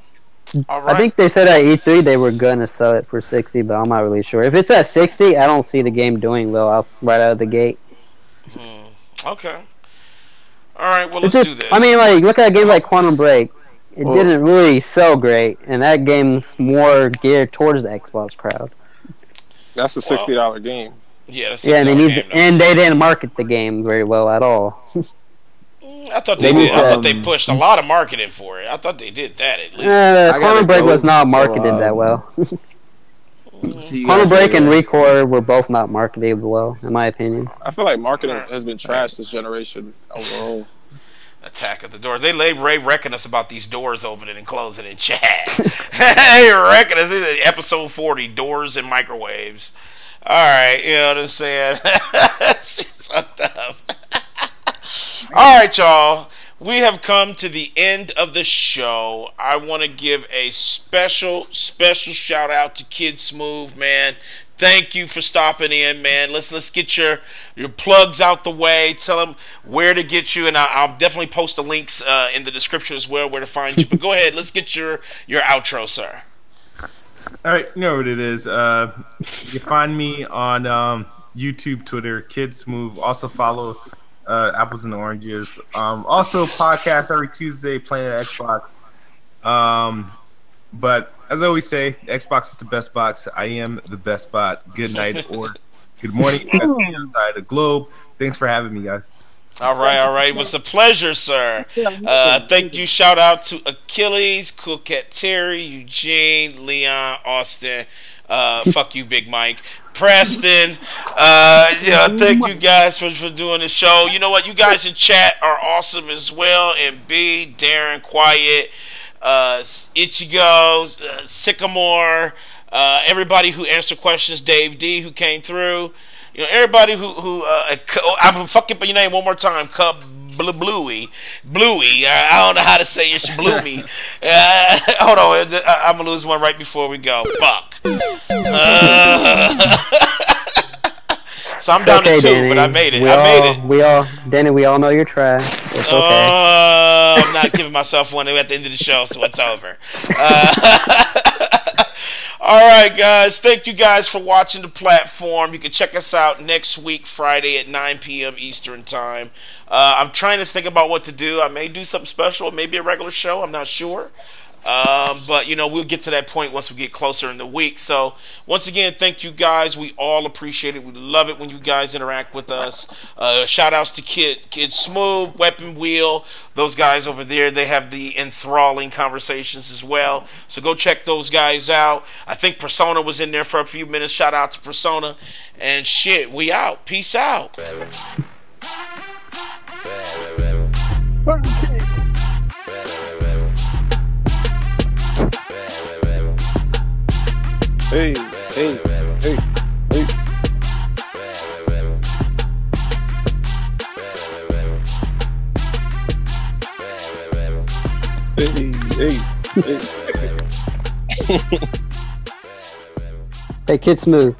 All right. I think they said at E3 they were gonna sell it for 60, but I'm not really sure. If it's at 60, I don't see the game doing well right out of the gate. Okay. All right. Well, let's do this. I mean, like, look at a game like Quantum Break. It didn't really sell great, and that game's more geared towards the Xbox crowd. That's a $60 game. Yeah, that's and they didn't market the game very well at all. I thought they did. I thought they pushed a lot of marketing for it. I thought they did that at least. Quantum Break was not marketed that well. Quantum Break and Recore were both not marketed well, in my opinion. I feel like marketing has been trashed this generation overall. Attack at the door. They reckon us about these doors opening and closing in chat. They reckon us. This is episode 40, doors and microwaves. All right, you know what I'm saying? She's fucked up. All right, y'all. We have come to the end of the show. I want to give a special shout out to KidSmoove, man. Thank you for stopping in, man. Let's get your plugs out the way. Tell them where to get you, and I'll definitely post the links in the description as well where to find you. But go ahead, let's get your outro, sir. All right, you know what it is. You can find me on YouTube, Twitter, KidSmoove. Also follow Apples and Oranges. Also podcast every Tuesday, playing at Xbox. But as I always say, Xbox is the best box. I am the best bot. Good night or good morning. That's on the other side of the globe. Thanks for having me, guys. All right. It was a pleasure, sir. Thank you. Shout out to Achilles, Cool Cat Terry, Eugene, Leon, Austin. Fuck you, Big Mike. Preston. Thank you guys for doing the show. You know what? You guys in chat are awesome as well. And B, Darren, Quiet, Ichigo, Sycamore, everybody who answered questions, Dave D, who came through. You know, everybody who I'm fucking your name one more time. Bluey. I don't know how to say it. She blew me. Hold on, I'm gonna lose one right before we go. Fuck. So I'm down to 2, Danny. But I made it. Danny, we all know you're trash. It's okay. I'm not giving myself one at the end of the show, so it's over. All right, guys. Thank you guys for watching the platform. You can check us out next week, Friday at 9 p.m. Eastern Time. I'm trying to think about what to do. I may do something special, maybe a regular show. I'm not sure. But, we'll get to that point once we get closer in the week. So, once again, thank you guys. We all appreciate it. We love it when you guys interact with us. Shout-outs to KidSmoove, Weapon Wheel. Those guys over there, they have the enthralling conversations as well. So, go check those guys out. I think Persona was in there for a few minutes. Shout-out to Persona. And shit, we out. Peace out. Hey. Hey. Hey, KidSmoove.